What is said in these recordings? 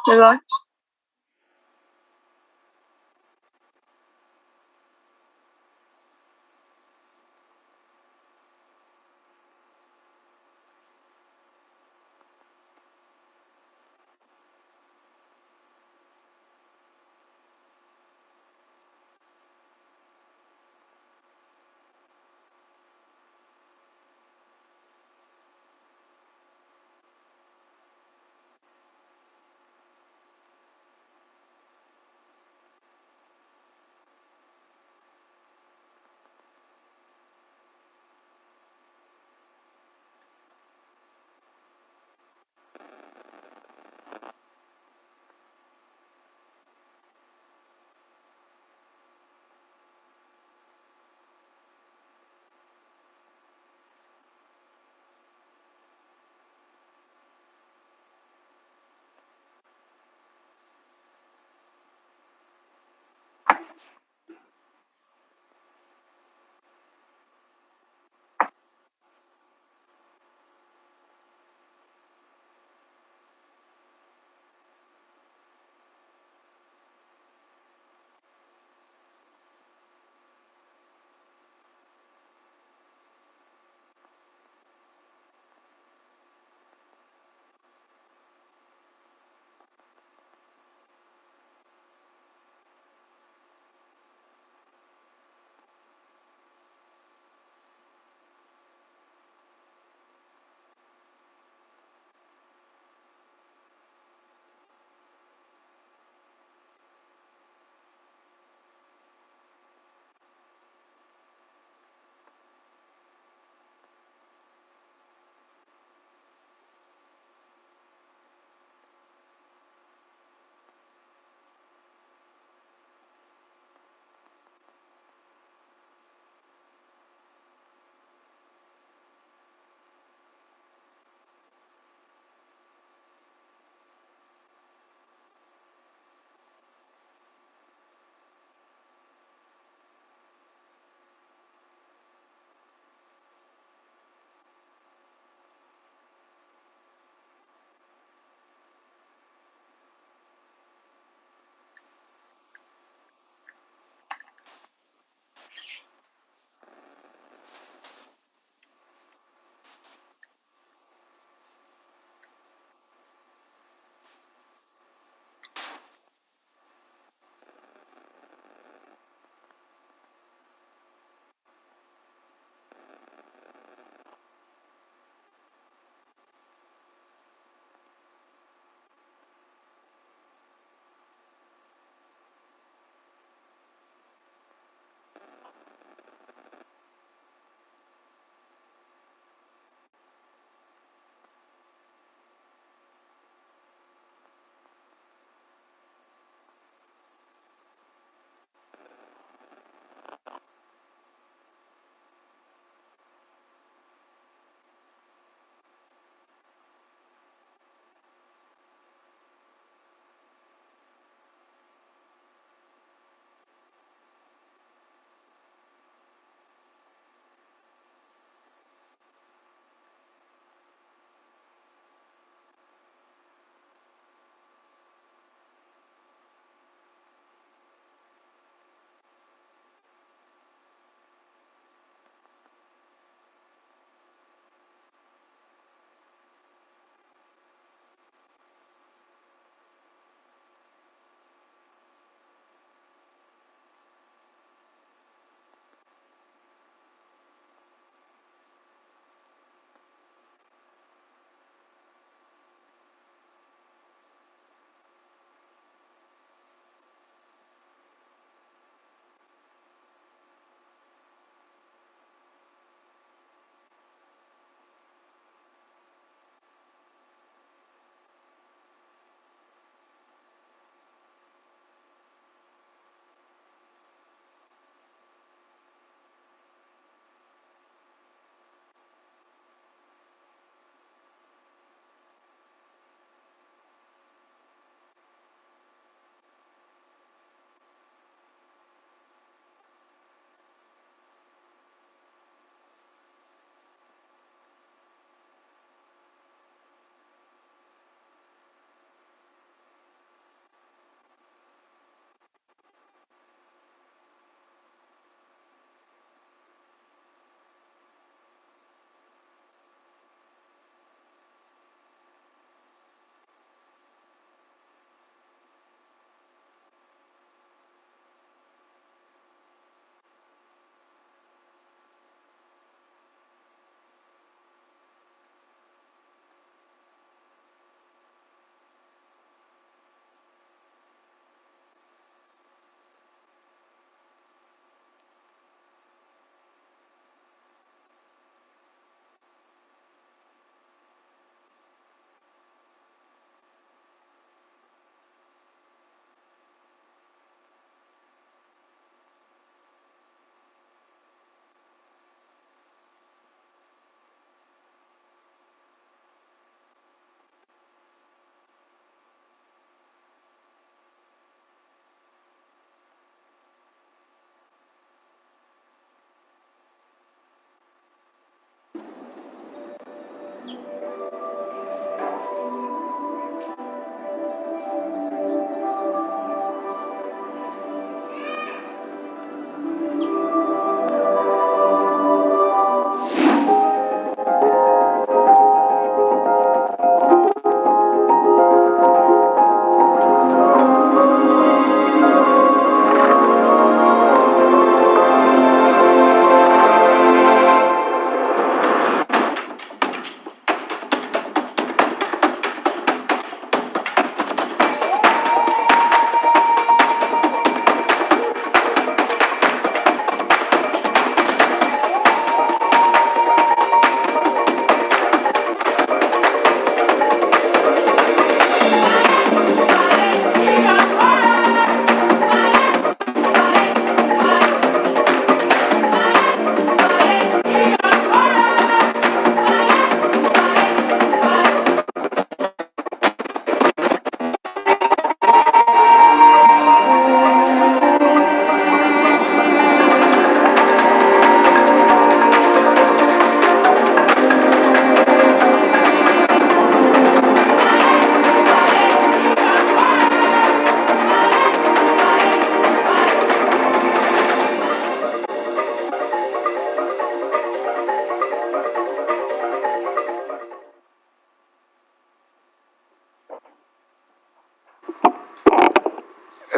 Bye bye.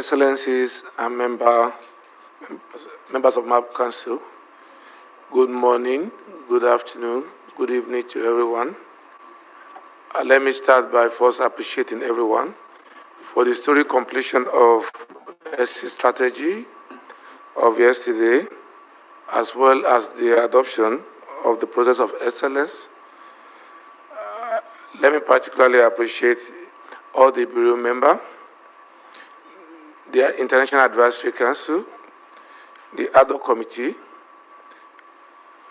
Excellencies and members of MAP Council, good morning, good afternoon, good evening to everyone. Let me start by first appreciating everyone for the historic completion of SC strategy of yesterday, as well as the adoption of the process of excellence. Let me particularly appreciate all the Bureau members, the International Advisory Council, the Ad hoc Committee,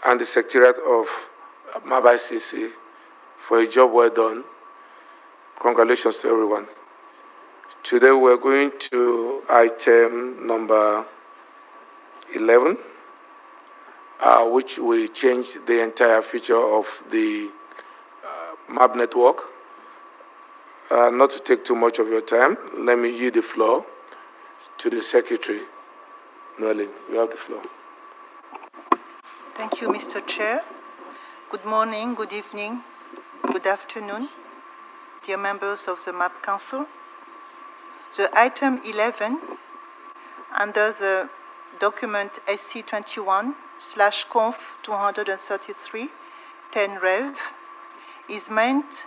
and the Secretariat of MAB-ICC for a job well done. Congratulations to everyone. Today we're going to item number 11, which will change the entire feature of the MAB network. Not to take too much of your time, let me yield the floor to the Secretary. Noeline, you have the floor. Thank you, Mr. Chair. Good morning, good evening, good afternoon, dear members of the MAP Council. The item 11, under the document SC21/Conf233-10 is meant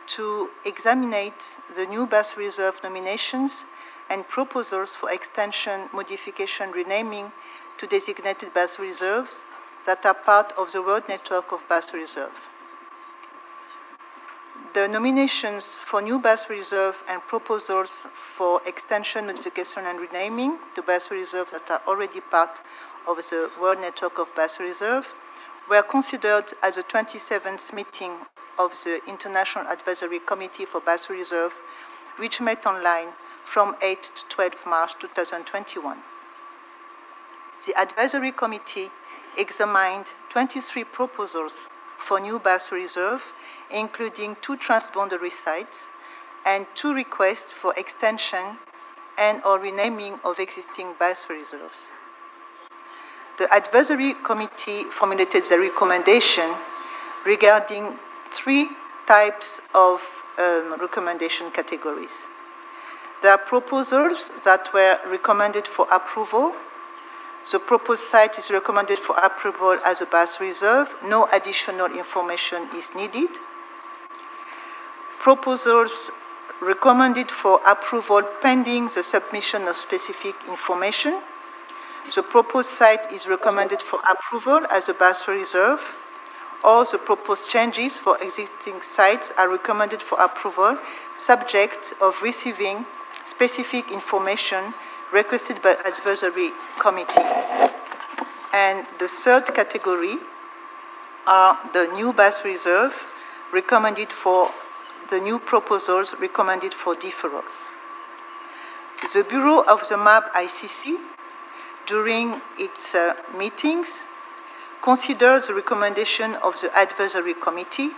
to examine the new Biosphere Reserve nominations and proposals for extension, modification, renaming to designated Biosphere Reserves that are part of the World Network of Biosphere Reserve. The nominations for new Biosphere Reserve and proposals for extension, modification, and renaming to Biosphere Reserves that are already part of the World Network of Biosphere Reserve were considered at the 27th meeting of the International Advisory Committee for Biosphere Reserve, which met online from 8 to 12 March 2021. The Advisory Committee examined 23 proposals for new Biosphere Reserve, including 2 transboundary sites and 2 requests for extension and/or renaming of existing Biosphere Reserves. The Advisory Committee formulated the recommendation regarding 3 types of recommendation categories. There are proposals that were recommended for approval. The proposed site is recommended for approval as a Biosphere Reserve. No additional information is needed. Proposals recommended for approval pending the submission of specific information. The proposed site is recommended for approval as a Biosphere Reserve. All the proposed changes for existing sites are recommended for approval, subject of receiving specific information requested by Advisory Committee. And the third category are the new Biosphere Reserve recommended for the new proposals recommended for deferral. The Bureau of the MAB-ICC, during its meetings, considered the recommendation of the Advisory Committee,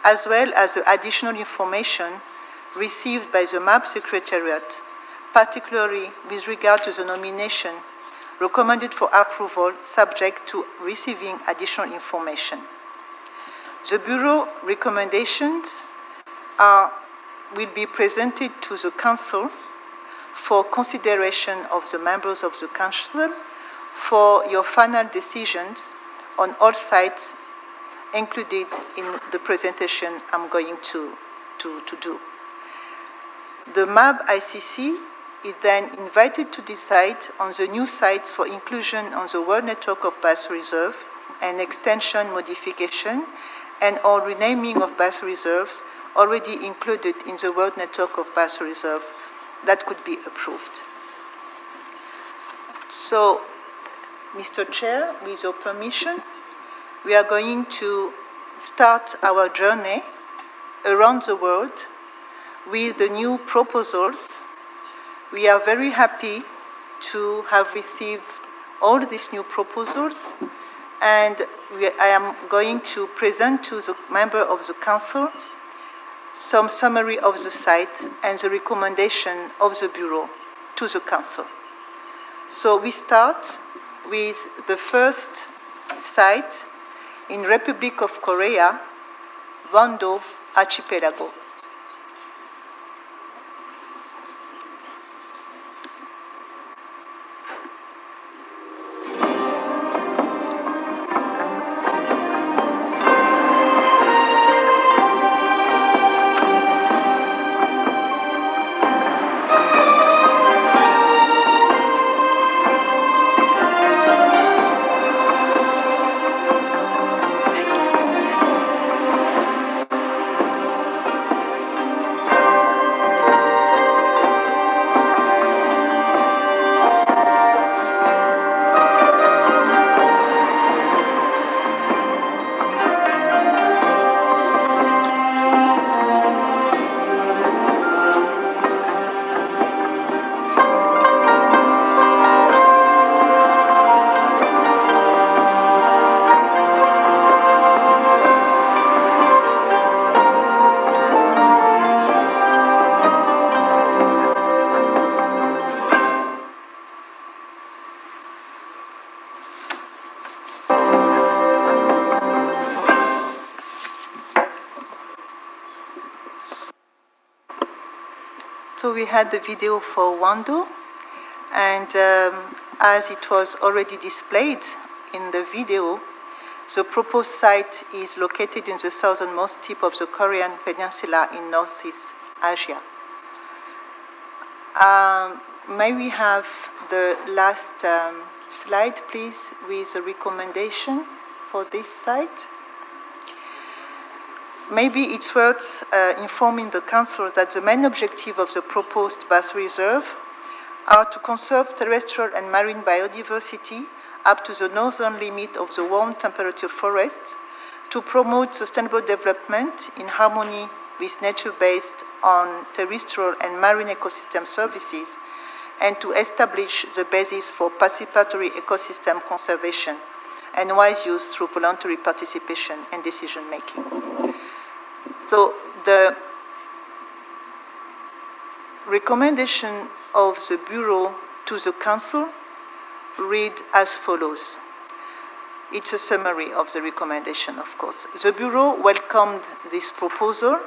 as well as the additional information received by the MAB Secretariat, particularly with regard to the nomination recommended for approval subject to receiving additional information. The Bureau recommendations will be presented to the Council for consideration of the members of the Council for your final decisions on all sites included in the presentation I'm going to do. The MAB-ICC is then invited to decide on the new sites for inclusion on the World Network of Biosphere Reserve and extension, modification, and/or renaming of Biosphere Reserves already included in the World Network of Biosphere Reserve that could be approved. So, Mr. Chair, with your permission, we are going to start our journey around the world with the new proposals. We are very happy to have received all these new proposals, and I am going to present to the member of the Council some summary of the site and the recommendation of the Bureau to the Council. So we start with the first site in Republic of Korea, Wando Archipelago. So we had the video for Wando, and as it was already displayed in the video, the proposed site is located in the southernmost tip of the Korean peninsula in Northeast Asia. May we have the last slide, please, with the recommendation for this site? Maybe it's worth informing the Council that the main objective of the proposed Biosphere Reserve are to conserve terrestrial and marine biodiversity up to the northern limit of the warm temperature forests, to promote sustainable development in harmony with nature based on terrestrial and marine ecosystem services, and to establish the basis for participatory ecosystem conservation and wise use through voluntary participation and decision making. So the recommendation of the Bureau to the Council read as follows. It's a summary of the recommendation, of course. The Bureau welcomed this proposal.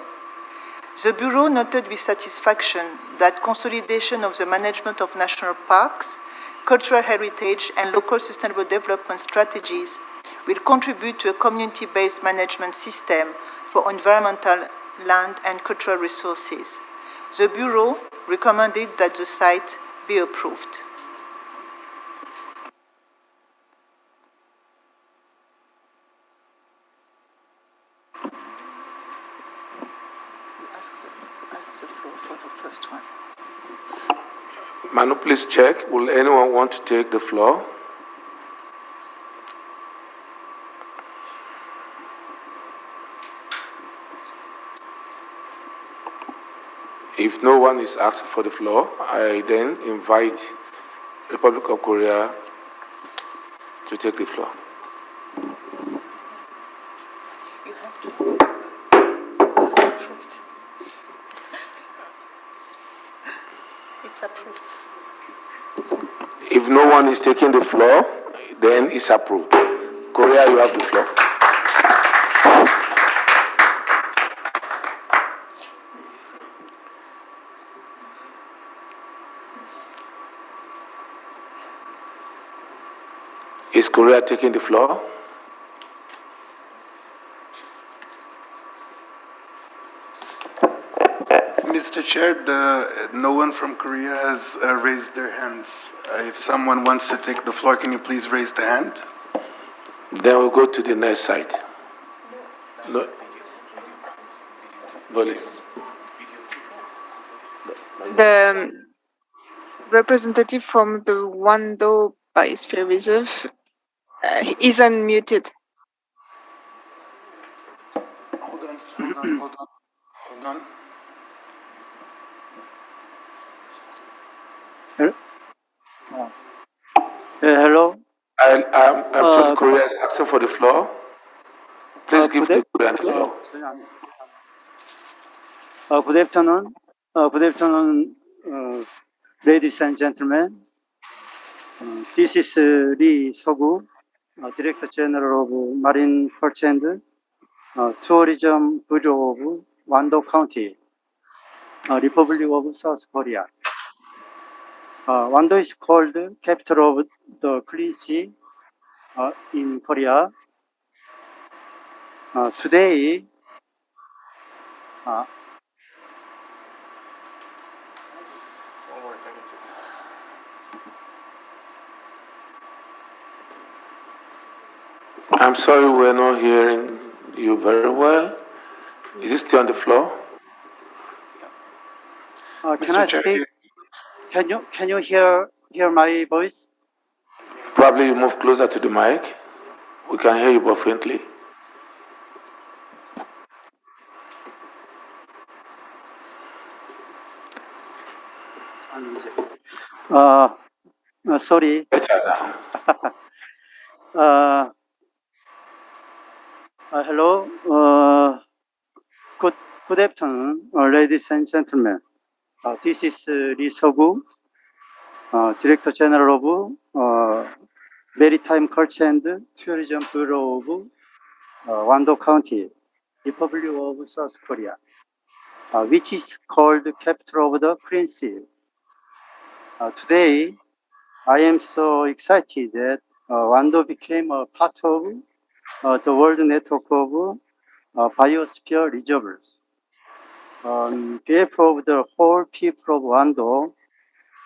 The Bureau noted with satisfaction that consolidation of the management of national parks, cultural heritage, and local sustainable development strategies will contribute to a community-based management system for environmental, land, and cultural resources. The Bureau recommended that the site be approved. Ask the floor for the first one. Manu, please check. Will anyone want to take the floor? If no one is asking for the floor, I then invite Republic of Korea to take the floor. You have to approved. It's approved. If no one is taking the floor, then it's approved. Korea, you have the floor. Is Korea taking the floor? Mr. Chair, no one from Korea has raised their hands. If someone wants to take the floor, can you please raise the hand? Then we'll go to the next site. No. The representative from the Wando Biosphere Reserve is unmuted. Hold on. Hello. I'm told Korea is asking for the floor. Please give the Korean the floor. Good afternoon. Good afternoon, ladies and gentlemen. This is Lee Sogu, Director General of Marine Culture and Tourism Bureau of Wando County, Republic of South Korea. Wando is called capital of the Clean Sea in Korea. Today, I'm sorry, we're not hearing you very well. Is it still on the floor? can I speak? Can you hear my voice? Probably you move closer to the mic. We can hear you but faintly. Sorry. Better now. Hello. Good afternoon, ladies and gentlemen. This is Lee Sogu, Director General of Maritime Culture and Tourism Bureau of Wando County, Republic of South Korea. which is called the capital of the Clean Sea. Today, I am so excited that Wando became a part of the world network of biosphere reserves. On behalf of the whole people of Wando,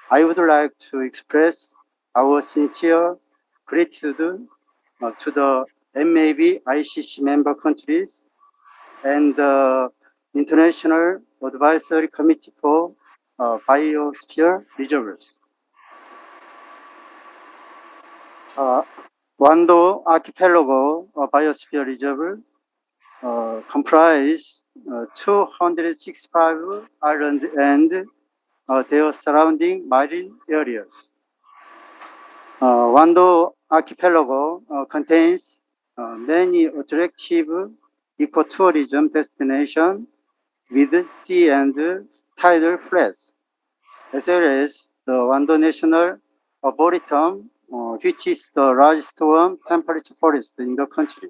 I would like to express our sincere gratitude to the MAB ICC member countries and the International Advisory Committee for Biosphere Reserves. Wando Archipelago Biosphere Reserve comprise 265 islands and their surrounding marine areas. Wando Archipelago contains many attractive ecotourism destinations with sea and tidal flats, as well as the Wando National Arboretum, which is the largest warm temperature forest in the country.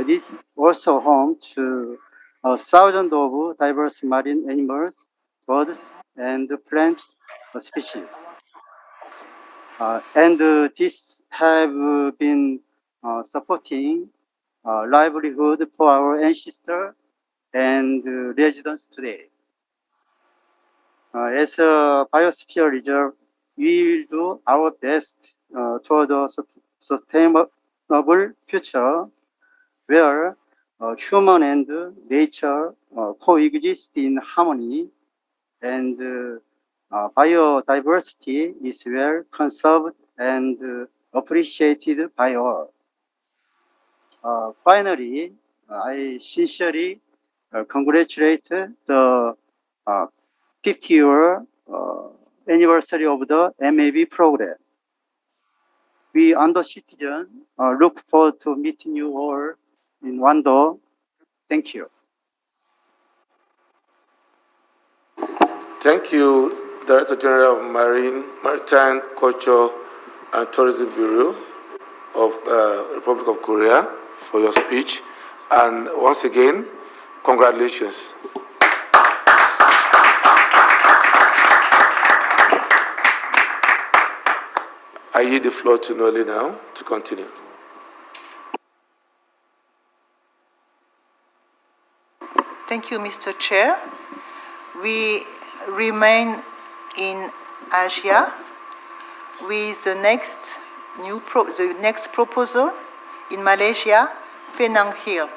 This is also home to thousands of diverse marine animals, birds, and plant species. And this have been supporting livelihood for our ancestors and residents today. As a biosphere reserve, we will do our best toward a sustainable future where human and nature coexist in harmony, and biodiversity is well conserved and appreciated by all. Finally, I sincerely congratulate the 50-year anniversary of the MAB program. We Wando citizens look forward to meeting you all in Wando. Thank you. Thank you, Director General of Maritime, Culture and Tourism Bureau of Republic of Korea for your speech. And once again, congratulations. I yield the floor to Noli now to continue. Thank you, Mr. Chair. We remain in Asia with the next proposal in Malaysia, Penang Hill.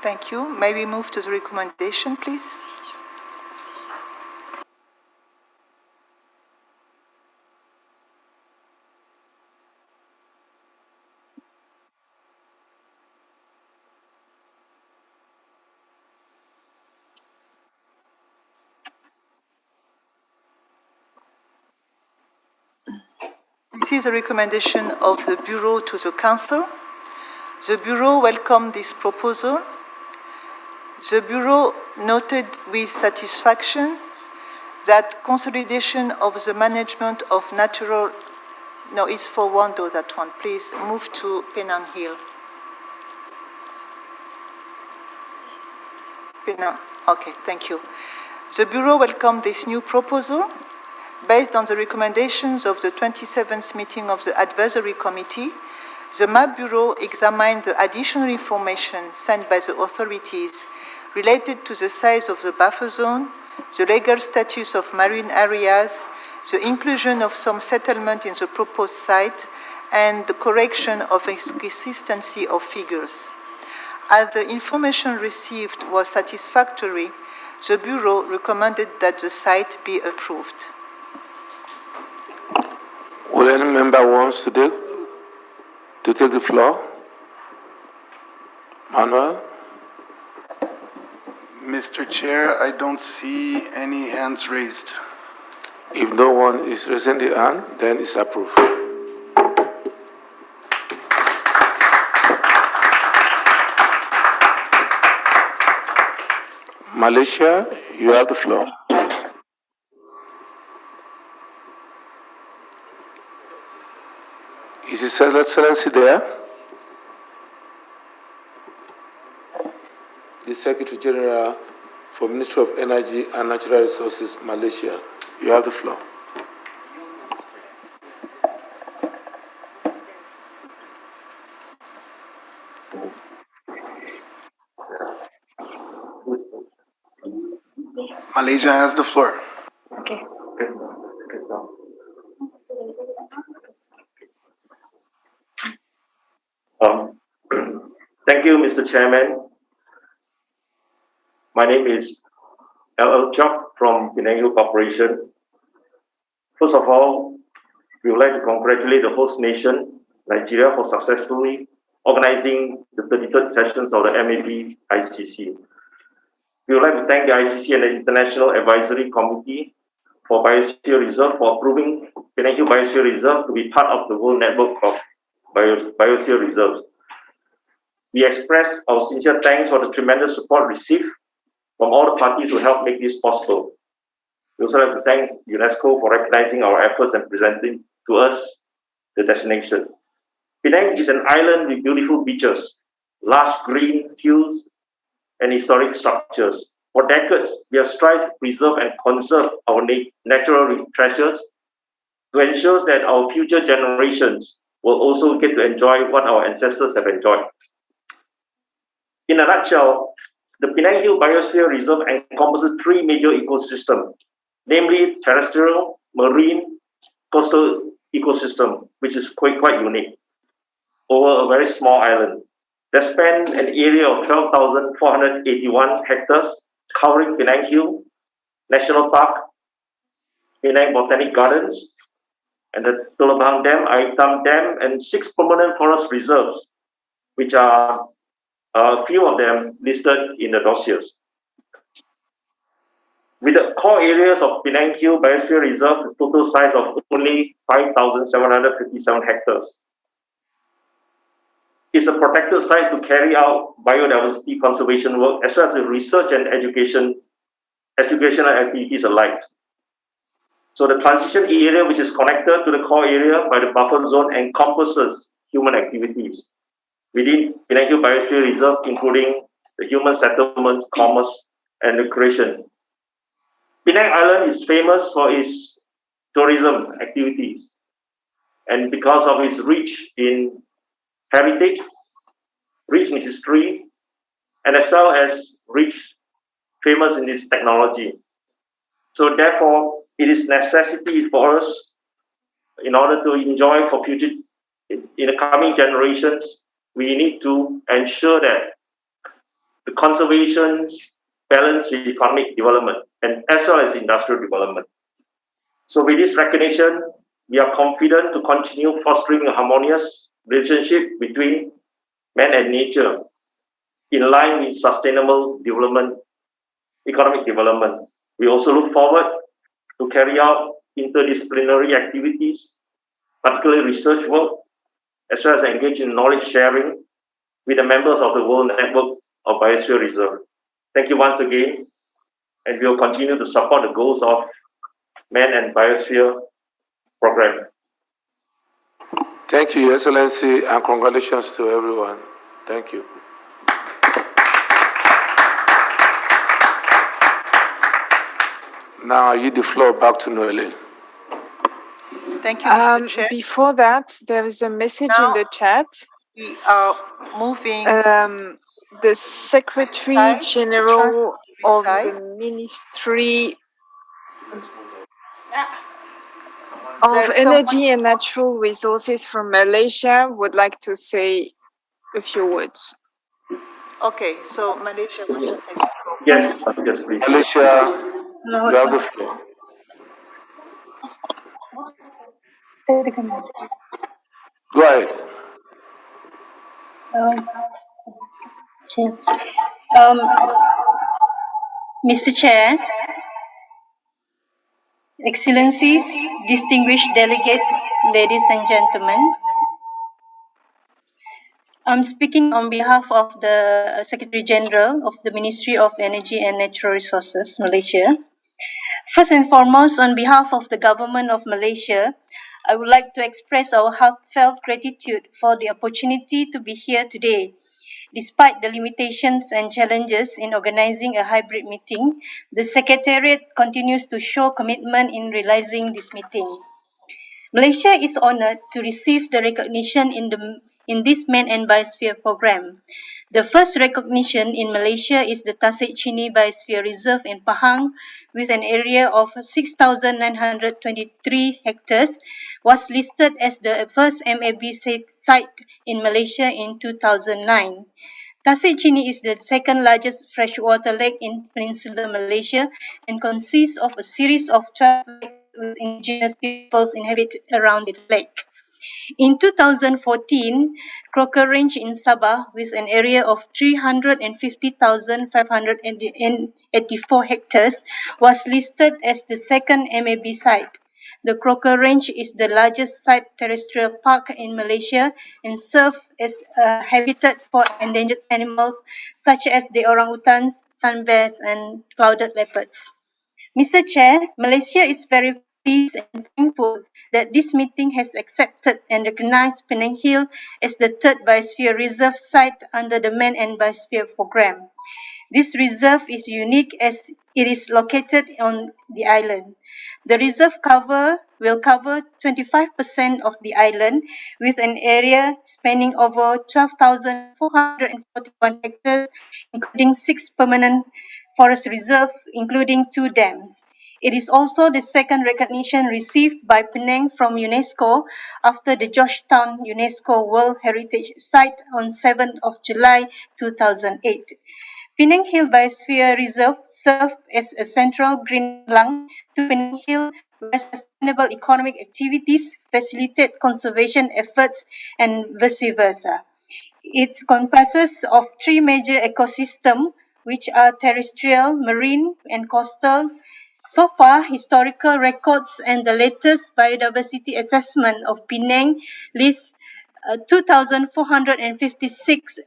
Thank you. May we move to the recommendation, please? This is a recommendation of the Bureau to the Council. The Bureau welcomed this proposal. The Bureau noted with satisfaction that consolidation of the management of natural... No, it's for Wando, that one. Please move to Penang Hill. Penang. Okay, thank you. The Bureau welcomed this new proposal. Based on the recommendations of the 27th meeting of the Advisory Committee, the MAP Bureau examined the additional information sent by the authorities related to the size of the buffer zone, the legal status of marine areas, the inclusion of some settlement in the proposed site, and the correction of inconsistency of figures. As the information received was satisfactory, the Bureau recommended that the site be approved. Will any member wants to take the floor? Manuel? Mr. Chair, I don't see any hands raised. If no one is raising the hand, then it's approved. Malaysia, you have the floor. Is His Excellency there? The Secretary General for Ministry of Energy and Natural Resources, Malaysia. You have the floor. Malaysia has the floor. Okay. Thank you, Mr. Chairman. My name is L.L. Chok from Penang Corporation. First of all, we would like to congratulate the host nation, Nigeria, for successfully organizing the 33rd sessions of the MAB ICC. We would like to thank the ICC and the International Advisory Committee for Biosphere Reserve for approving Penang Biosphere Reserve to be part of the World Network of Biosphere Reserves. We express our sincere thanks for the tremendous support received from all the parties who helped make this possible. We also like to thank UNESCO for recognizing our efforts and presenting to us the designation. Penang is an island with beautiful beaches, large green hills, and historic structures. For decades, we have strived to preserve and conserve our natural treasures to ensure that our future generations will also get to enjoy what our ancestors have enjoyed. In a nutshell, the Penang Biosphere Reserve encompasses three major ecosystems, namely terrestrial, marine, coastal ecosystem, which is quite unique, over a very small island. They span an area of 12,481 hectares, covering Penang Hill National Park, Penang Botanic Gardens, and the Tulabang Dam, Aitam Dam, and 6 permanent forest reserves, which are a few of them listed in the dossiers. With the core areas of Penang Biosphere Reserve, the total size of only 5,757 hectares. It's a protected site to carry out biodiversity conservation work as well as the research and educational activities alike. So the transition area, which is connected to the core area by the buffer zone, encompasses human activities within Penang Biosphere Reserve, including the human settlement, commerce, and recreation. Penang Island is famous for its tourism activities, and because of its rich in heritage, rich in history, and as well as famous in its technology. So therefore, it is necessity for us, in order to enjoy for future, in the coming generations, we need to ensure that the conservations balance with economic development and as well as industrial development. So with this recognition, we are confident to continue fostering a harmonious relationship between man and nature in line with sustainable development, economic development. We also look forward to carry out interdisciplinary activities, particularly research work, as well as engage in knowledge sharing with the members of the World Network of Biosphere Reserve. Thank you once again, and we will continue to support the goals of Man and Biosphere Program. Thank you, Your Excellency, and congratulations to everyone. Thank you. Now I yield the floor back to Noelle. Thank you, Mr. Chair. Before that, there is a message in the chat. We are moving The Secretary Side, General of side. the Ministry of There's Energy and Natural Resources from Malaysia would like to say a few words. Okay, so Malaysia wants to take the floor. Yes, yes, please. Malaysia, you have the floor. Go ahead. Mr. Chair, Excellencies, distinguished delegates, ladies and gentlemen, I'm speaking on behalf of the Secretary General of the Ministry of Energy and Natural Resources, Malaysia. First and foremost, on behalf of the Government of Malaysia, I would like to express our heartfelt gratitude for the opportunity to be here today. Despite the limitations and challenges in organizing a hybrid meeting, the Secretariat continues to show commitment in realizing this meeting. Malaysia is honored to receive the recognition in this Man and Biosphere program. The first recognition in Malaysia is the Tasik Chini Biosphere Reserve in Pahang, with an area of 6,923 hectares, was listed as the first MAB site in Malaysia in 2009. Tasik Chini is the second largest freshwater lake in Peninsular Malaysia and consists of a series of 12 lakes with indigenous peoples inhabit around the lake. In 2014, Crocker Range in Sabah, with an area of 350,584 hectares, was listed as the second MAB site. The Crocker Range is the largest site terrestrial park in Malaysia and serves as a habitat for endangered animals such as the orangutans, sun bears, and clouded leopards. Mr. Chair, Malaysia is very pleased and thankful that this meeting has accepted and recognized Penang Hill as the third Biosphere Reserve site under the Man and Biosphere program. This reserve is unique as it is located on the island. The reserve will cover 25% of the island with an area spanning over 12,441 hectares, including 6 permanent forest reserves, including 2 dams. It is also the second recognition received by Penang from UNESCO after the Georgetown UNESCO World Heritage Site on 7th of July 2008. Penang Hill Biosphere Reserve serves as a central green lung to Penang Hill, where sustainable economic activities facilitate conservation efforts and vice versa. It comprises of 3 major ecosystems, which are terrestrial, marine, and coastal. So far, historical records and the latest biodiversity assessment of Penang lists 2,456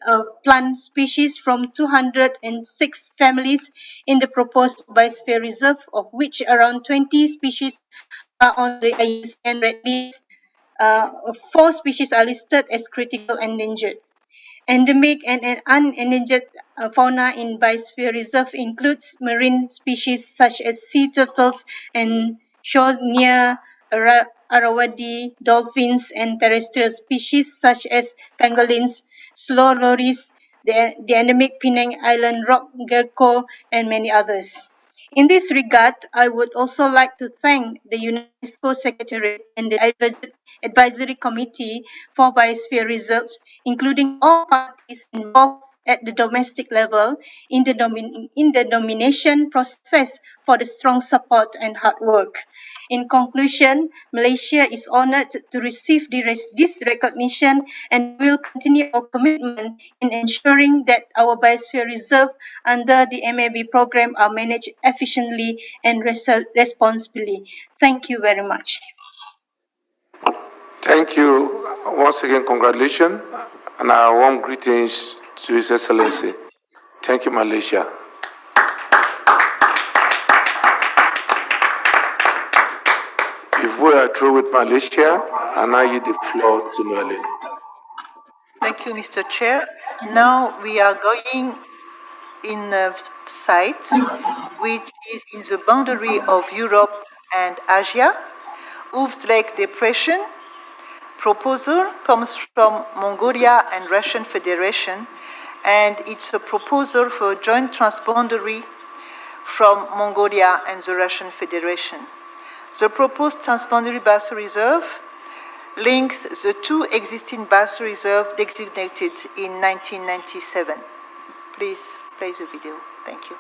plant species from 206 families in the proposed Biosphere Reserve, of which around 20 species are on the IUCN Red List. 4 species are listed as critical endangered. Endemic and unendangered fauna in Biosphere Reserve includes marine species such as sea turtles and shore near Arawadi, dolphins, and terrestrial species such as pangolins, slow lories, the endemic Penang Island rock gecko, and many others. In this regard, I would also like to thank the UNESCO Secretariat and the Advisory Committee for Biosphere Reserves, including all parties involved at the domestic level in the nomination process for the strong support and hard work. In conclusion, Malaysia is honored to receive this recognition and will continue our commitment in ensuring that our Biosphere Reserve under the MAB program are managed efficiently and responsibly. Thank you very much. Thank you. Once again, congratulations and our warm greetings to His Excellency. Thank you, Malaysia. If we are through with Malaysia, I now yield the floor to Merlin. Thank you, Mr. Chair. Now we are going in site, which is in the boundary of Europe and Asia. Lake Depression proposal comes from Mongolia and Russian Federation, and it's a proposal for a joint transboundary from Mongolia and the Russian Federation. The proposed Transboundary Biosphere Reserve links the two existing biosphere reserves designated in 1997. Please play the video. Thank you.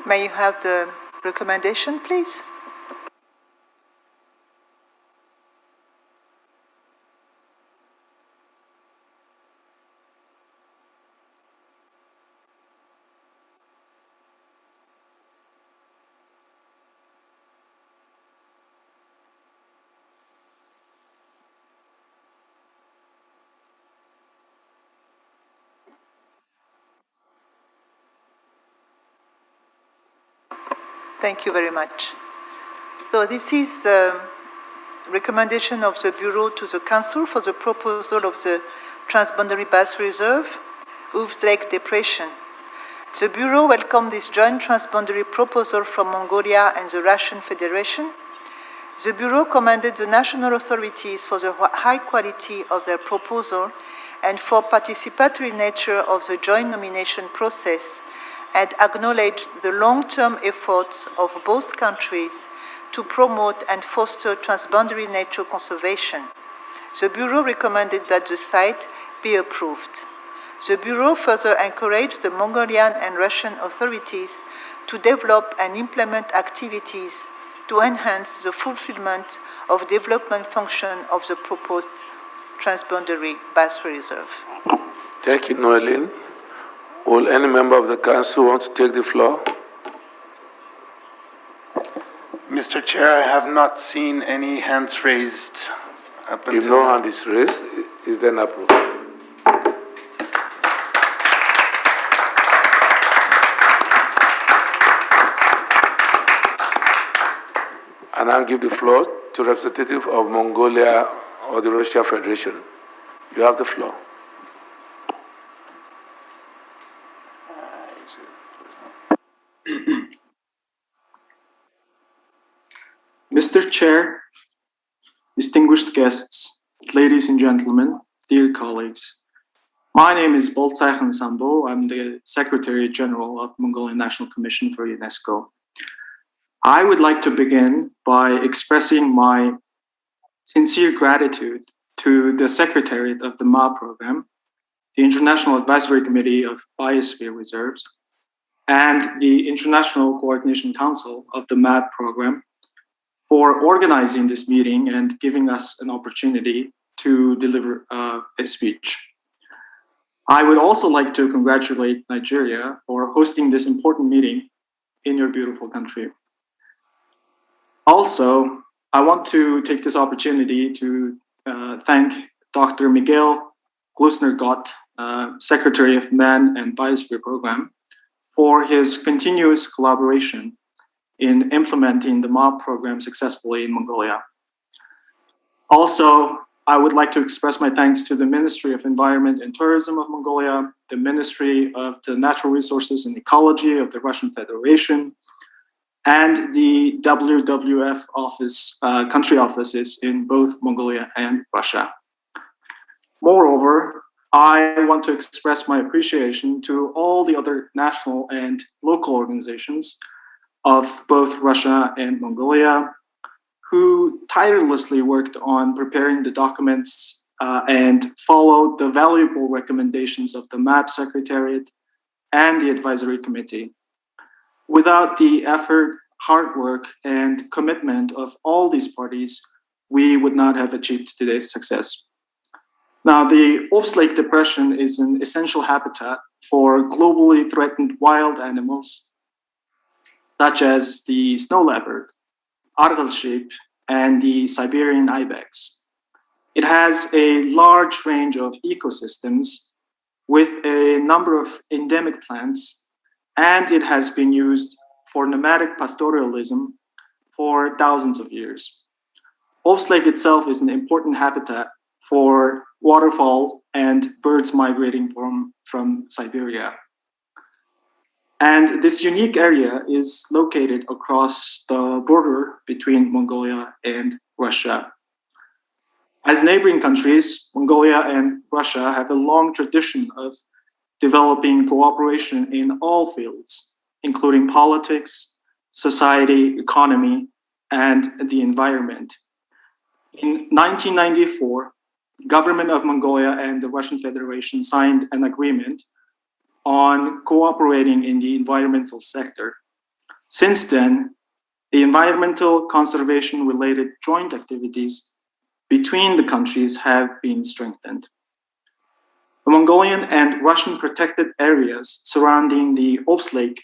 May you have the recommendation, please? Thank you very much. So this is the recommendation of the Bureau to the Council for the proposal of the Transboundary Biosphere Reserve, Lake Depression. The Bureau welcomed this joint transboundary proposal from Mongolia and the Russian Federation. The Bureau commended the national authorities for the high quality of their proposal and for participatory nature of the joint nomination process, and acknowledged the long-term efforts of both countries to promote and foster transboundary nature conservation. The Bureau recommended that the site be approved. The Bureau further encouraged the Mongolian and Russian authorities to develop and implement activities to enhance the fulfillment of development function of the proposed Transboundary Biosphere Reserve. Thank you, Noeline. Will any member of the Council want to take the floor? Mr. Chair, I have not seen any hands raised up until If no hand is raised, is then approved. And I'll give the floor to representative of Mongolia or the Russian Federation. You have the floor. Mr. Chair, distinguished guests, ladies and gentlemen, dear colleagues. My name is Boltsayhan Sambo. I'm the Secretary General of Mongolian National Commission for UNESCO. I would like to begin by expressing my sincere gratitude to the Secretariat of the MA program, the International Advisory Committee of Biosphere Reserves, and the International Coordination Council of the MAD program for organizing this meeting and giving us an opportunity to deliver a speech. I would also like to congratulate Nigeria for hosting this important meeting in your beautiful country. Also, I want to take this opportunity to thank Dr. Miguel Glusner-Gott, Secretary of Man and Biosphere Program, for his continuous collaboration in implementing the MOB program successfully in Mongolia. Also, I would like to express my thanks to the Ministry of Environment and Tourism of Mongolia, the Ministry of the Natural Resources and Ecology of the Russian Federation, and the WWF office, country offices in both Mongolia and Russia. Moreover, I want to express my appreciation to all the other national and local organizations of both Russia and Mongolia, who tirelessly worked on preparing the documents and followed the valuable recommendations of the MAP Secretariat and the Advisory Committee. Without the effort, hard work, and commitment of all these parties, we would not have achieved today's success. Now, the Ops Lake Depression is an essential habitat for globally threatened wild animals, such as the snow leopard, Argal sheep, and the Siberian ibex. It has a large range of ecosystems with a number of endemic plants, and it has been used for nomadic pastoralism for thousands of years. Ops Lake itself is an important habitat for waterfowl and birds migrating from Siberia. And this unique area is located across the border between Mongolia and Russia. As neighboring countries, Mongolia and Russia have a long tradition of developing cooperation in all fields, including politics, society, economy, and the environment. In 1994, the government of Mongolia and the Russian Federation signed an agreement on cooperating in the environmental sector. Since then, the environmental conservation-related joint activities between the countries have been strengthened. The Mongolian and Russian protected areas surrounding the Ops Lake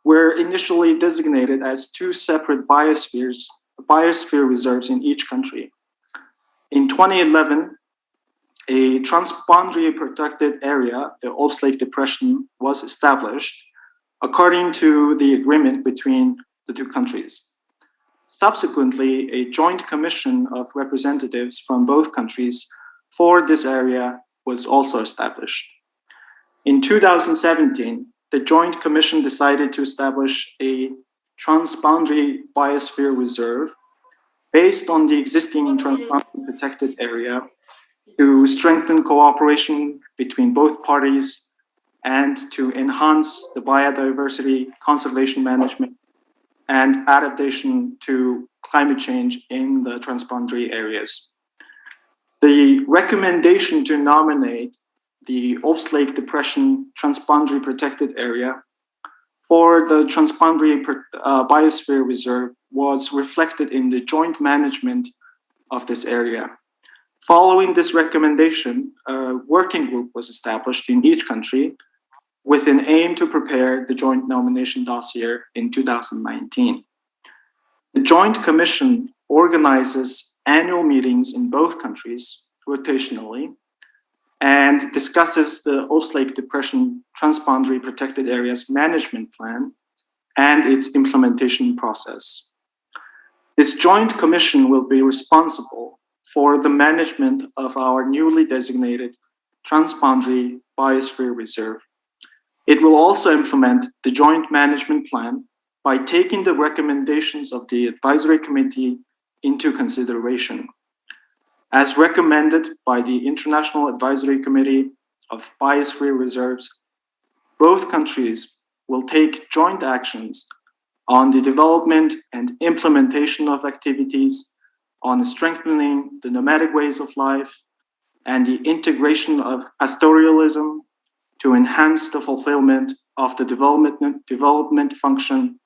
were initially designated as two separate biosphere reserves in each country. In 2011, a transboundary protected area, the Ops Lake Depression, was established according to the agreement between the two countries. Subsequently, a joint commission of representatives from both countries for this area was also established. In 2017, the Joint Commission decided to establish a Transboundary Biosphere Reserve based on the existing transboundary protected area to strengthen cooperation between both parties and to enhance the biodiversity conservation management and adaptation to climate change in the transboundary areas. The recommendation to nominate the Ops Lake Depression Transboundary Protected Area for the Transboundary Biosphere Reserve was reflected in the joint management of this area. Following this recommendation, a working group was established in each country with an aim to prepare the joint nomination dossier in 2019. The Joint Commission organizes annual meetings in both countries rotationally and discusses the Ops Lake Depression Transboundary Protected Areas Management Plan and its implementation process. This Joint Commission will be responsible for the management of our newly designated Transboundary Biosphere Reserve. It will also implement the Joint Management Plan by taking the recommendations of the Advisory Committee into consideration. As recommended by the International Advisory Committee of Biosphere Reserves, both countries will take joint actions on the development and implementation of activities on strengthening the nomadic ways of life and the integration of pastoralism to enhance the fulfillment of the development function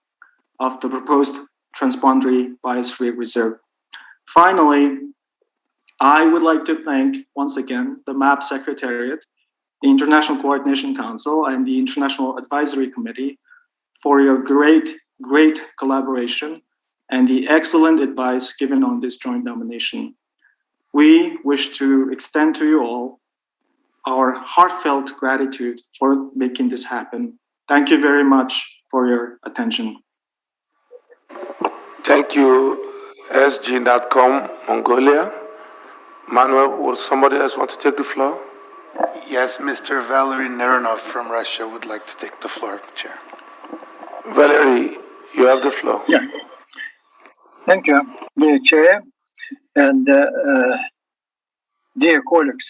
of the proposed Transboundary Biosphere Reserve. Finally, I would like to thank once again the MAP Secretariat, the International Coordination Council, and the International Advisory Committee for your great collaboration and the excellent advice given on this joint nomination. We wish to extend to you all our heartfelt gratitude for making this happen. Thank you very much for your attention. Thank you, SG.com, Mongolia. Manuel, would somebody else want to take the floor? Yes, Mr. Valery Nerenov from Russia would like to take the floor, Chair. Valerie, you have the floor. Yeah. Thank you, dear Chair and dear colleagues.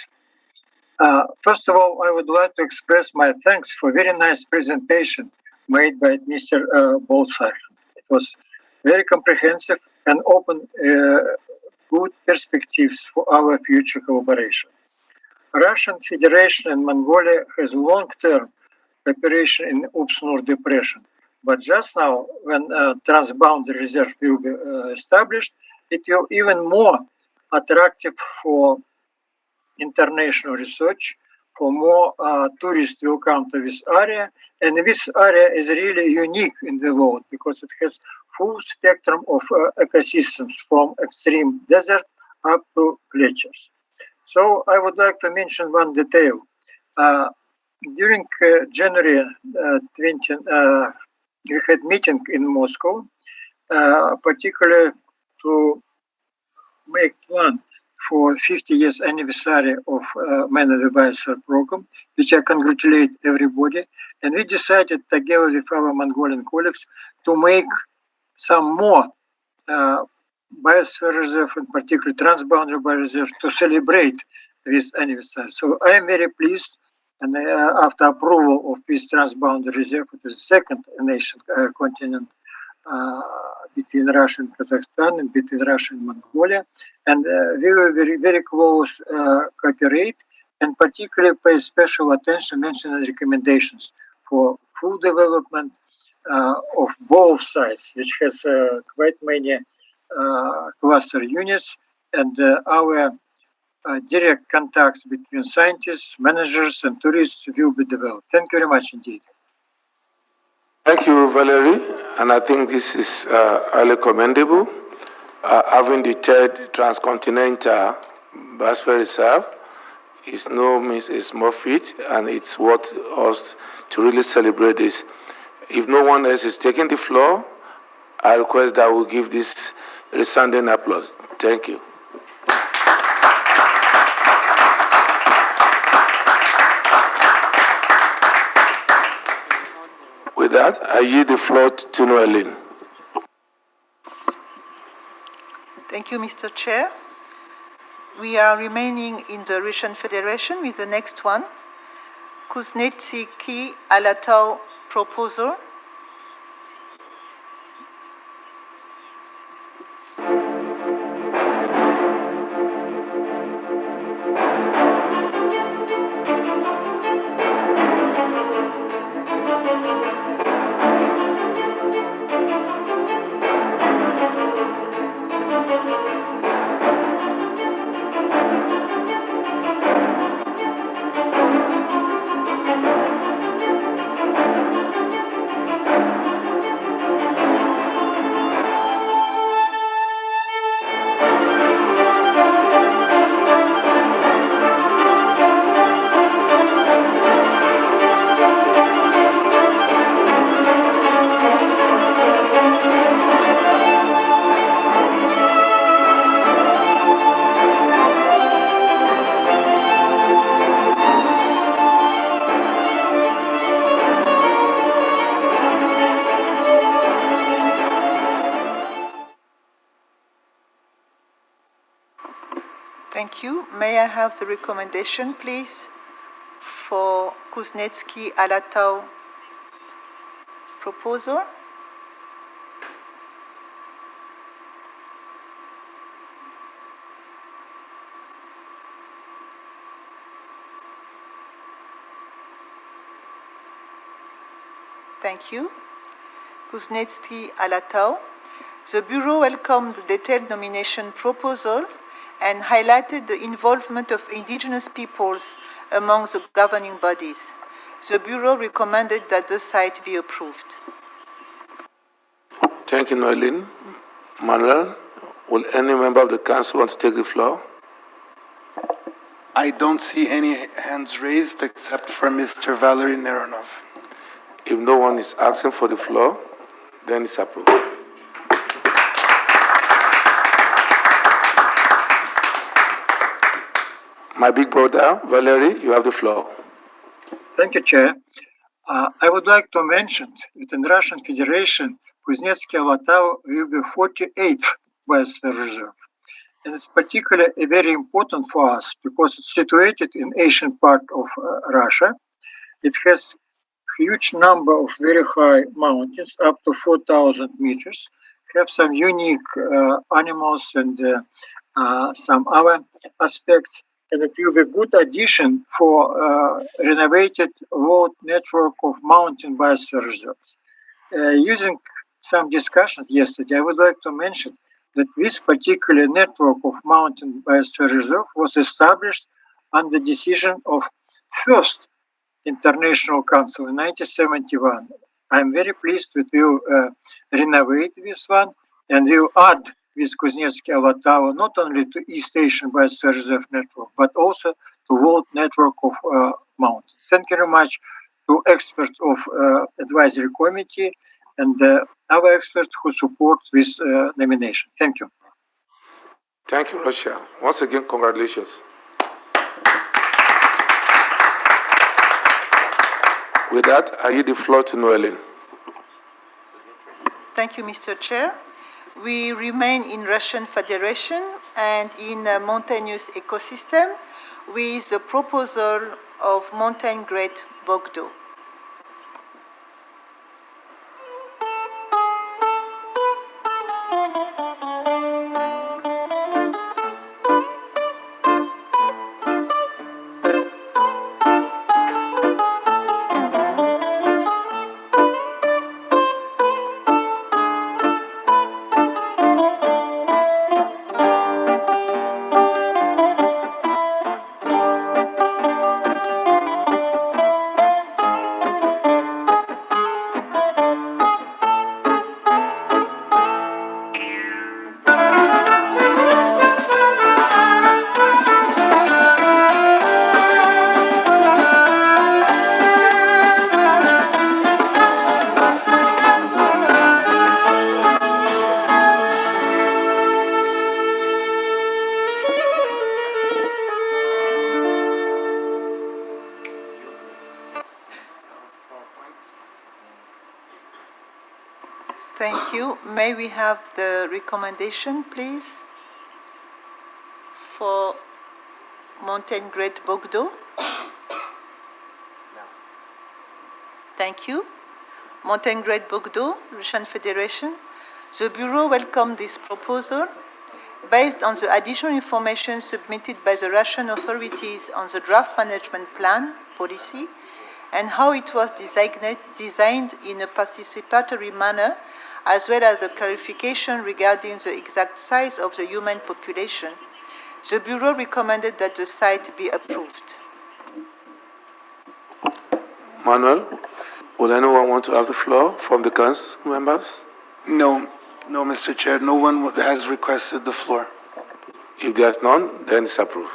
First of all, I would like to express my thanks for very nice presentation made by Mr. Bolsar. It was very comprehensive and open good perspectives for our future collaboration. Russian Federation and Mongolia has long-term cooperation in Ups-Nur Depression. But just now, when Transboundary Reserve will be established, it will even more attractive for international research, for more tourists will come to this area. And this area is really unique in the world because it has full spectrum of ecosystems from extreme desert up to glaciers. So I would like to mention one detail. During January 20, we had meeting in Moscow, particularly to make plan for 50 years anniversary of Man of the Biosphere program, which I congratulate everybody. And we decided together with our Mongolian colleagues to make some more biosphere reserve, in particular transboundary bioreserve, to celebrate this anniversary. So I am very pleased. And after approval of this transboundary reserve, it is the second nation continent between Russia and Kazakhstan and between Russia and Mongolia. And we will very, very close cooperate and particularly pay special attention, mention recommendations for food development of both sides, which has quite many cluster units, and our direct contacts between scientists, managers, and tourists will be developed. Thank you very much indeed. Thank you, Valerie. And I think this is highly commendable. Having the third transcontinental biosphere reserve is no means a small feat, and it's worth us to really celebrate this. If no one else is taking the floor, I request that we give this resounding applause. Thank you. With that, I yield the floor to Noeline. Thank you, Mr. Chair. We are remaining in the Russian Federation with the next one, Kuznetski Alatau Proposal. Thank you. May I have the recommendation, please, for Kuznetski Alatau proposal? Thank you. Kuznetski Alatau. The Bureau welcomed the detailed nomination proposal and highlighted the involvement of indigenous peoples among the governing bodies. The Bureau recommended that the site be approved. Thank you, Noeline. Manuel, will any member of the Council want to take the floor? I don't see any hands raised except for Mr. Valery Neronov. If no one is asking for the floor, then it's approved. My big brother, Valery, you have the floor. Thank you, Chair. I would like to mention that in Russian Federation, Kuznetski Alatau will be 48th biosphere reserve. And it's particularly very important for us because it's situated in Asian part of Russia. It has huge number of very high mountains, up to 4,000 meters, have some unique animals and some other aspects. And it will be a good addition for renovated world network of mountain biosphere reserves. Using some discussions yesterday, I would like to mention that this particular network of mountain biosphere reserve was established under decision of first International Council in 1971. I'm very pleased that we'll renovate this one and we'll add with Kuznetski Alatau not only to East Asian Biosphere Reserve Network, but also to World Network of Mountains. Thank you very much to experts of Advisory Committee and our experts who support this nomination. Thank you. Thank you, Russia. Once again, congratulations. With that, I yield the floor to Noeline. Thank you, Mr. Chair. We remain in Russian Federation and in a mountainous ecosystem with the proposal of mountain great Bogdo. Thank you. May we have the recommendation, please, for Mountain Great Bogdo? Thank you. Mountain Great Bogdo, Russian Federation. The Bureau welcomed this proposal based on the additional information submitted by the Russian authorities on the draft management plan policy and how it was designed in a participatory manner, as well as the clarification regarding the exact size of the human population. The Bureau recommended that the site be approved. Manuel, would anyone want to have the floor from the council members? No, Mr. Chair, no one has requested the floor. If there's none, then it's approved.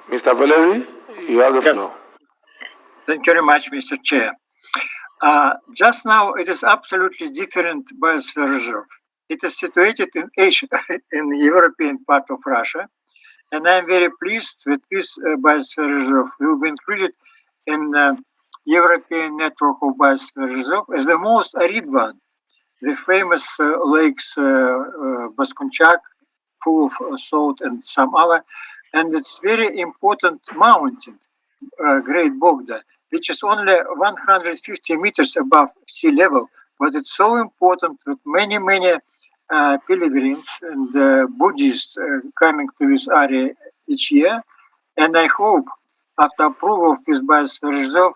Mr. Valery, you have the floor. Thank you very much, Mr. Chair. Just now, it is absolutely different biosphere reserve. It is situated in Asia, in the European part of Russia, and I'm very pleased that this biosphere reserve will be included in European Network of Biosphere Reserve as the most arid one. The famous lakes Baskunchak, full of salt, and some other, and it's very important mountain, Great Bogdo, which is only 150 meters above sea level, but it's so important that many pilgrims and Buddhists coming to this area each year. And I hope after approval of this biosphere reserve,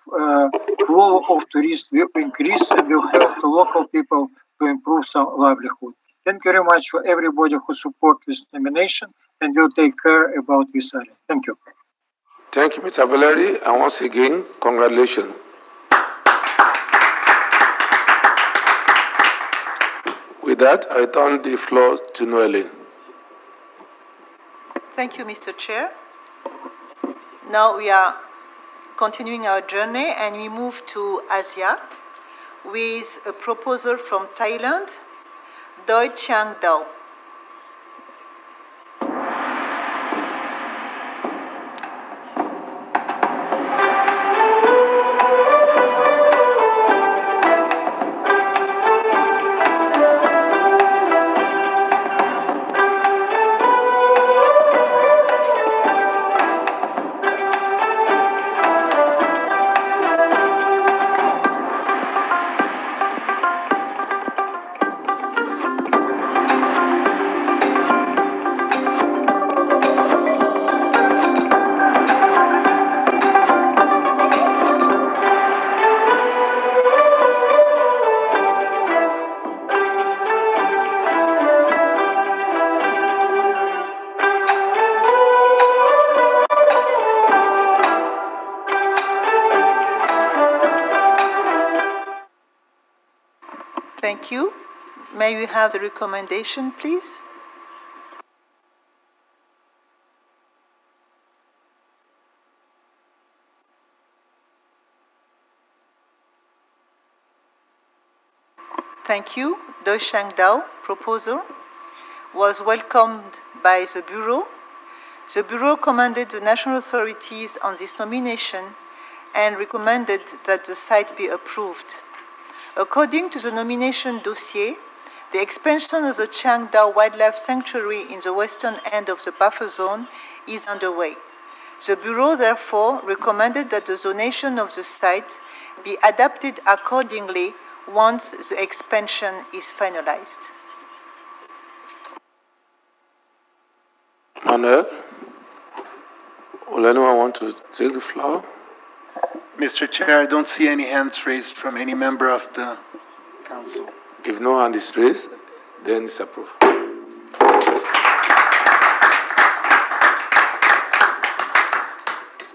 flow of tourists will increase and will help the local people to improve some livelihood. Thank you very much for everybody who support this nomination and will take care about this area. Thank you. Thank you, Mr. Valery, and once again, congratulations. With that, I return the floor to Noeline. Thank you, Mr. Chair. Now we are continuing our journey and we move to Asia with a proposal from Thailand, Doi Chiang Dao. Thank you. May we have the recommendation, please? Thank you. The Chiang Dao Proposal was welcomed by the Bureau. The Bureau commended the national authorities on this nomination and recommended that the site be approved. According to the nomination dossier, the expansion of the Chiang Dao Wildlife Sanctuary in the western end of the buffer zone is underway. The Bureau therefore recommended that the zonation of the site be adapted accordingly once the expansion is finalized. Manuel, will anyone want to take the floor? Mr. Chair, I don't see any hands raised from any member of the council. If no hand is raised, then it's approved.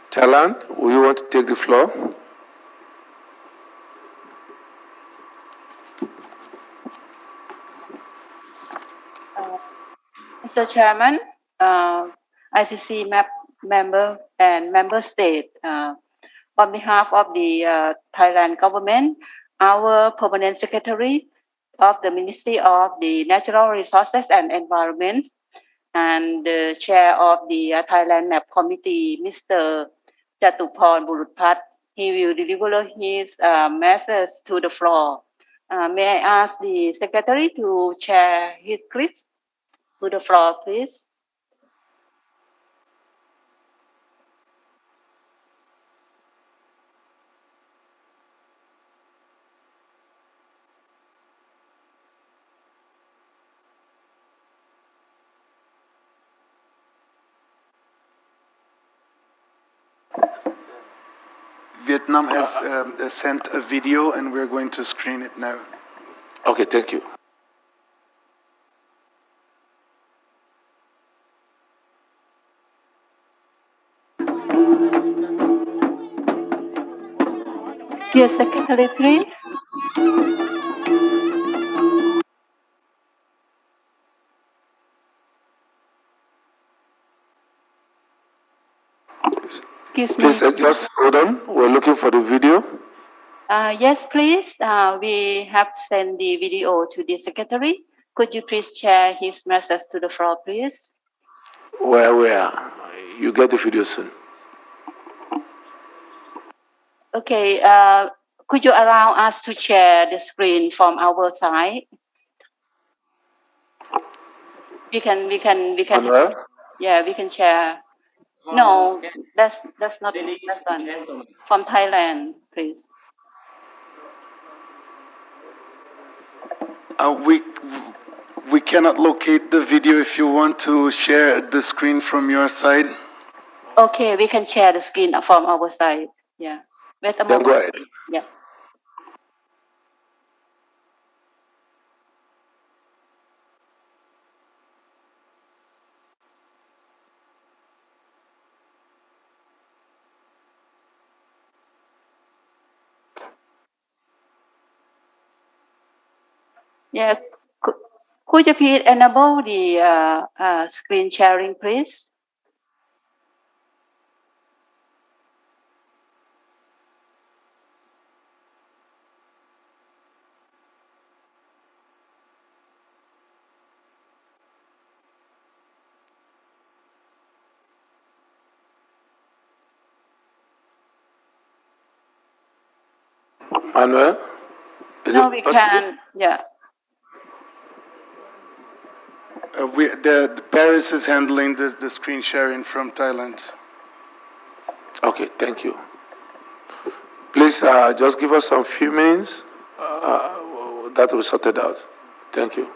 Thailand, will you want to take the floor? Mr. Chairman, ICC member and member state, on behalf of the Thailand government, our permanent secretary of the Ministry of the Natural Resources and Environment, and the chair of the Thailand Map Committee, Mr. Jatuporn Burutpat, he will deliver his message to the floor. May I ask the secretary to share his clip to the floor, please? Vietnam has sent a video and we're going to screen it now. Okay, thank you. Dear Secretary, please. Excuse me. Please just hold on. We're looking for the video. Yes, please. We have sent the video to the secretary. Could you please share his message to the floor, please? Where? You get the video soon. Okay. Could you allow us to share the screen from our side? We can. Manuel? Yeah, we can share. No, that's not that one. From Thailand, please. We cannot locate the video. If you want to share the screen from your side. Okay, we can share the screen from our side. Yeah. Wait a Then moment. go ahead. Yeah. Yeah. Could you please enable the screen sharing, please? Manuel? No, we can. Yeah. The Paris is handling the screen sharing from Thailand. Okay, thank you. Please just give us some few minutes. That will sort it out. Thank you.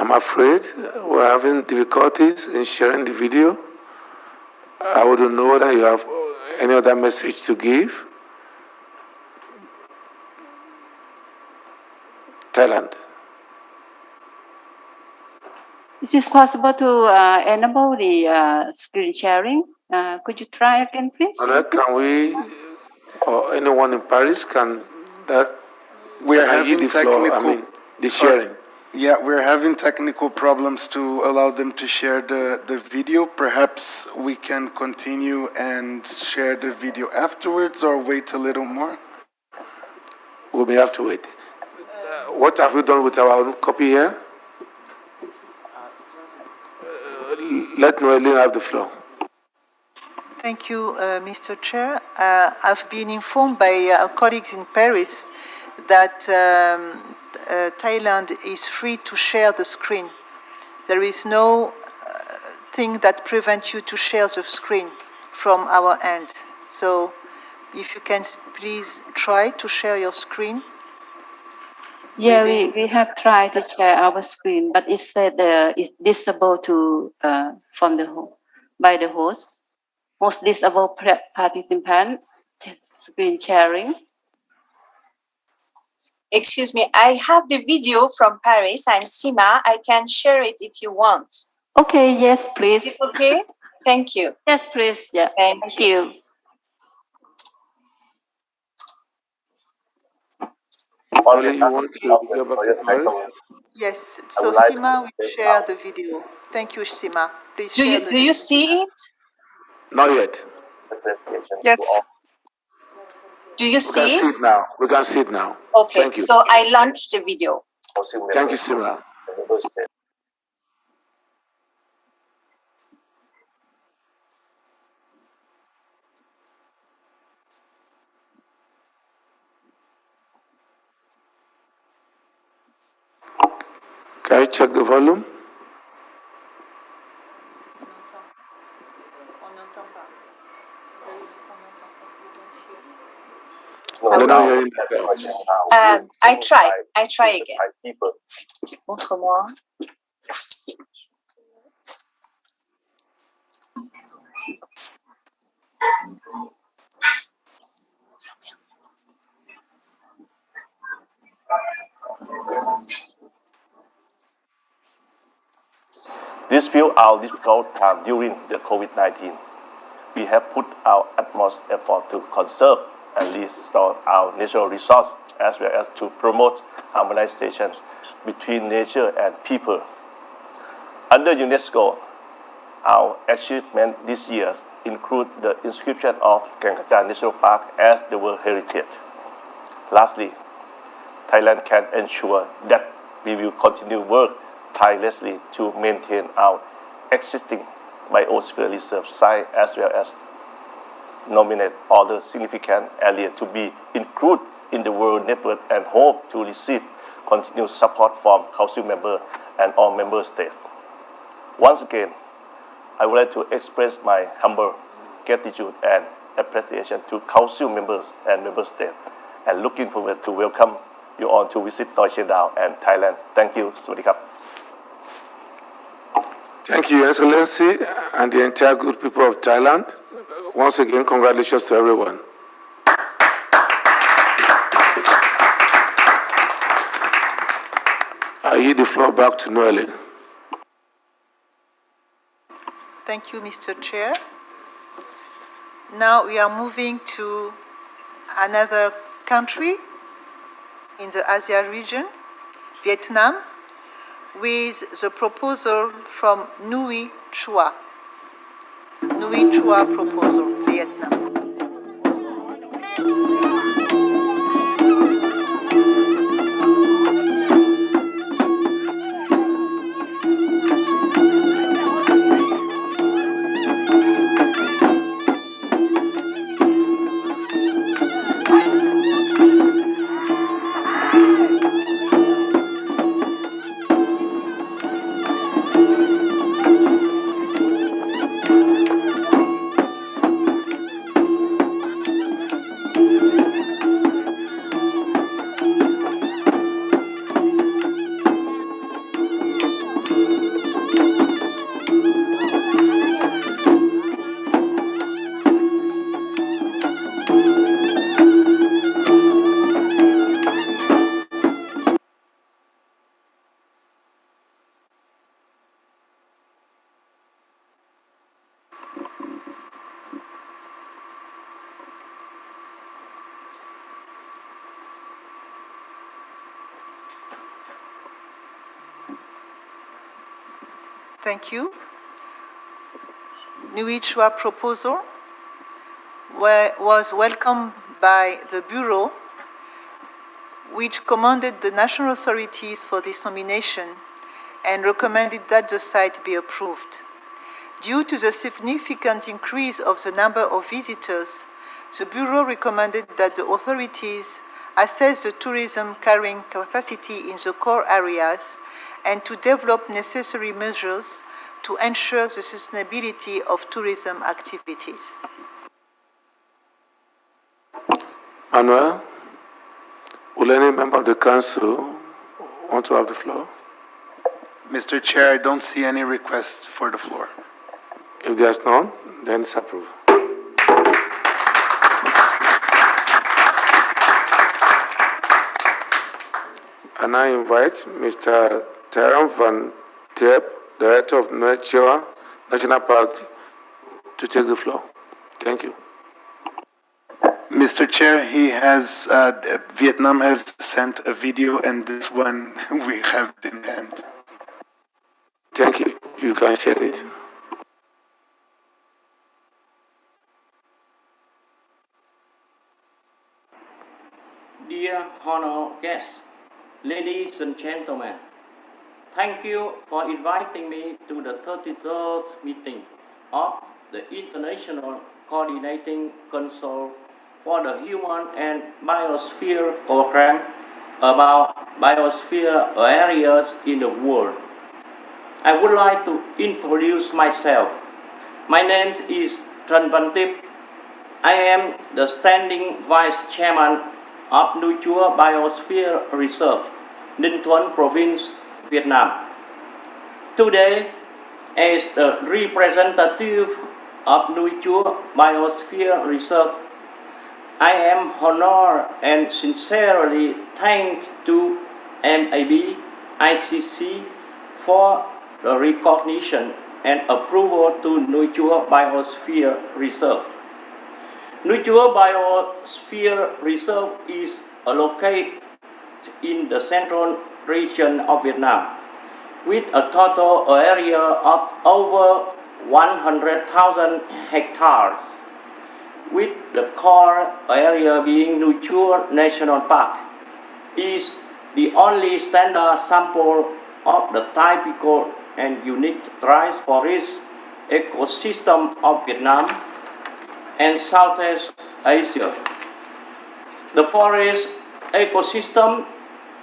I'm afraid we're having difficulties in sharing the video. I wouldn't know whether you have any other message to give. Thailand. Is it possible to enable the screen sharing? Could you try again, please? Can we, or anyone in Paris, can that? We're having the sharing. Yeah, we're having technical problems to allow them to share the video. Perhaps we can continue and share the video afterwards or wait a little more. We may have to wait. What have we done with our copy here? Let Noeline have the floor. Thank you, Mr. Chair. I've been informed by our colleagues in Paris that Thailand is free to share the screen. There is no thing that prevents you to share the screen from our end. So if you can please try to share your screen. Yeah, we have tried to share our screen, but it said it's disabled to from by the host. Most disabled participant screen sharing. Excuse me, I have the video from Paris. I'm Sima. I can share it if you want. Okay, yes, please. Is it okay? Thank you. Yes, please. Yeah. Thank you. Only you want to go back to Paris? Yes, so Sima will share the video. Thank you, Sima. Please share the video. Do you see it? Not yet. Yes. Do you see it? See it now. We can see it now. Okay, Thank you. so I launched the video. Thank you, Sima. Can you check the volume? I try again. Montre-moi. Despite our difficult time during the COVID-19, we have put our utmost effort to conserve and restore our natural resources as well as to promote harmonization between nature and people. Under UNESCO, our achievement this year include the inscription of Kazakhstan National Park as the World Heritage. Lastly, Thailand can ensure that we will continue work tirelessly to maintain our existing biosphere reserve site as well as nominate other significant areas to be included in the World Network and hope to receive continued support from Council members and all member states. Once again, I would like to express my humble gratitude and appreciation to Council members and member states and looking forward to welcome you all to visit Chiang Dao and Thailand. Thank you. Swadikap. Thank you, Your Excellency, and the entire good people of Thailand. Once again, congratulations to everyone. I yield the floor back to Noeline. Thank you, Mr. Chair. Now we are moving to another country in the Asia region, Vietnam, with the proposal from Nui Chua Proposal, Vietnam. Thank you. Nui Chua Proposal was welcomed by the Bureau, which commended the national authorities for this nomination and recommended that the site be approved. Due to the significant increase of the number of visitors, the Bureau recommended that the authorities assess the tourism carrying capacity in the core areas and to develop necessary measures to ensure the sustainability of tourism activities. Manuel, will any member of the Council want to have the floor? Mr. Chair, I don't see any requests for the floor. If there's none, then it's approved. And I invite Mr. Taram van Teep, Director of Nui Chua National Park, to take the floor. Thank you. Mr. Chair, Vietnam has sent a video, and this one we have in hand. Thank you. You can share it. Dear honored guests, ladies and gentlemen, thank you for inviting me to the 33rd meeting of the International Coordinating Council for the Human and Biosphere Program about biosphere areas in the world. I would like to introduce myself. My name is Transboundary. I am the standing vice chairman of Nui Chua Biosphere Reserves, Ninh Thuận Province, Vietnam. Today, as the representative of Nui Chua Biosphere Reserve, I am honored and sincerely thank to MAB ICC for the recognition and approval to Nui Chua Biosphere Reserve. Nui Chua Biosphere Reserve is located in the central region of Vietnam, with a total area of over 100,000 hectares, with the core area being Nui Chua National Park, is the only standard sample of the typical and unique rice forest ecosystem of Vietnam and Southeast Asia. The forest ecosystem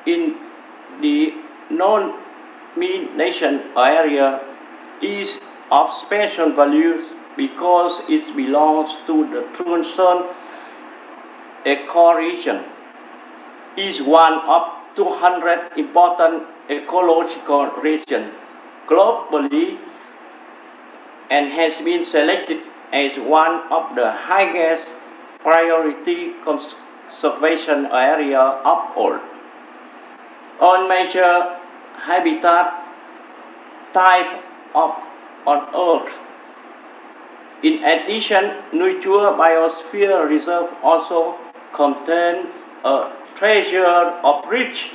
in the non-nation area is of special value because it belongs to the Truanson ecoregion. Is one of 200 important ecological regions globally and has been selected as one of the highest priority conservation area of all. All major habitat type on Earth. In addition, Nui Chua Biosphere Reserve also contains a treasure of rich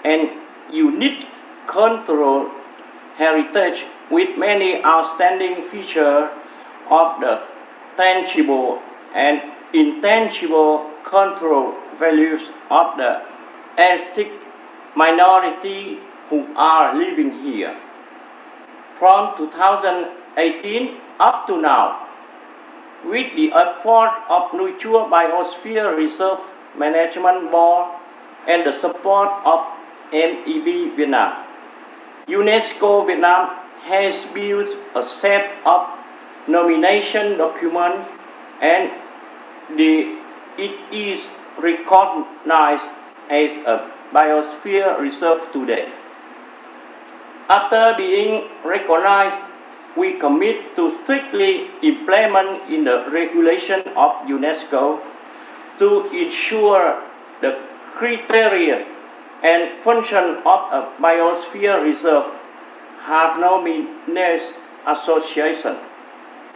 and unique cultural heritage with many outstanding features of the tangible and intangible cultural values of the ethnic minority who are living here. From 2018 up to now, with the effort of Nui Chua Biosphere Reserve Management Board and the support of MEB Vietnam, UNESCO Vietnam has built a set of nomination documents and it is recognized as a biosphere reserve today. After being recognized, we commit to strictly implement in the regulation of UNESCO to ensure the criteria and function of a biosphere reserve harmonious association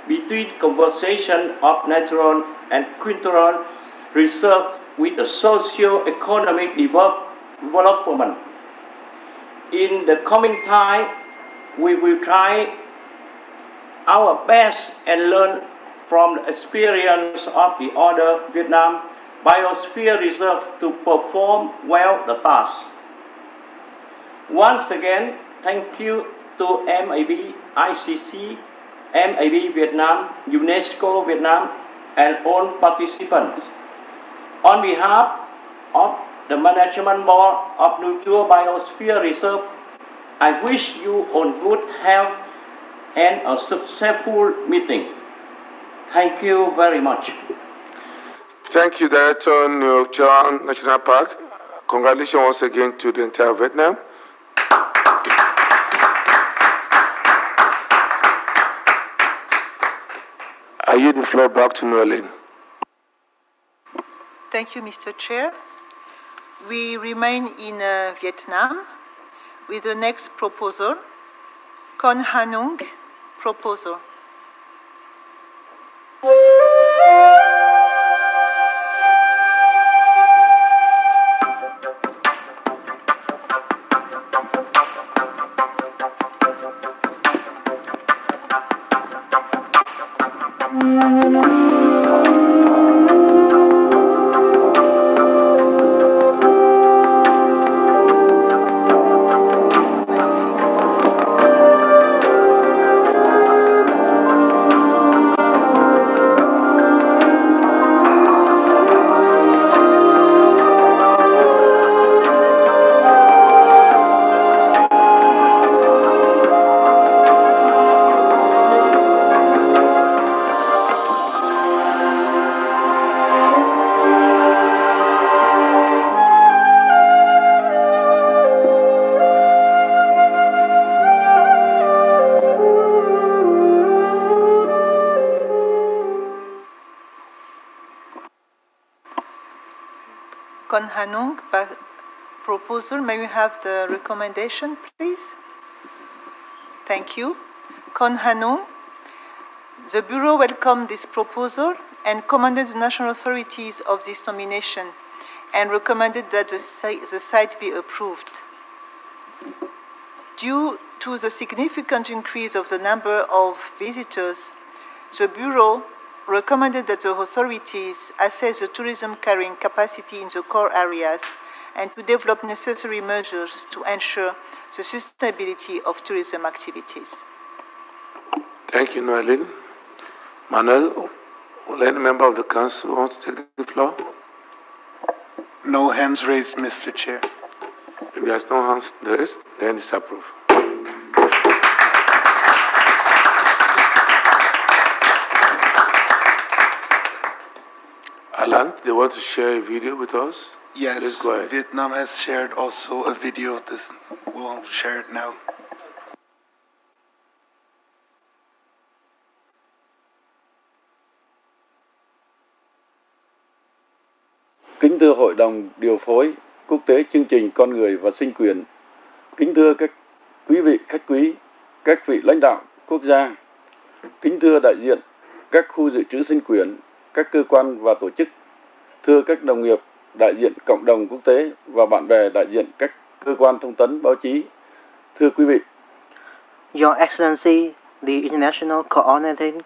between conservation of natural and cultural reserve with the socio-economic development. In the coming time, we will try our best and learn from the experience of the other Vietnam Biosphere Reserve to perform well the task. Once again, thank you to MAB ICC, MAB Vietnam, UNESCO Vietnam, and all participants. On behalf of the Management Board of Nui Chua Biosphere Reserve, I wish you all good health and a successful meeting. Thank you very much. Thank you, Director Nui Chua National Park. Congratulations once again to the entire Vietnam. I yield the floor back to Nguyen. Thank you, Mr. Chair. We remain in Vietnam with the next proposal, Ha Nung Proposal. Ha Nung Proposal. May we have the recommendation, please? Thank you. Ha Nung. The Bureau welcomed this proposal and commended the national authorities of this nomination and recommended that the site be approved. Due to the significant increase of the number of visitors, the Bureau recommended that the authorities assess the tourism carrying capacity in the core areas and to develop necessary measures to ensure the sustainability of tourism activities. Thank you, Nguyen. Manuel, will any member of the Council want to take the floor? No hands raised, Mr. Chair. If there's no hands raised, then it's approved. Alan, they want to share a video with us? Yes, Please go ahead. Vietnam has shared also a video. We'll share it now. Kính thưa Hội đồng điều phối quốc tế chương trình Con người và Sinh quyền, kính thưa các quý vị khách quý, các vị lãnh đạo quốc gia, kính thưa đại diện các khu dự trữ sinh quyền, các cơ quan và tổ chức, thưa các đồng nghiệp đại diện cộng đồng quốc tế và bạn bè đại diện các cơ quan thông tấn báo chí, thưa quý vị. Your Excellency, the International Coordinating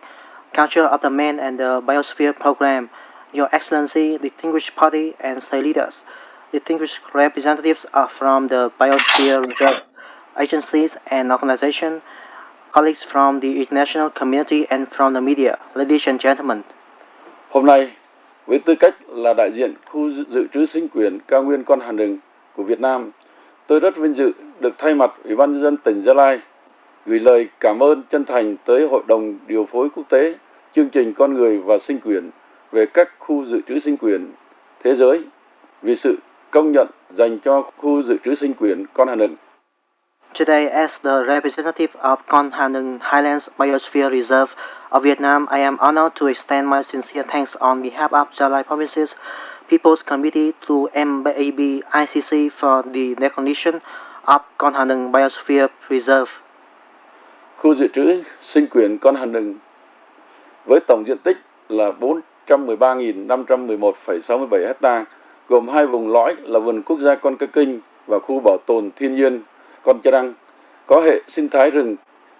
Council of the Man and the Biosphere Program, Your Excellency, distinguished party and state leaders, distinguished representatives from the Biosphere Reserves, agencies and organizations, colleagues from the international community and from the media, ladies and gentlemen. Hôm nay, với tư cách là đại diện khu dự trữ sinh quyền cao nguyên Con Ha Nung của Việt Nam, tôi rất vinh dự được thay mặt Ủy ban nhân dân tỉnh Gia Lai gửi lời cảm ơn chân thành tới Hội đồng điều phối quốc tế chương trình Con người và Sinh quyền về các khu dự trữ sinh quyền thế giới vì sự công nhận dành cho khu dự trữ sinh quyền Con Ha Nung. Today, as the representative of Ha Nung Highlands Biosphere Reserve of Vietnam, I am honored to extend my sincere thanks on behalf of Gia Lai Province's People's Committee to MAB ICC for the recognition of Ha Nung Biosphere Reserve. Khu dự trữ sinh quyền Con Ha Nung với tổng diện tích là 413.511,67 ha, gồm hai vùng lõi là vườn quốc gia Con Ca Kinh và khu bảo tồn thiên nhiên Con Cha Răng, có hệ sinh thái rừng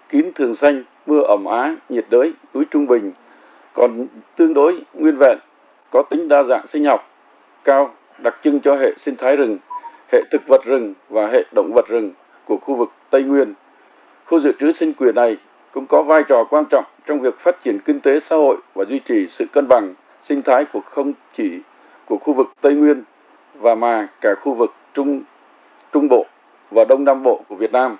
kín thường xanh, mưa ẩm á, nhiệt đới, núi trung bình, còn tương đối nguyên vẹn, có tính đa dạng sinh học cao, đặc trưng cho hệ sinh thái rừng, hệ thực vật rừng và hệ động vật rừng của khu vực Tây Nguyên. Khu dự trữ sinh quyền này cũng có vai trò quan trọng trong việc phát triển kinh tế xã hội và duy trì sự cân bằng sinh thái của không chỉ của khu vực Tây Nguyên mà cả khu vực Trung Bộ và Đông Nam Bộ của Việt Nam.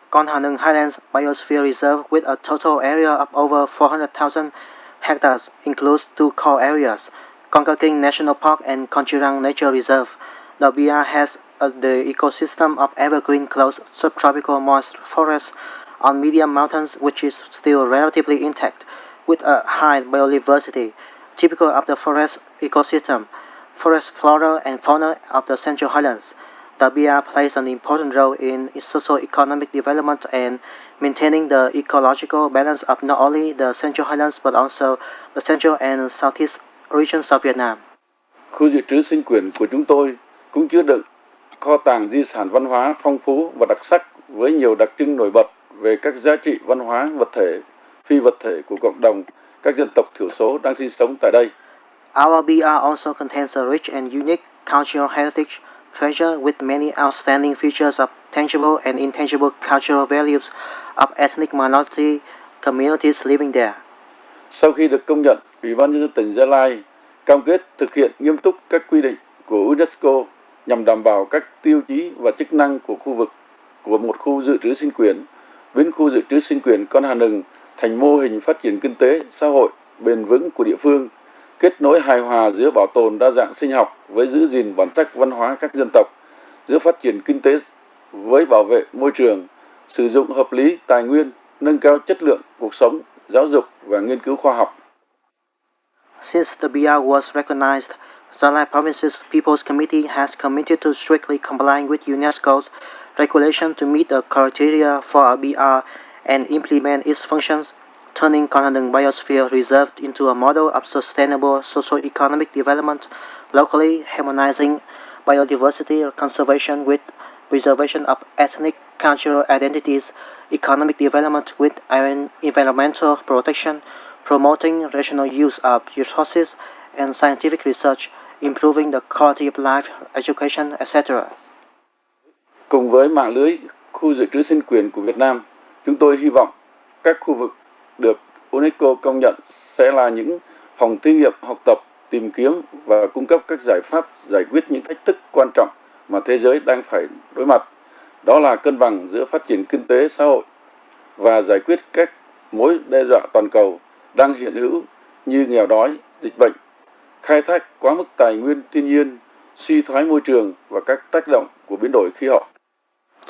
Con Ha Nung Highlands Biosphere Reserve, with a total area of over 400,000 hectares, includes two core areas, Conca King National Park and Conchirang Nature Reserve. The BR has the ecosystem of evergreen close subtropical moist forests on medium mountains, which is still relatively intact, with a high biodiversity, typical of the forest ecosystem, forest flora and fauna of the Central Highlands. The BR plays an important role in socio-economic development and maintaining the ecological balance of not only the Central Highlands but also the Central and Southeast regions of Vietnam. Khu dự trữ sinh quyển của chúng tôi cũng chứa đựng kho tàng di sản văn hóa phong phú và đặc sắc với nhiều đặc trưng nổi bật về các giá trị văn hóa vật thể, phi vật thể của cộng đồng các dân tộc thiểu số đang sinh sống tại đây. Our BR also contains a rich and unique cultural heritage treasure with many outstanding features of tangible and intangible cultural values of ethnic minority communities living there. Sau khi được công nhận, Ủy ban nhân dân tỉnh Gia Lai cam kết thực hiện nghiêm túc các quy định của UNESCO nhằm đảm bảo các tiêu chí và chức năng của khu vực của một khu dự trữ sinh quyển, biến khu dự trữ sinh quyển Con Ha Nung thành mô hình phát triển kinh tế, xã hội bền vững của địa phương, kết nối hài hòa giữa bảo tồn đa dạng sinh học với giữ gìn bản sắc văn hóa các dân tộc, giữa phát triển kinh tế với bảo vệ môi trường, sử dụng hợp lý tài nguyên, nâng cao chất lượng cuộc sống, giáo dục và nghiên cứu khoa học. Since the BR was recognized, Gia Lai Province's People's Committee has committed to strictly complying with UNESCO's regulation to meet the criteria for a BR and implement its functions, turning Con Ha Nung Biosphere Reserve into a model of sustainable socio-economic development, locally harmonizing biodiversity conservation with preservation of ethnic cultural identities, economic development with environmental protection, promoting rational use of resources and scientific research, improving the quality of life, education, etc. Cùng với mạng lưới khu dự trữ sinh quyền của Việt Nam, chúng tôi hy vọng các khu vực được UNESCO công nhận sẽ là những phòng thí nghiệm học tập, tìm kiếm và cung cấp các giải pháp giải quyết những thách thức quan trọng mà thế giới đang phải đối mặt. Đó là cân bằng giữa phát triển kinh tế xã hội và giải quyết các mối đe dọa toàn cầu đang hiện hữu như nghèo đói, dịch bệnh, khai thác quá mức tài nguyên thiên nhiên, suy thoái môi trường và các tác động của biến đổi khí hậu.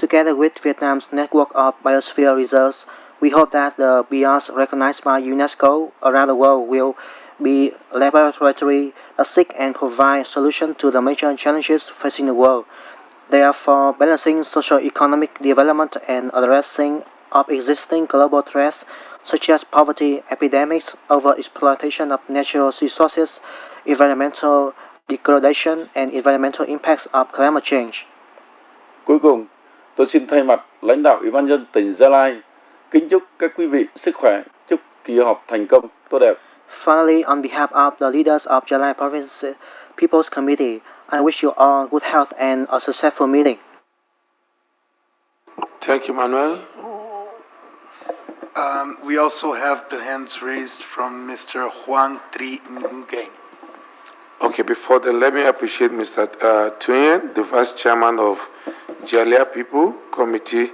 Together with Vietnam's network of biosphere reserves, we hope that the BRs recognized by UNESCO around the world will be laboratory that seek and provide solutions to the major challenges facing the world. Therefore, balancing socio-economic development and addressing of existing global threats such as poverty, epidemics, overexploitation of natural resources, environmental degradation, and environmental impacts of climate change. Cuối cùng, tôi xin thay mặt lãnh đạo Ủy ban nhân dân tỉnh Gia Lai kính chúc các quý vị sức khỏe, chúc kỳ họp thành công, tốt đẹp. Finally, on behalf of the leaders of Gia Lai Province People's Committee, I wish you all good health and a successful meeting. Thank you, Manuel. We also have the hands raised from Mr. Huang Tri Nguyen. Okay, before that, let me appreciate Mr. Nguyen, the Vice Chairman of Jalia People Committee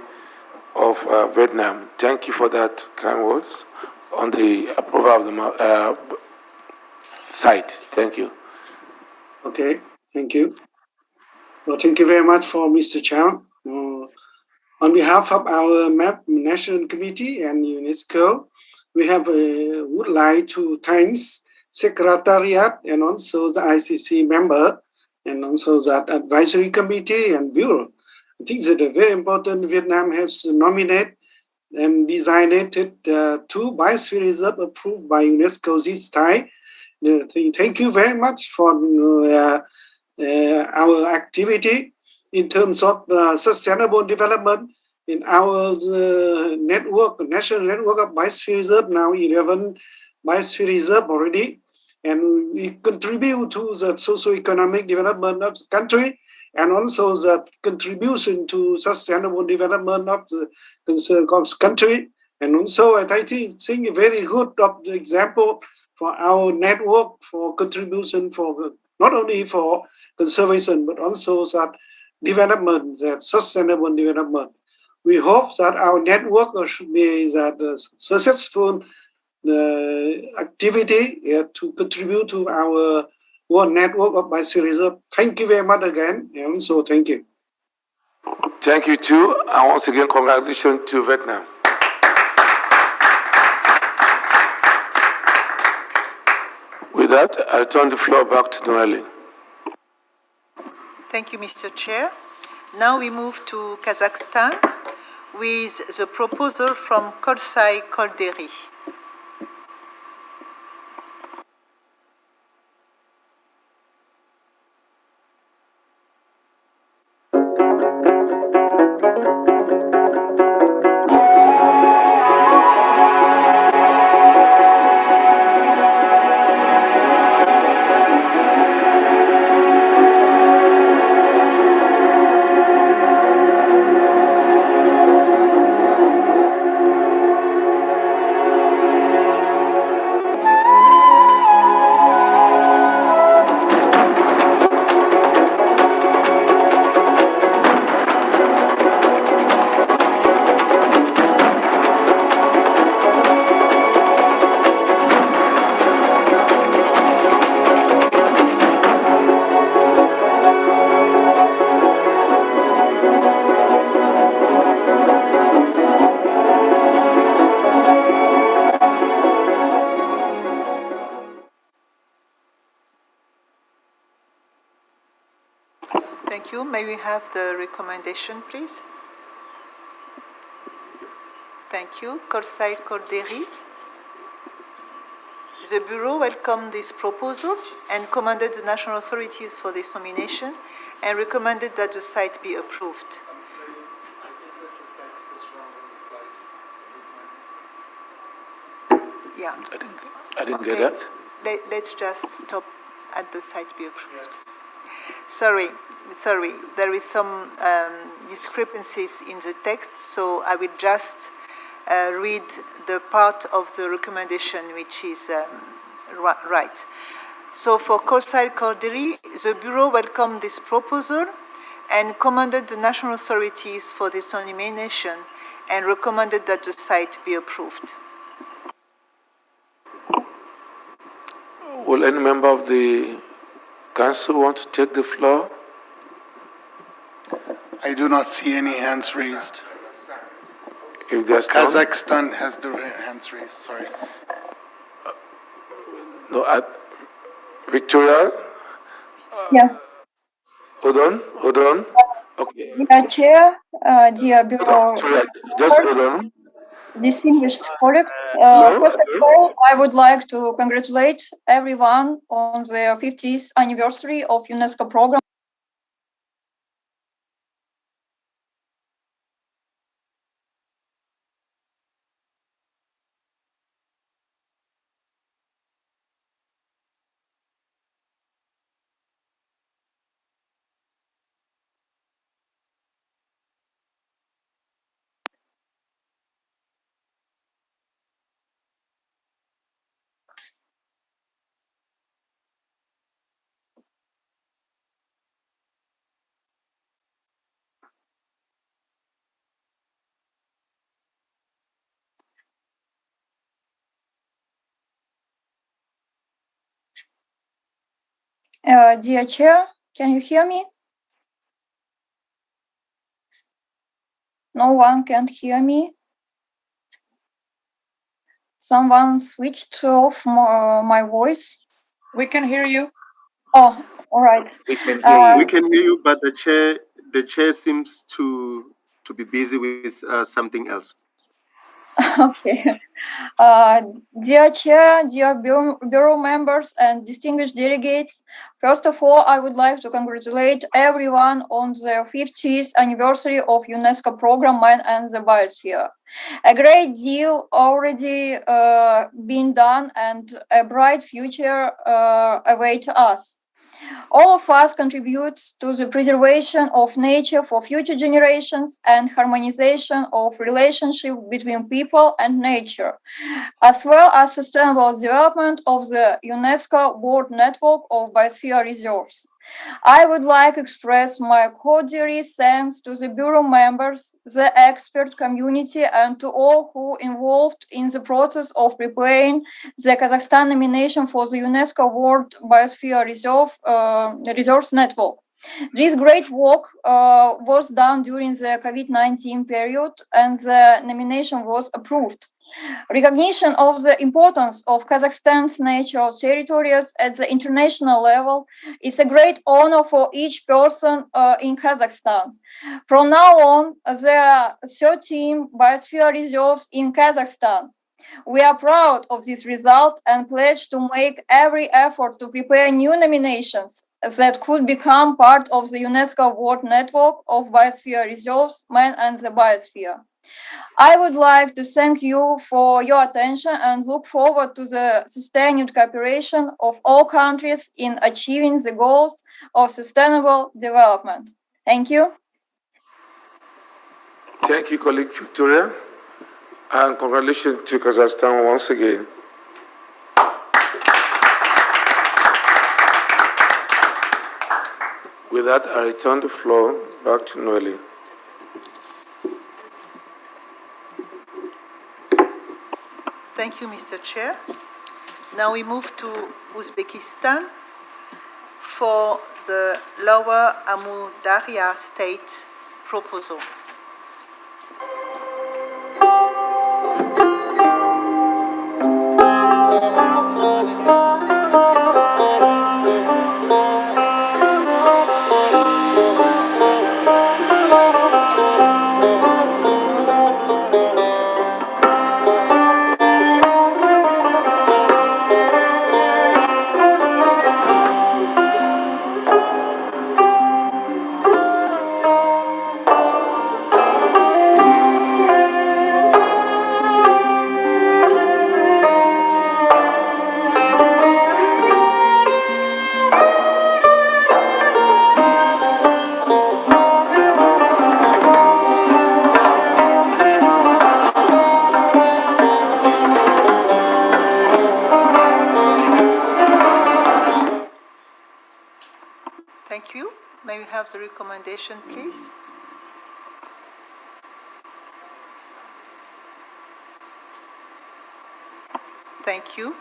of Vietnam. Thank you for that kind words on the approval of the site. Thank you. Okay, thank you. Well, thank you very much for Mr. Chairman. On behalf of our MAP National Committee and UNESCO, we would like to thank Secretariat and also the ICC member and also that advisory committee and bureau. I think that very important. Vietnam has nominated and designated two biosphere reserves approved by UNESCO this time. Thank you very much for our activity in terms of sustainable development in our network, national network of biosphere reserve, now 11 biosphere reserve already, and we contribute to the socio-economic development of the country, and also the contribution to sustainable development of the country. And also, I think very good of the example for our network for contribution for not only for conservation but also that development, that sustainable development. We hope that our network should be that successful activity to contribute to our world network of biosphere reserve. Thank you very much again, and so thank you. Thank you too, and once again, congratulations to Vietnam. With that, I turn the floor back to Noelle. Thank you, Mr. Chair. Now we move to Kazakhstan with the proposal from Kousai-Corderich. Thank you. May we have the recommendation, please? Thank you. Kousai-Corderich. The Bureau welcomed this proposal and commended the national authorities for this nomination and recommended that the site be approved. Yeah. I didn't get that. Let's just stop at the site be approved. Yes. Sorry. There is some discrepancies in the text, so I will just read the part of the recommendation which is right. So for Kousai-Corderich, the Bureau welcomed this proposal and commended the national authorities for this nomination and recommended that the site be approved. Will any member of the Council want to take the floor? I do not see any hands raised. If there's Kazakhstan has the hands raised, sorry. No, Victoria? Yeah. Hold on. Okay. Dear Chair, dear Bureau, Just hold on. distinguished colleagues, Hello? first of all, I would like to congratulate everyone on the 50th anniversary of UNESCO program. Dear Chair, can you hear me? No one can hear me. Someone switched off my voice. We can hear you. Oh, all right. We can hear you. We can hear you, but the chair seems to be busy with something else. Okay. Dear Chair, dear Bureau members and distinguished delegates, first of all, I would like to congratulate everyone on the 50th anniversary of UNESCO program Man and the Biosphere. A great deal already been done and a bright future awaits us. All of us contribute to the preservation of nature for future generations and harmonization of relationship between people and nature, as well as sustainable development of the UNESCO World Network of Biosphere Reserves. I would like to express my cordial thanks to the Bureau members, the expert community, and to all who involved in the process of preparing the Kazakhstan nomination for the UNESCO World Biosphere Reserves Network. This great work was done during the COVID-19 period, and the nomination was approved. Recognition of the importance of Kazakhstan's natural territories at the international level is a great honor for each person in Kazakhstan. From now on, there are 13 biosphere reserves in Kazakhstan. We are proud of this result and pledge to make every effort to prepare new nominations that could become part of the UNESCO World Network of Biosphere Reserves, Man and the Biosphere. I would like to thank you for your attention and look forward to the sustained cooperation of all countries in achieving the goals of sustainable development. Thank you. Thank you, colleague Victoria, and congratulations to Kazakhstan once again. With that, I return the floor back to Noeli. Thank you, Mr. Chair. Now we move to Uzbekistan for the Lower Amu-Darya State Proposal. Thank you. May we have the recommendation, please? Thank you.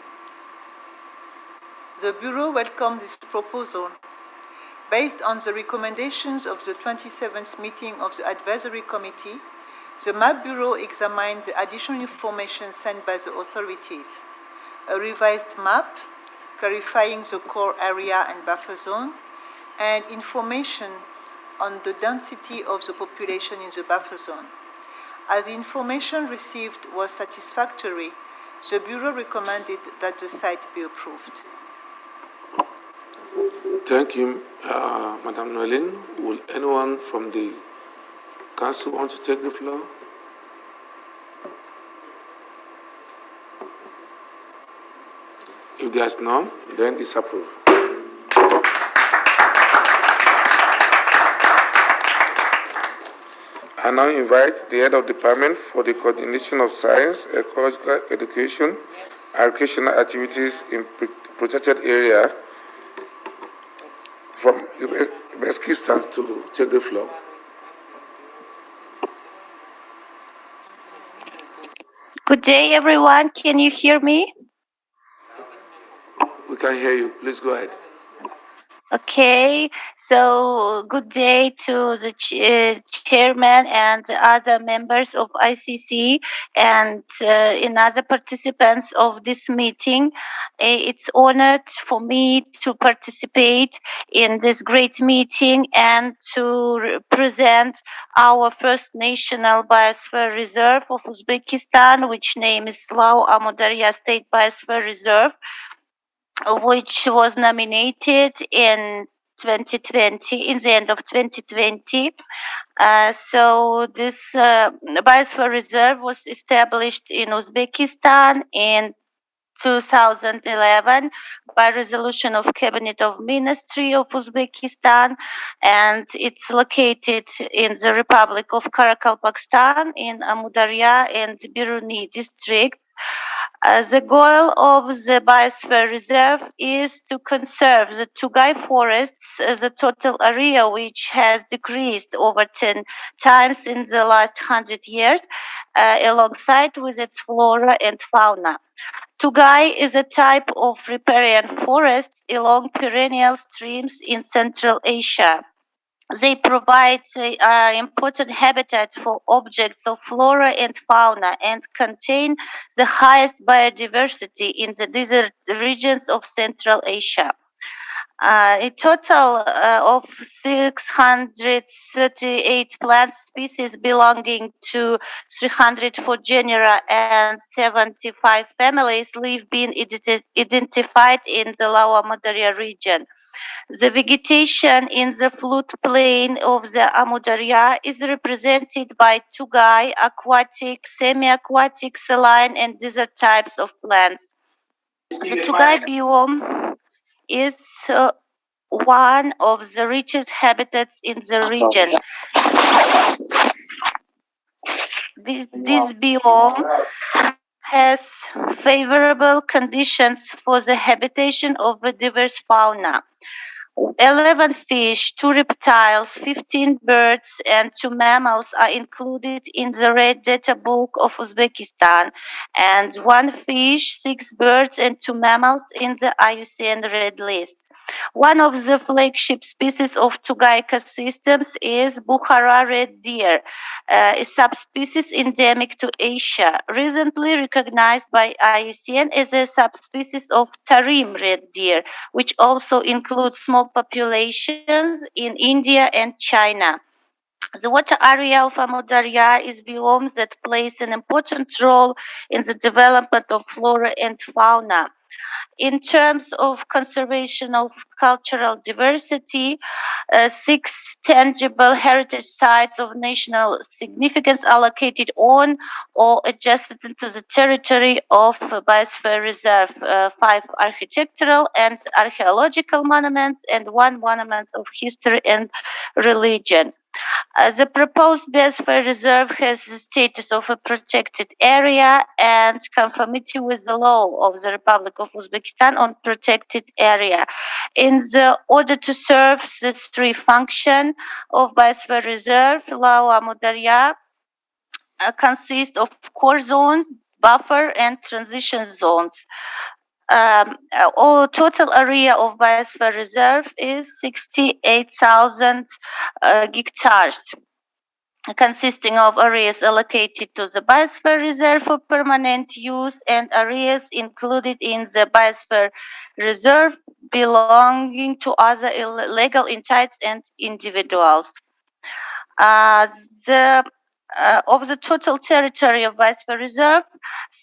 The Bureau welcomes this proposal. Based on the recommendations of the 27th meeting of the Advisory Committee, the MAP Bureau examined the additional information sent by the authorities. A revised map clarifying the core area and buffer zone, and information on the density of the population in the buffer zone. As the information received was satisfactory, the Bureau recommended that the site be approved. Thank you, Madam Noelin. Will anyone from the Council want to take the floor? If there's none, then it's approved. I now invite the Head of Department for the Coordination of Science, Ecological Education, and Recreational Activities in Protected Area from Uzbekistan to take the floor. Good day, everyone. Can you hear me? We can hear you. Please go ahead. Okay. So, good day to the chairman and other members of ICC and other participants of this meeting. It's honored for me to participate in this great meeting and to present our first national biosphere reserve of Uzbekistan, which name is Amu-Darya State Biosphere Reserve, which was nominated in 2020, in the end of 2020. So this biosphere reserve was established in Uzbekistan in 2011 by resolution of Cabinet of Ministry of Uzbekistan, and it's located in the Republic of Karakalpakstan in Amu-Darya and Biruni districts. The goal of the Biosphere Reserve is to conserve the Tugai forests, the total area which has decreased over 10 times in the last 100 years, alongside with its flora and fauna. Tugai is a type of riparian forests along perennial streams in Central Asia. They provide important habitat for objects of flora and fauna and contain the highest biodiversity in the desert regions of Central Asia. A total of 638 plant species belonging to 304 genera and 75 families live being identified in the Amu-Darya region. The vegetation in the floodplain of the Amu-Darya is represented by Tugai, aquatic, semi-aquatic, saline, and desert types of plants. The Tugai biome is one of the richest habitats in the region. This biome has favorable conditions for the habitation of a diverse fauna. 11 fish, 2 reptiles, 15 birds, and 2 mammals are included in the Red Data Book of Uzbekistan, and 1 fish, 6 birds, and 2 mammals in the IUCN Red List. One of the flagship species of Tugai ecosystems is Bukhara red deer, a subspecies endemic to Asia, recently recognized by IUCN as a subspecies of Tarim red deer, which also includes small populations in India and China. The water area of Amu-Darya is biome that plays an important role in the development of flora and fauna. In terms of conservation of cultural diversity, 6 tangible heritage sites of national significance are located on or adjacent to the territory of Biosphere Reserve, 5 architectural and archaeological monuments, and 1 monument of history and religion. The proposed Biosphere Reserve has the status of a protected area and conformity with the law of the Republic of Uzbekistan on protected area. In the order to serve the 3 functions of Biosphere Reserve, Amu-Darya consists of core zones, buffer, and transition zones. All total area of Biosphere Reserve is 68,000 hectares, consisting of areas allocated to the Biosphere Reserve for permanent use and areas included in the Biosphere Reserve belonging to other legal entities and individuals. Of the total territory of Biosphere Reserve,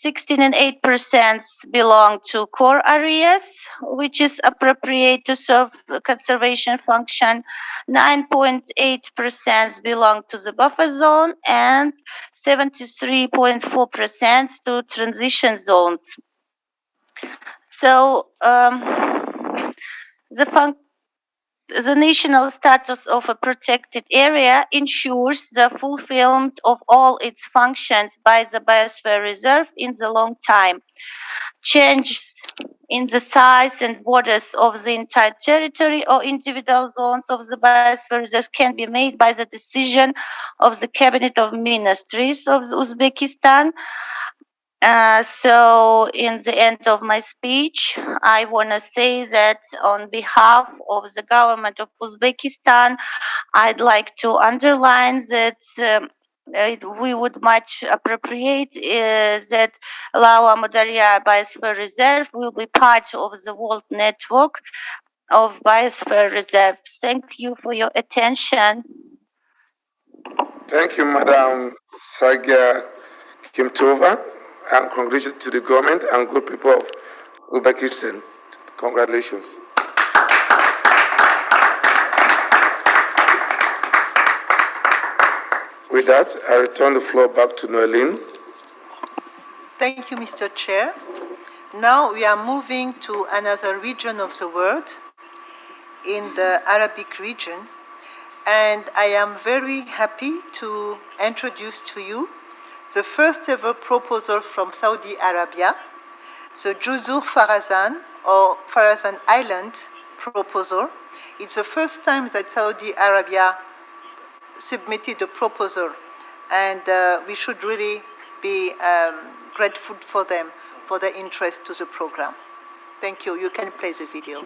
16.8% belong to core areas, which is appropriate to serve conservation function. 9.8% belong to the buffer zone, and 73.4% to transition zones. So the national status of a protected area ensures the fulfillment of all its functions by the Biosphere Reserve in the long time. Changes in the size and borders of the entire territory or individual zones of the Biosphere Reserve can be made by the decision of the Cabinet of Ministries of Uzbekistan. So in the end of my speech, I want to say that on behalf of the government of Uzbekistan, I'd like to underline that we would much appropriate that Amu-Darya Biosphere Reserve will be part of the world network of Biosphere Reserves. Thank you for your attention. Thank you, Madam Sagia Kimtova, and congratulations to the government and good people of Uzbekistan. Congratulations. With that, I return the floor back to Noeline. Thank you, Mr. Chair. Now we are moving to another region of the world, in the Arabic region, and I am very happy to introduce to you the first ever proposal from Saudi Arabia, the Juzur Farasan or Farasan Island proposal. It's the first time that Saudi Arabia submitted a proposal, and we should really be grateful for them, for their interest to the program. Thank you. You can play the video.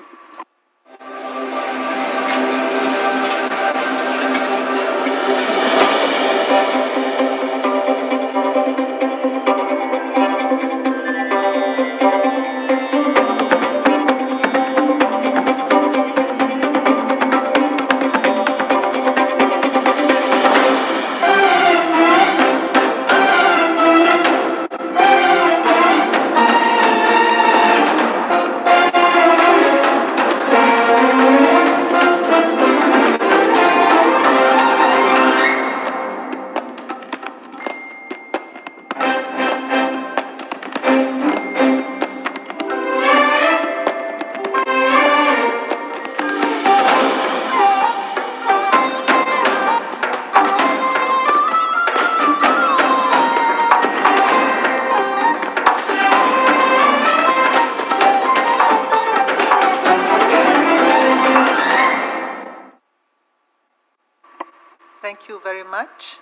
Thank you very much.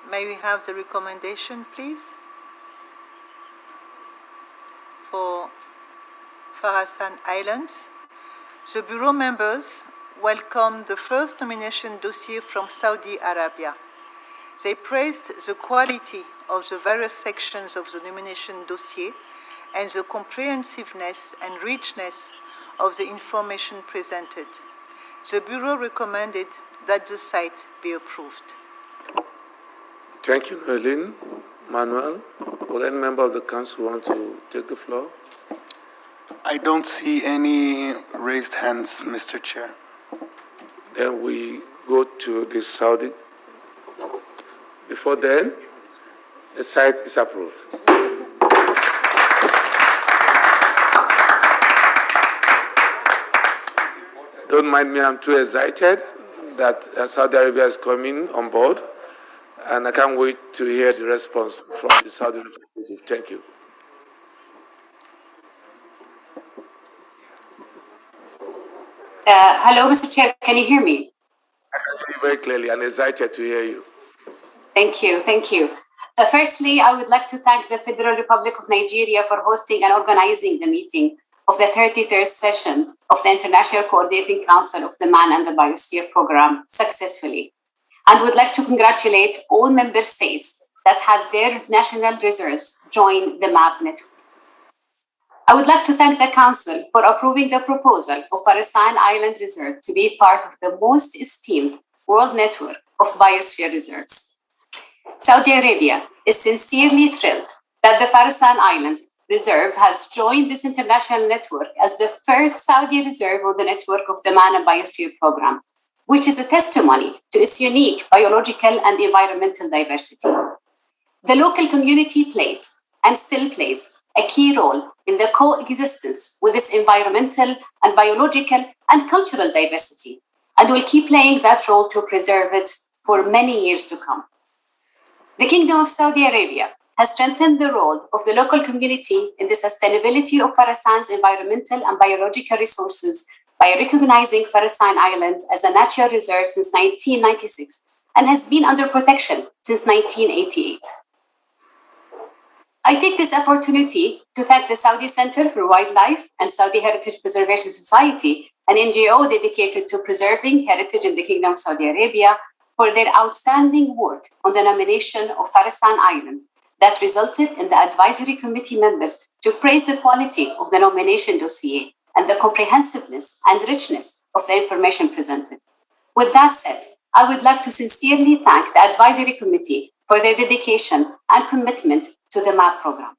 May we have the recommendation, please, for Farasan Islands? The Bureau members welcomed the first nomination dossier from Saudi Arabia. They praised the quality of the various sections of the nomination dossier and the comprehensiveness and richness of the information presented. The Bureau recommended that the site be approved. Thank you, Noeline. Manuel, will any member of the council want to take the floor? I don't see any raised hands, Mr. Chair. Then we go to the Saudi. Before then, the site is approved. Don't mind me, I'm too excited that Saudi Arabia is coming on board, and I can't wait to hear the response from the Saudi representative. Thank you. Hello, Mr. Chair, can you hear me? I can hear you very clearly and excited to hear you. Thank you, thank you. Firstly, I would like to thank the Federal Republic of Nigeria for hosting and organizing the meeting of the 33rd session of the International Coordinating Council of the Man and the Biosphere Program successfully, and would like to congratulate all member states that had their national reserves join the MAP network. I would like to thank the Council for approving the proposal of Farasan Island Reserve to be part of the most esteemed world network of biosphere reserves. Saudi Arabia is sincerely thrilled that the Farasan Islands Reserve has joined this international network as the first Saudi reserve on the network of the Man and Biosphere Program, which is a testimony to its unique biological and environmental diversity. The local community played and still plays a key role in the coexistence with its environmental and biological and cultural diversity, and will keep playing that role to preserve it for many years to come. The Kingdom of Saudi Arabia has strengthened the role of the local community in the sustainability of Farasan's environmental and biological resources by recognizing Farasan Islands as a natural reserve since 1996 and has been under protection since 1988. I take this opportunity to thank the Saudi Center for Wildlife and Saudi Heritage Preservation Society, an NGO dedicated to preserving heritage in the Kingdom of Saudi Arabia, for their outstanding work on the nomination of Farasan Islands that resulted in the advisory committee members to praise the quality of the nomination dossier and the comprehensiveness and richness of the information presented. With that said, I would like to sincerely thank the advisory committee for their dedication and commitment to the MAP program.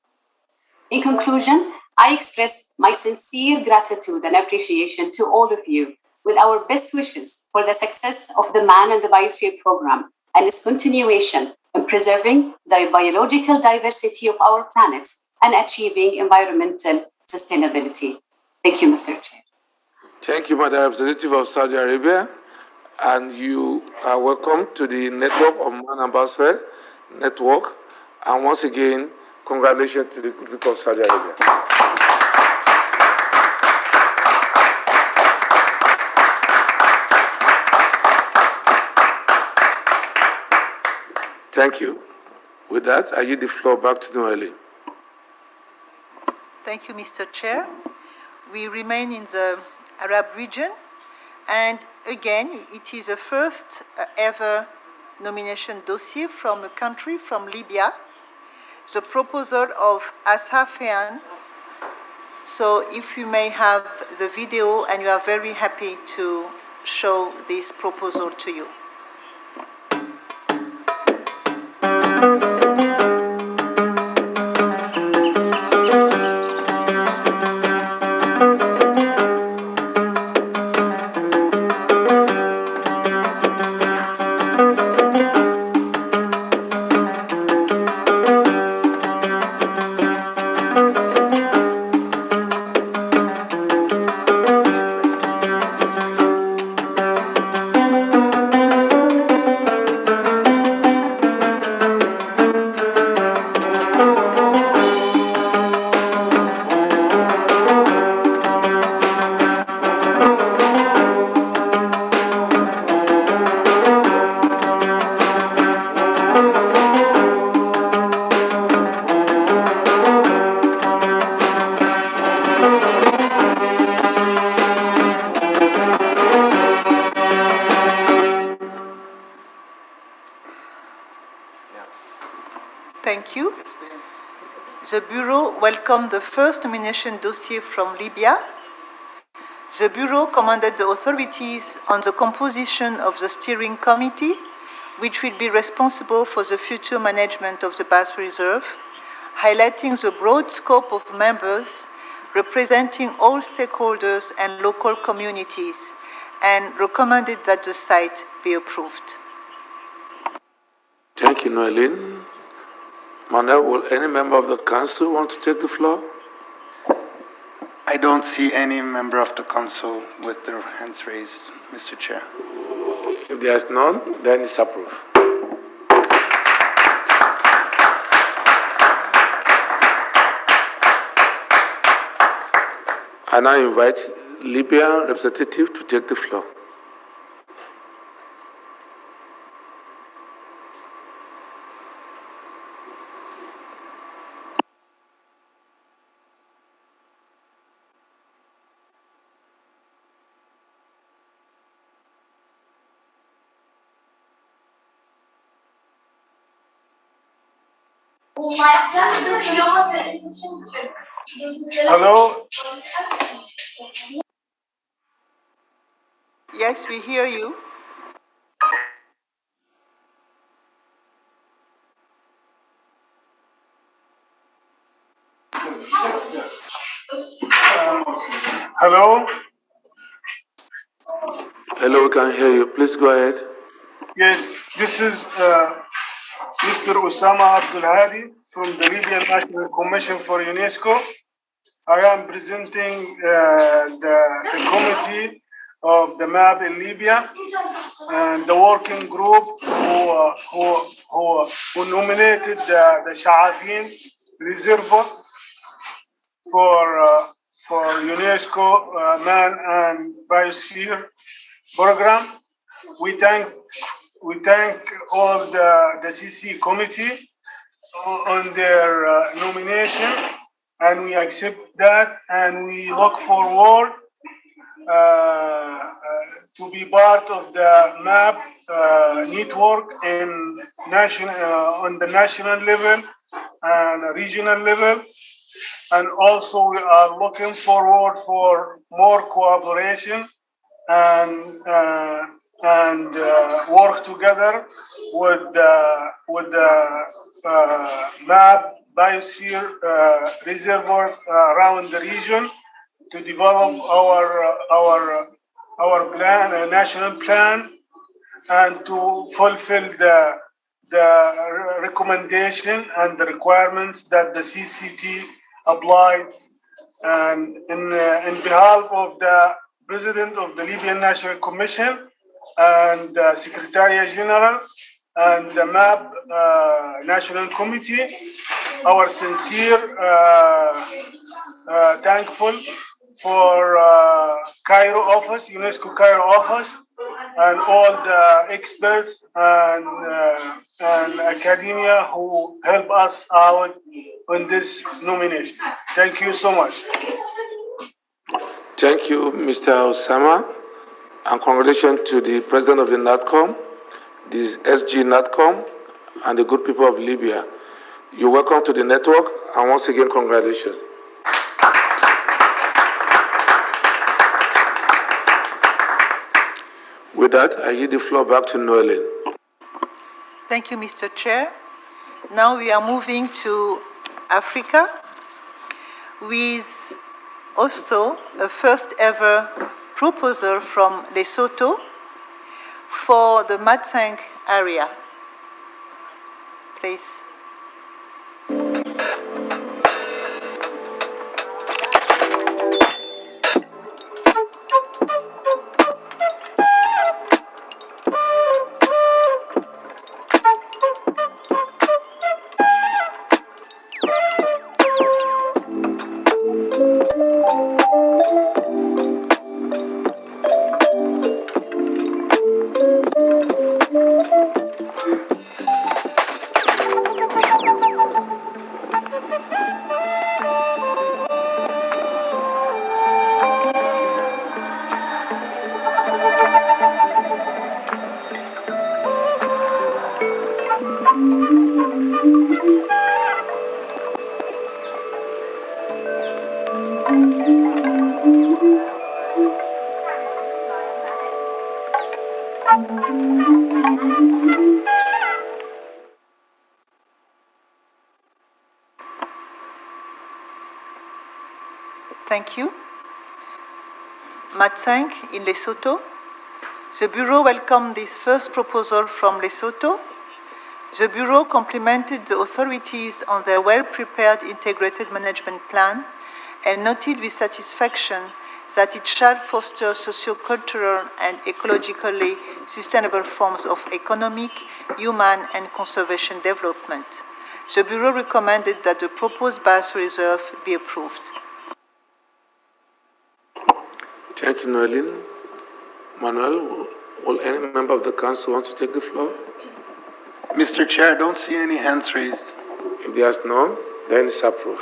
In conclusion, I express my sincere gratitude and appreciation to all of you, with our best wishes for the success of the Man and the Biosphere program and its continuation in preserving the biological diversity of our planet and achieving environmental sustainability. Thank you, Mr. Chair. Thank you, Madam Representative of Saudi Arabia. And you are welcome to the network of Man and Biosphere network. And once again, congratulations to the Republic of Saudi Arabia. Thank you. With that, I yield the floor back to Noeli. Thank you, Mr. Chair. We remain in the Arab region, and again, it is the first ever nomination dossier from a country, from Libya, the proposal of Asafean. So if you may have the video, and you are very happy to show this proposal to you. Thank you. The Bureau welcomed the first nomination dossier from Libya. The Bureau commended the authorities on the composition of the steering committee, which will be responsible for the future management of the Biosphere Reserve, highlighting the broad scope of members representing all stakeholders and local communities, and recommended that the site be approved. Thank you, Noeline. Manuel, will any member of the council want to take the floor? I don't see any member of the council with their hands raised, Mr. Chair. If there is none, then it's approved. I now invite Libya representative to take the floor. Hello? Yes, we hear you. Hello? Hello, we can hear you. Please go ahead. Yes, this is Mr. Osama Abdul Hadi from the Libyan National Commission for UNESCO. I am presenting the committee of the MAP in Libya and the working group who nominated the Sha'afin Reservoir for UNESCO Man and Biosphere program. We thank all the CC committee on their nomination, and we accept that, and we look forward to be part of the MAP network in on the national level and regional level. And also we are looking forward for more cooperation and work together with the MAP Biosphere Reservoirs around the region to develop our plan, a national plan, and to fulfill the recommendation and the requirements that the CCT applied. And in behalf of the President of the Libyan National Commission and the Secretariat General and the MAP National Committee, our sincere thankful for Cairo office, UNESCO Cairo office, and all the experts and academia who help us out on this nomination. Thank you so much. Thank you, Mr. Osama, and congratulations to the President of the NATCOM, the SG NATCOM, and the good people of Libya. You're welcome to the network, and once again, congratulations. With that, I yield the floor back to Noelin. Thank you, Mr. Chair. Now we are moving to Africa with also a first ever proposal from Lesotho for the Matank area. Please. Thank you. Matank in Lesotho. The Bureau welcomed this first proposal from Lesotho. The Bureau complimented the authorities on their well-prepared integrated management plan and noted with satisfaction that it shall foster socio-cultural and ecologically sustainable forms of economic, human, and conservation development. The Bureau recommended that the proposed biosphere reserve be approved. Thank you, Noelin. Manuel, will any member of the council want to take the floor? Mr. Chair, I don't see any hands raised. If there's none, then it's approved.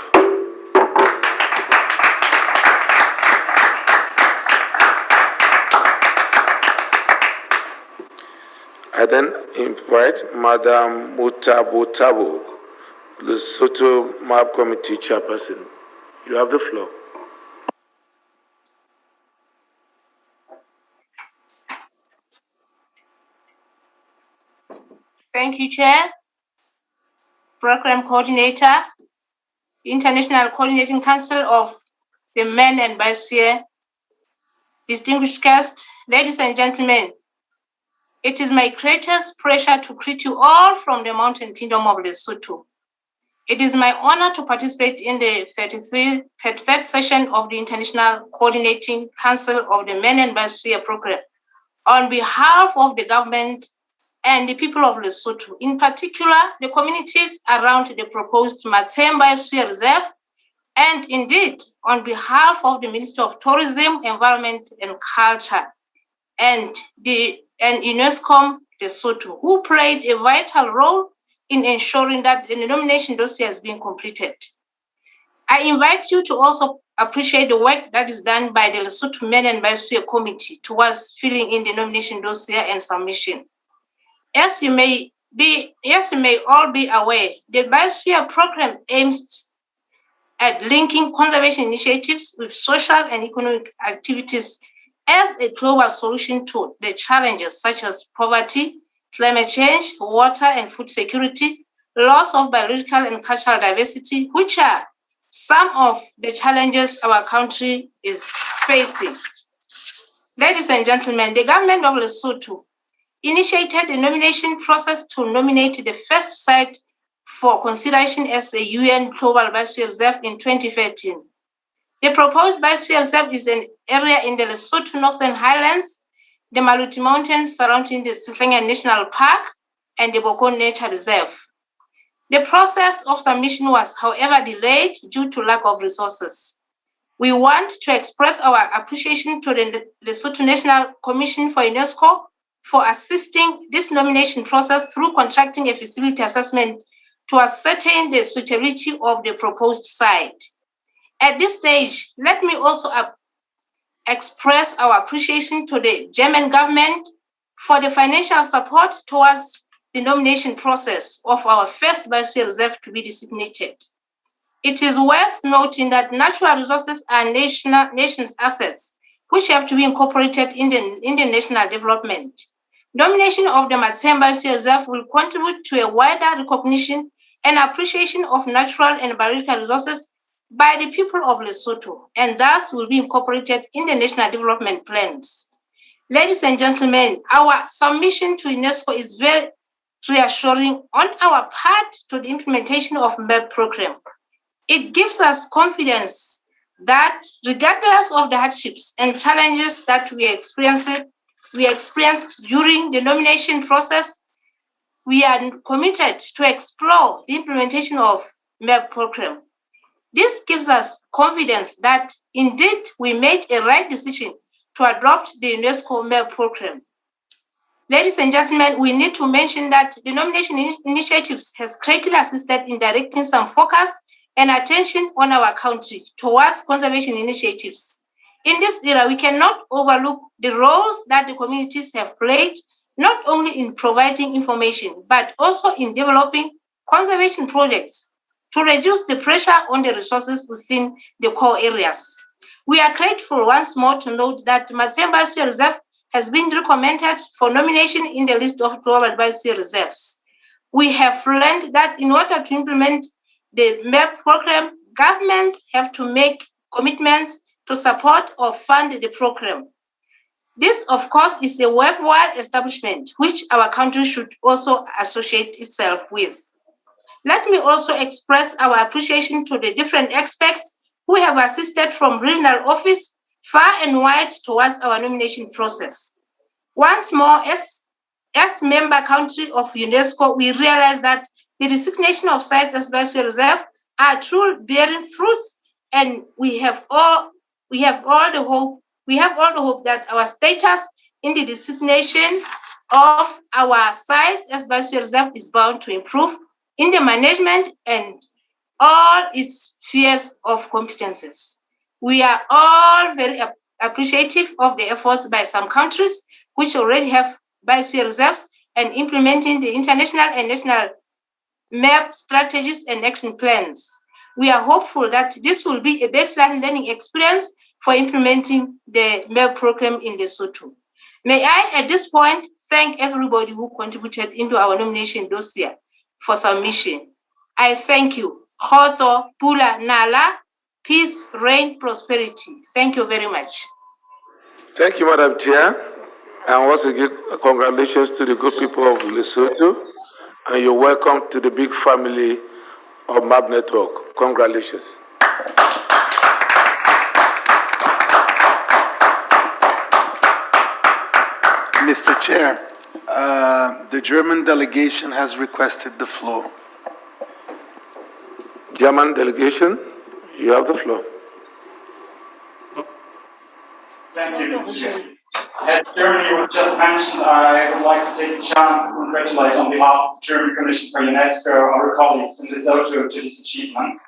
I then invite Madam Mutabotabo, Lesotho MAP Committee Chairperson. You have the floor. Thank you, Chair, Program Coordinator, International Coordinating Council of the Men and Biosphere, distinguished guests, ladies and gentlemen. It is my greatest pleasure to greet you all from the Mountain Kingdom of Lesotho. It is my honor to participate in the 33rd session of the International Coordinating Council of the Men and Biosphere Program on behalf of the government and the people of Lesotho, in particular, the communities around the proposed Matank Biosphere Reserve, and indeed, on behalf of the Minister of Tourism, Environment and Culture, and UNESCO Lesotho, who played a vital role in ensuring that the nomination dossier has been completed. I invite you to also appreciate the work that is done by the Lesotho Men and Biosphere Committee towards filling in the nomination dossier and submission. As you may all be aware, the Biosphere Program aims at linking conservation initiatives with social and economic activities as a global solution to the challenges such as poverty, climate change, water and food security, loss of biological and cultural diversity, which are some of the challenges our country is facing. Ladies and gentlemen, the government of Lesotho initiated the nomination process to nominate the first site for consideration as a UN Global Biosphere Reserve in 2013. The proposed Biosphere Reserve is an area in the Lesotho Northern Highlands, the Maluti Mountains surrounding the Sefenga National Park, and the Bokon Nature Reserve. The process of submission was, however, delayed due to lack of resources. We want to express our appreciation to the Lesotho National Commission for UNESCO for assisting this nomination process through contracting a feasibility assessment to ascertain the suitability of the proposed site. At this stage, let me also express our appreciation to the German government for the financial support towards the nomination process of our first biosphere reserve to be designated. It is worth noting that natural resources are nation's assets, which have to be incorporated in the national development. Nomination of the Matank Biosphere Reserve will contribute to a wider recognition and appreciation of natural and biological resources by the people of Lesotho, and thus will be incorporated in the national development plans. Ladies and gentlemen, our submission to UNESCO is very reassuring on our part to the implementation of MEP program. It gives us confidence that regardless of the hardships and challenges that we experienced during the nomination process, we are committed to explore the implementation of MEP program. This gives us confidence that indeed we made a right decision to adopt the UNESCO MEP program. Ladies and gentlemen, we need to mention that the nomination initiatives has greatly assisted in directing some focus and attention on our country towards conservation initiatives. In this era, we cannot overlook the roles that the communities have played, not only in providing information, but also in developing conservation projects to reduce the pressure on the resources within the core areas. We are grateful once more to note that Matank Biosphere Reserve has been recommended for nomination in the list of global biosphere reserves. We have learned that in order to implement the MEP program, governments have to make commitments to support or fund the program. This, of course, is a worthwhile establishment which our country should also associate itself with. Let me also express our appreciation to the different experts who have assisted from regional office far and wide towards our nomination process. Once more, as member country of UNESCO, we realize that the designation of sites as biosphere reserve are truly bearing fruits, and we have all the hope that our status in the designation of our sites as biosphere reserve is bound to improve in the management and all its spheres of competences. We are all very appreciative of the efforts by some countries which already have biosphere reserves and implementing the international and national MEP strategies and action plans. We are hopeful that this will be a baseline learning experience for implementing the MEP program in Lesotho. May I, at this point, thank everybody who contributed into our nomination dossier for submission. I thank you. Khoto, Pula, Nala, peace, reign, prosperity. Thank you very much. Thank you, Madam Chair. And once again, congratulations to the good people of Lesotho. And you're welcome to the big family of MAP Network. Congratulations. Mr. Chair, the German delegation has requested the floor. German delegation, you have the floor. Thank you, Mr. Chair. As Germany was just mentioned, I would like to take the chance to congratulate on behalf of the German Commission for UNESCO our colleagues in Lesotho to this achievement.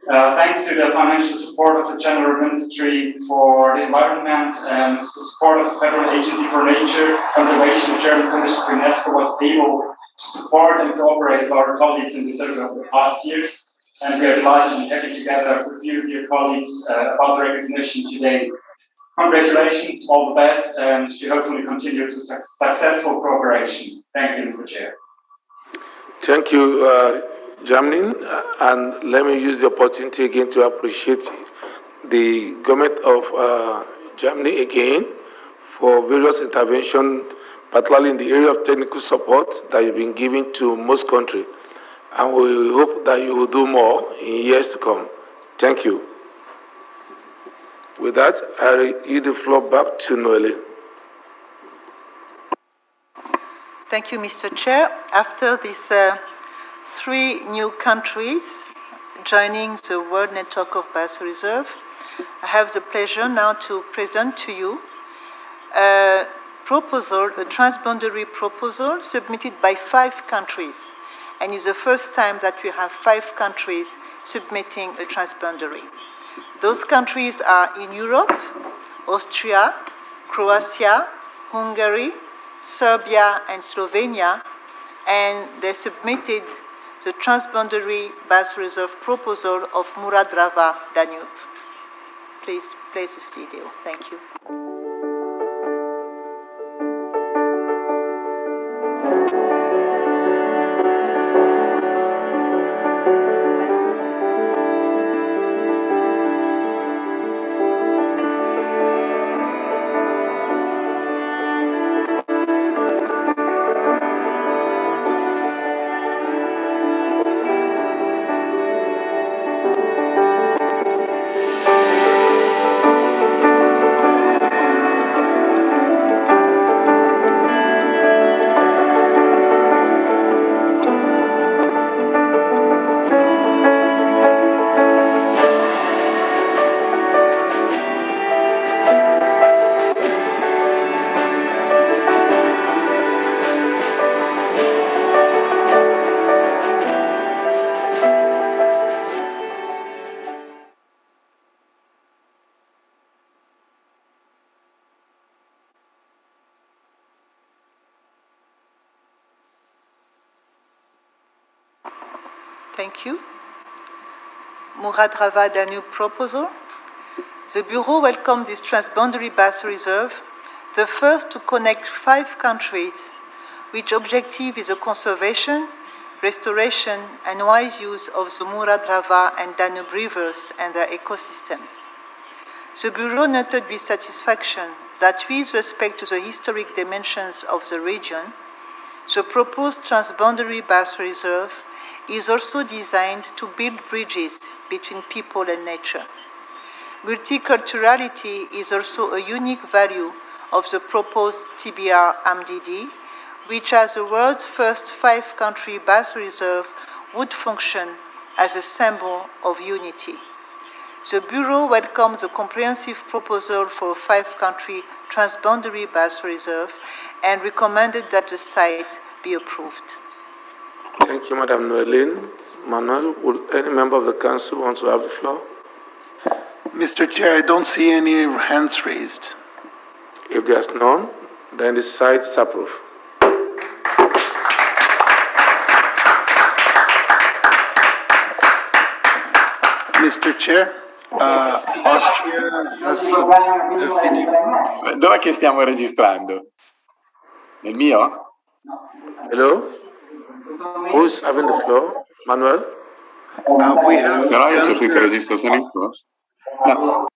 Thanks to the financial support of the General Ministry for the Environment and the support of the Federal Agency for Nature Conservation, the German Commission for UNESCO was able to support and cooperate with our colleagues in Lesotho over the past years. And we are delighted and happy together with you, dear colleagues, about the recognition today. Congratulations, all the best, and to hopefully continue to successful cooperation. Thank you, Mr. Chair. Thank you, Jamnin, and let me use the opportunity again to appreciate the government of Germany again for various interventions, particularly in the area of technical support that you've been giving to most countries. And we hope that you will do more in years to come. Thank you. With that, I yield the floor back to Noelle. Thank you, Mr. Chair. After these 3 new countries joining the World Network of Biosphere Reserves, I have the pleasure now to present to you a proposal, a transboundary proposal submitted by 5 countries. And it's the first time that we have 5 countries submitting a transboundary. Those countries are in Europe: Austria, Croatia, Hungary, Serbia, and Slovenia, and they submitted the Transboundary Biosphere Reserve proposal of Muradrava, Danube. Please play this video. Thank you. Thank you. Muradrava Danube Proposal. The Bureau welcomes this Transboundary Biosphere Reserve, the first to connect 5 countries, which objective is the conservation, restoration, and wise use of the Muradrava and Danube rivers and their ecosystems. The Bureau noted with satisfaction that with respect to the historic dimensions of the region, the proposed Transboundary Biosphere Reserve is also designed to build bridges between people and nature. Multiculturality is also a unique value of the proposed TBR-MDD, which as the world's first 5-country biosphere reserve would function as a symbol of unity. The Bureau welcomes the comprehensive proposal for a 5-country transboundary biosphere reserve and recommended that the site be approved. Thank you, Madam Noeline. Manuel, will any member of the Council want to have the floor? Mr. Chair, I don't see any hands raised. If there's none, then the site is approved. Mr. Chair, Austria has a video. Dov'è che stiamo registrando? Nel mio? Hello? Who's having the floor? Manuel? We have Però io c'è scritto registrazione in corso. No.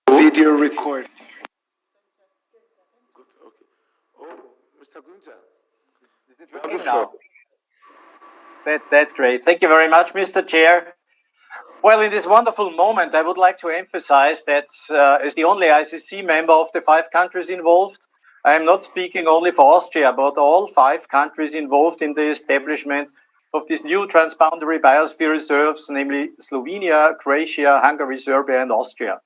Video record. Mr. Günther. Is it working now? That's great. Thank you very much, Mr. Chair. Well, in this wonderful moment, I would like to emphasize that as the only ICC member of the 5 countries involved, I am not speaking only for Austria, but all 5 countries involved in the establishment of these new transboundary biosphere reserves, namely Slovenia, Croatia, Hungary, Serbia, and Austria.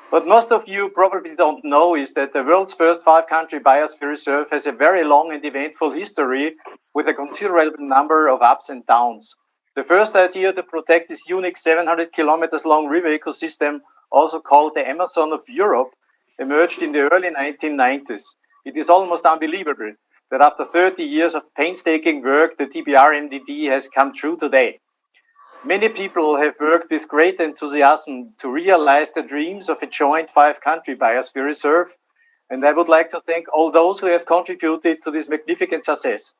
What most of you probably don't know is that the world's first 5-country biosphere reserve has a very long and eventful history with a considerable number of ups and downs. The first idea to protect this unique 700 kilometers long river ecosystem, also called the Amazon of Europe, emerged in the early 1990s. It is almost unbelievable that after 30 years of painstaking work, the TBR-MDD has come true today. Many people have worked with great enthusiasm to realize the dreams of a joint 5-country biosphere reserve, and I would like to thank all those who have contributed to this magnificent success.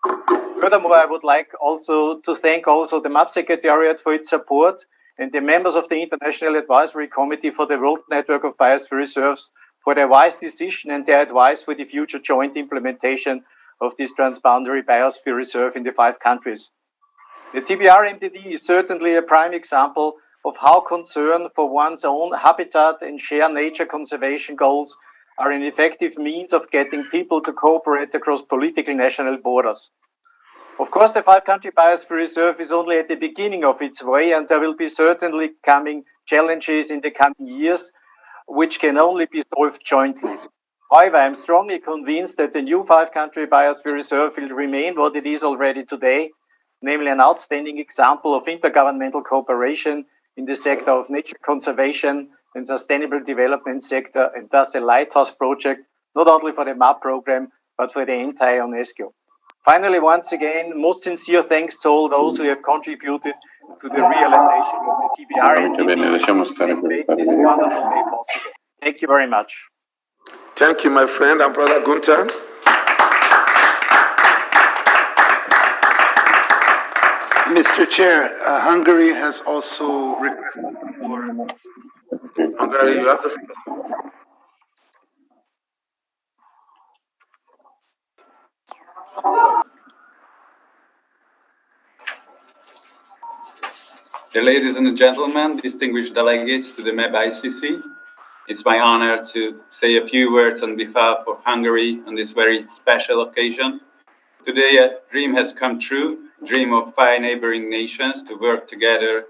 Furthermore, I would like also to thank also the MAP Secretariat for its support and the members of the International Advisory Committee for the World Network of Biosphere Reserves for their wise decision and their advice for the future joint implementation of this transboundary biosphere reserve in the 5 countries. The TBR-MDD is certainly a prime example of how concern for one's own habitat and shared nature conservation goals are an effective means of getting people to cooperate across political national borders. Of course, the 5-country biosphere reserve is only at the beginning of its way, and there will be certainly coming challenges in the coming years, which can only be solved jointly. However, I am strongly convinced that the new 5-country biosphere reserve will remain what it is already today, namely an outstanding example of intergovernmental cooperation in the sector of nature conservation and sustainable development sector, and thus a lighthouse project, not only for the MAP program, but for the entire UNESCO. Finally, once again, most sincere thanks to all those who have contributed to the realization of the TBR and made this wonderful day possible. Thank you very much. Thank you, my friend and brother Gunther. Mr. Chair, Hungary has also requested for... Hungary, you have the... Dear ladies and gentlemen, distinguished delegates to the MEB ICC, it's my honor to say a few words on behalf of Hungary on this very special occasion. Today, a dream has come true, a dream of 5 neighboring nations to work together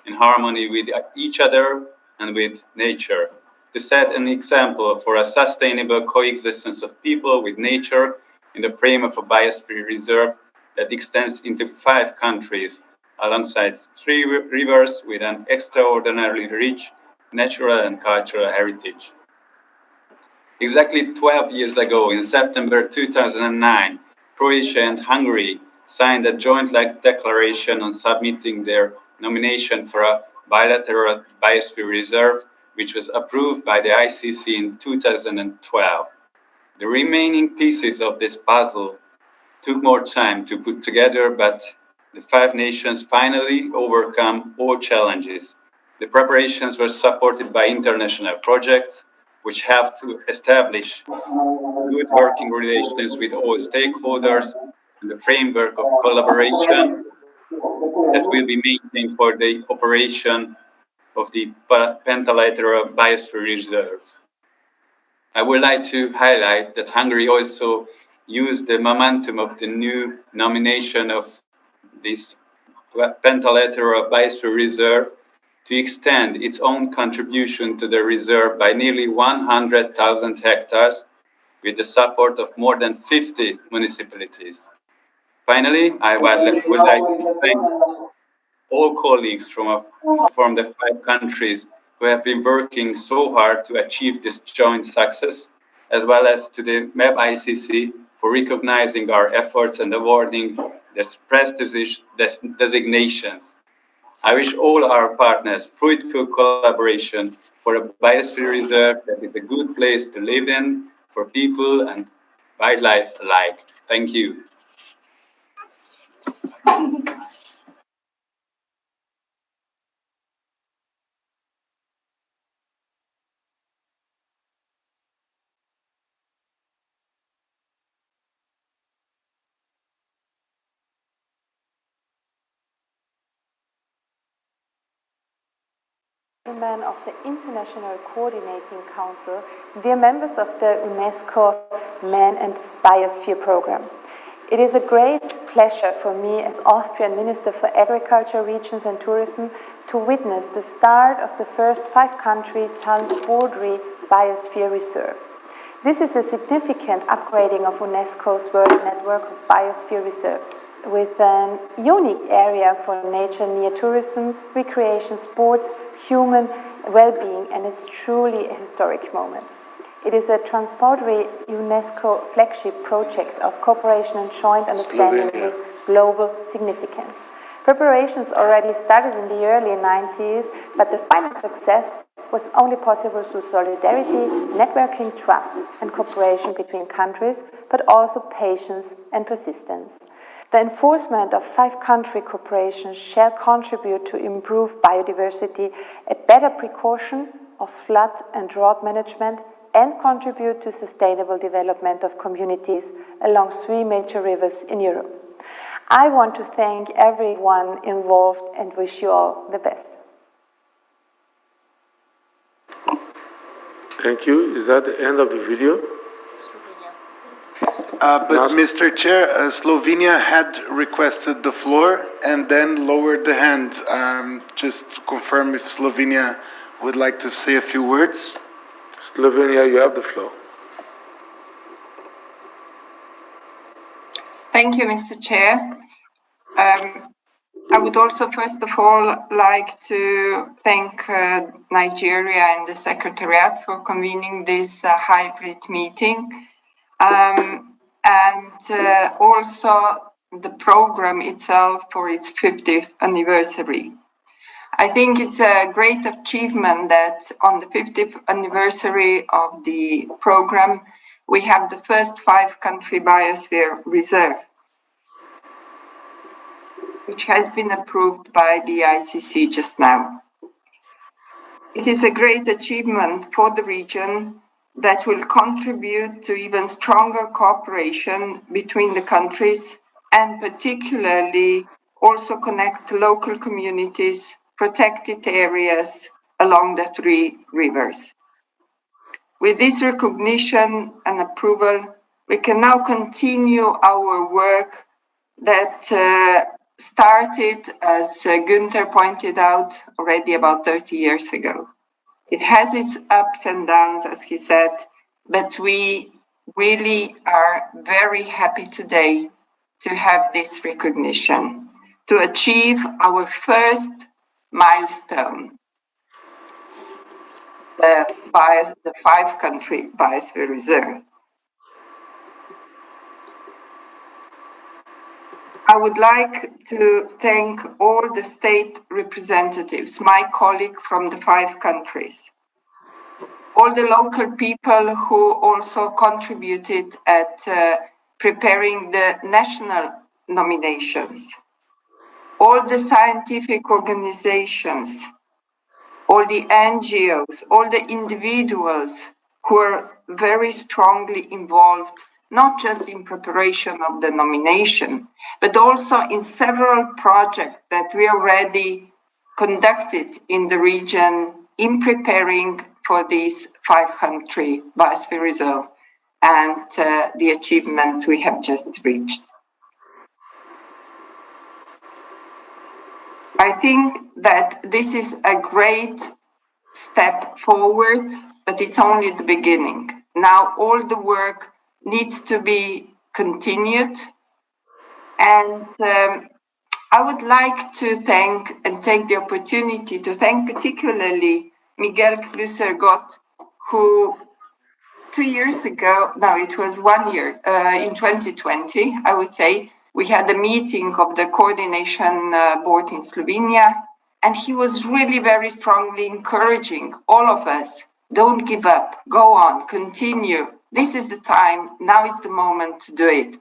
in harmony with each other and with nature, to set an example for a sustainable coexistence of people with nature in the frame of a biosphere reserve that extends into 5 countries, alongside 3 rivers with an extraordinarily rich natural and cultural heritage. Exactly 12 years ago, in September 2009, Croatia and Hungary signed a joint declaration on submitting their nomination for a bilateral biosphere reserve, which was approved by the ICC in 2012. The remaining pieces of this puzzle took more time to put together, but the 5 nations finally overcome all challenges. The preparations were supported by international projects, which helped to establish good working relations with all stakeholders and the framework of collaboration that will be maintained for the operation of the Pentalateral Biosphere Reserve. I would like to highlight that Hungary also used the momentum of the new nomination of this Pentalateral Biosphere Reserve to extend its own contribution to the reserve by nearly 100,000 hectares with the support of more than 50 municipalities. Finally, I would like to thank all colleagues from the 5 countries who have been working so hard to achieve this joint success, as well as to the MEB ICC for recognizing our efforts and awarding the prestigious designations. I wish all our partners fruitful collaboration for a biosphere reserve that is a good place to live in for people and wildlife alike. Thank you. Chairman of the International Coordinating Council, dear members of the UNESCO Man and Biosphere Program. It is a great pleasure for me as Austrian Minister for Agriculture, Regions and Tourism to witness the start of the first 5-country Transboundary Biosphere Reserve. This is a significant upgrading of UNESCO's World Network of Biosphere Reserves, with an unique area for nature near tourism, recreation, sports, human well-being, and it's truly a historic moment. It is a transboundary UNESCO flagship project of cooperation and joint understanding with global significance. Preparations already started in the early 90s, but the final success was only possible through solidarity, networking, trust, and cooperation between countries, but also patience and persistence. The enforcement of 5-country cooperation shall contribute to improve biodiversity, a better precaution of flood and drought management, and contribute to sustainable development of communities along 3 major rivers in Europe. I want to thank everyone involved and wish you all the best. Thank you. Is that the end of the video? But Mr. Chair, Slovenia had requested the floor and then lowered the hand. Just to confirm if Slovenia would like to say a few words. Slovenia, you have the floor. Thank you, Mr. Chair. I would also, first of all, like to thank Nigeria and the Secretariat for convening this hybrid meeting, and also the program itself for its 50th anniversary. I think it's a great achievement that on the 50th anniversary of the program, we have the first 5-country biosphere reserve, which has been approved by the ICC just now. It is a great achievement for the region that will contribute to even stronger cooperation between the countries and particularly also connect local communities, protected areas along the 3 rivers. With this recognition and approval, we can now continue our work that started, as Günther pointed out, already about 30 years ago. It has its ups and downs, as he said, but we really are very happy today to have this recognition, to achieve our first milestone, the 5-country biosphere reserve. I would like to thank all the state representatives, my colleague from the 5 countries, all the local people who also contributed at preparing the national nominations, all the scientific organizations, all the NGOs, all the individuals who are very strongly involved, not just in preparation of the nomination, but also in several projects that we already conducted in the region in preparing for this 5-country biosphere reserve and the achievement we have just reached. I think that this is a great step forward, but it's only the beginning. Now all the work needs to be continued, and I would like to thank and take the opportunity to thank particularly Miguel Kluser-Gott, who 2 years ago, no, it was 1 year, in 2020, I would say, we had a meeting of the coordination board in Slovenia, and he was really very strongly encouraging all of us, don't give up, go on, continue. This is the time, now is the moment to do it.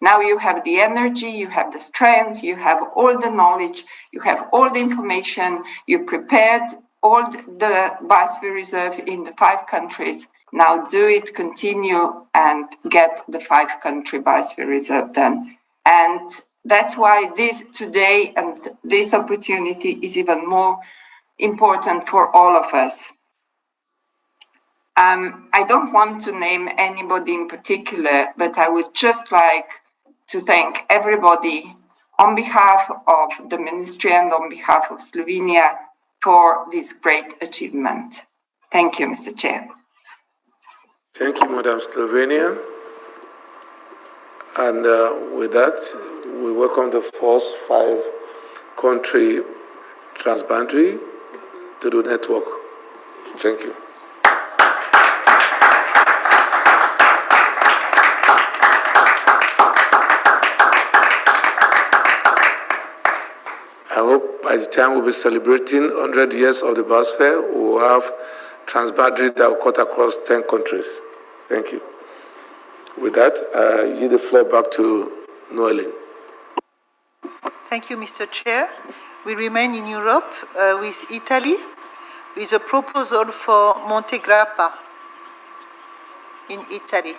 Now you have the energy, you have the strength, you have all the knowledge, you have all the information, you prepared all the biosphere reserve in the 5 countries. Now do it, continue, and get the 5-country biosphere reserve done. And that's why this today and this opportunity is even more important for all of us. I don't want to name anybody in particular, but I would just like to thank everybody on behalf of the ministry and on behalf of Slovenia for this great achievement. Thank you, Mr. Chair. Thank you, Madam Slovenia. And with that, we welcome the first 5-country transboundary to the network. Thank you. I hope by the time we'll be celebrating 100 years of the Biosphere, we will have transboundary that will cut across 10 countries. Thank you. With that, I yield the floor back to Noeline. Thank you, Mr. Chair. We remain in Europe with Italy, with a proposal for Monte Grappa in Italy.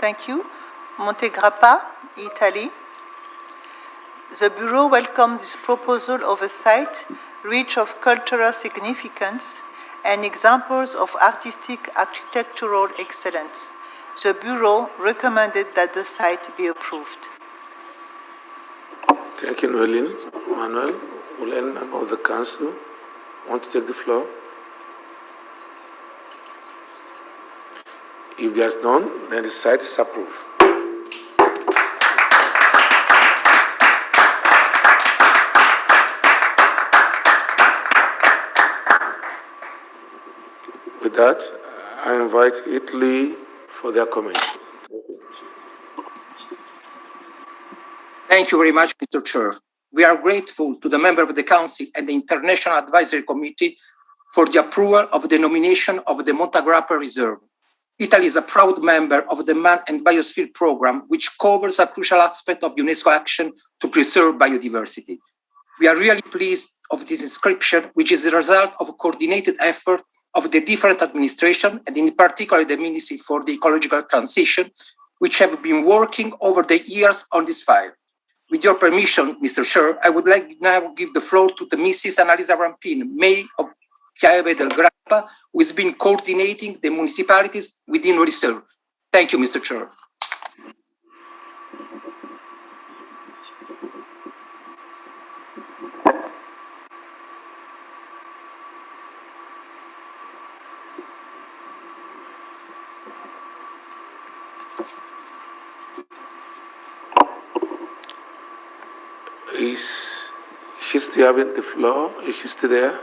Thank you. Monte Grappa, Italy. The Bureau welcomes this proposal of a site rich of cultural significance and examples of artistic architectural excellence. The Bureau recommended that the site be approved. Thank you, Noeline. Manuel, will any member of the Council want to take the floor? If there's none, then the site is approved. With that, I invite Italy for their comment. Thank you very much, Mr. Chair. We are grateful to the member of the Council and the International Advisory Committee for the approval of the nomination of the Monte Grappa Reserve. Italy is a proud member of the Man and Biosphere Program, which covers a crucial aspect of UNESCO action to preserve biodiversity. We are really pleased of this inscription, which is the result of a coordinated effort of the different administrations, and in particular the Ministry for the Ecological Transition, which have been working over the years on this file. With your permission, Mr. Chair, I would like now to give the floor to the Mrs. Annalisa Rampin, Mayor of Pieve del Grappa, who has been coordinating the municipalities within the reserve. Thank you, Mr. Chair. Is she still having the floor? Is she still there?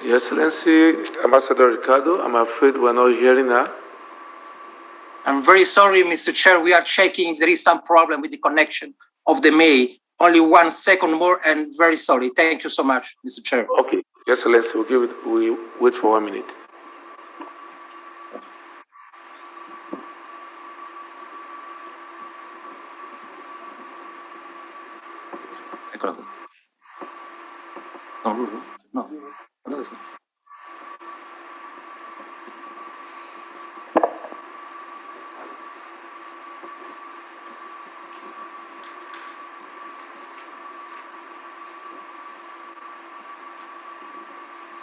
Your Excellency, Ambassador Ricardo, I'm afraid we're not hearing her. I'm very sorry, Mr. Chair. We are checking if there is some problem with the connection of the May. Only 1 second more, and very sorry. Thank you so much, Mr. Chair. Okay, Your Excellency, we wait for 1 minute.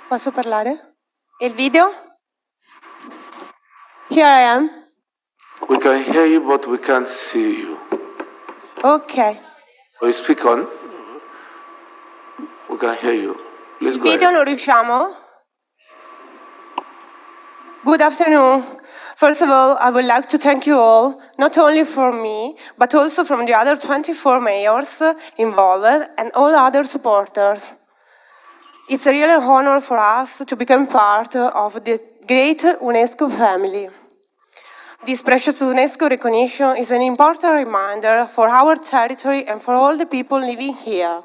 Posso parlare? Il video? Here I am. We can hear you, but we can't see you. Ok. You speak on. We can hear you. Please go Video ahead. non riusciamo? Good afternoon. First of all, I would like to thank you all, not only for me, but also from the other 24 mayors involved and all other supporters. It's a real honor for us to become part of the great UNESCO family. This precious UNESCO recognition is an important reminder for our territory and for all the people living here.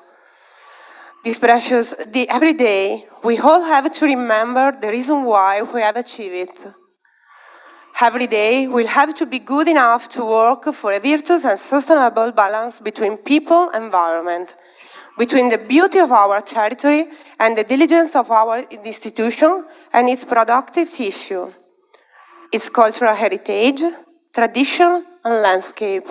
Every day, we all have to remember the reason why we have achieved it. Every day, we'll have to be good enough to work for a virtuous and sustainable balance between people and environment, between the beauty of our territory and the diligence of our institution and its productive tissue, its cultural heritage, tradition, and landscape.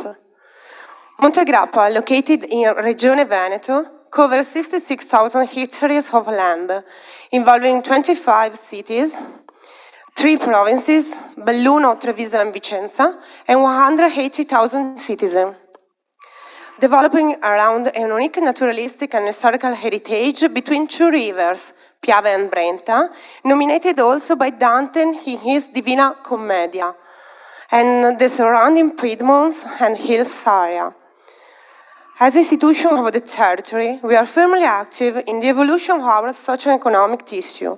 Monte Grappa, located in Regione Veneto, covers 66,000 hectares of land, involving 25 cities, 3 provinces, Belluno, Treviso, and Vicenza, and 180,000 citizens. Developing around a unique naturalistic and historical heritage between 2 rivers, Piave and Brenta, nominated also by Dante in his Divina Commedia, and the surrounding Piedmont and hills area. As an institution of the territory, we are firmly active in the evolution of our social and economic tissue,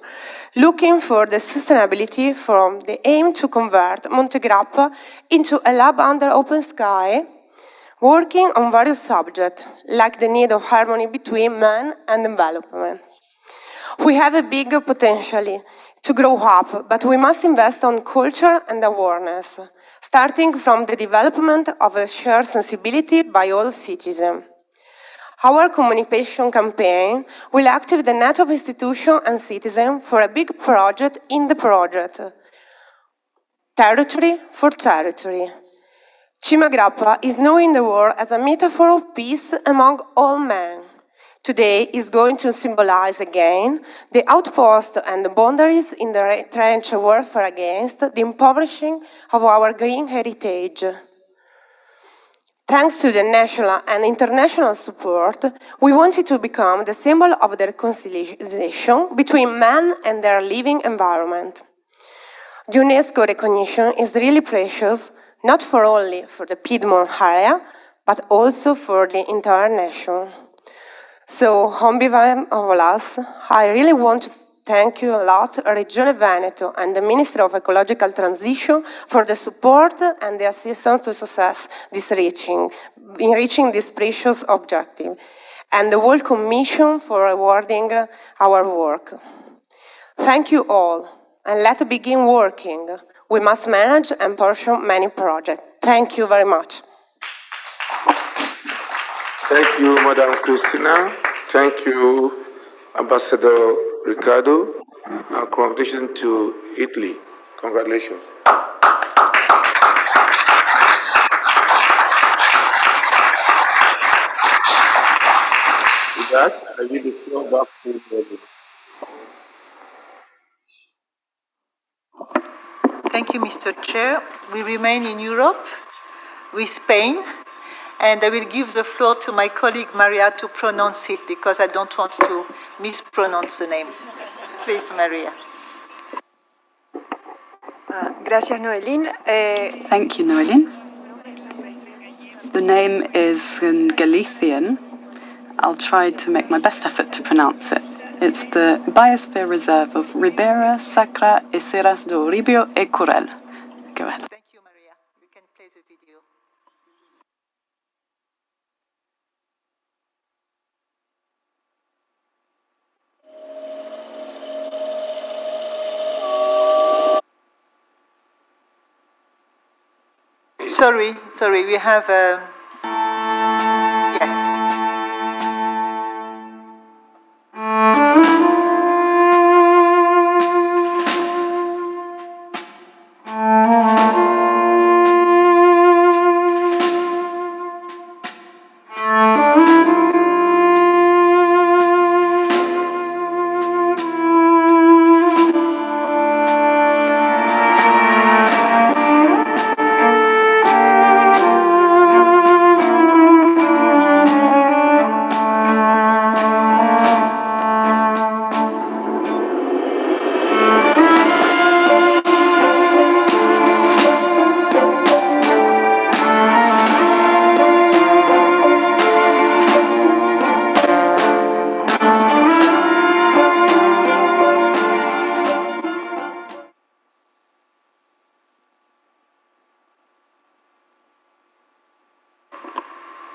looking for the sustainability from the aim to convert Monte Grappa into a lab under open sky, working on various subjects, like the need of harmony between man and development. We have a big potential to grow up, but we must invest on culture and awareness, starting from the development of a shared sensibility by all citizens. Our communication campaign will activate the net of institutions and citizens for a big project in the project. Territory for territory. Cima Grappa is known in the world as a metaphor of peace among all men. Today is going to symbolize again the outpost and the boundaries in the trench warfare against the impoverishing of our green heritage. Thanks to the national and international support, we wanted to become the symbol of the reconciliation between man and their living environment. The UNESCO recognition is really precious, not only for the Piedmont area, but also for the entire nation. So, on behalf of all us, I really want to thank you a lot, Regione Veneto and the Ministry of Ecological Transition for the support and the assistance to success in reaching this precious objective, and the World Commission for awarding our work. Thank you all, and let's begin working. We must manage and pursue many projects. Thank you very much. Thank you, Madam Christina. Thank you, Ambassador Ricardo. And congratulations to Italy. Congratulations. With that, I give the floor back to you. Thank you, Mr. Chair. We remain in Europe with Spain, and I will give the floor to my colleague Maria to pronounce it because I don't want to mispronounce the name. Please, Maria. Gracias, Noeline. Thank you, Noeline. The name is in Galician. I'll try to make my best effort to pronounce it. It's the Biosphere Reserve of Ribera, Sacra, Eseras do Uribio e Curel. Go ahead. Thank you, Maria. You can play the video. Sorry, we have yes.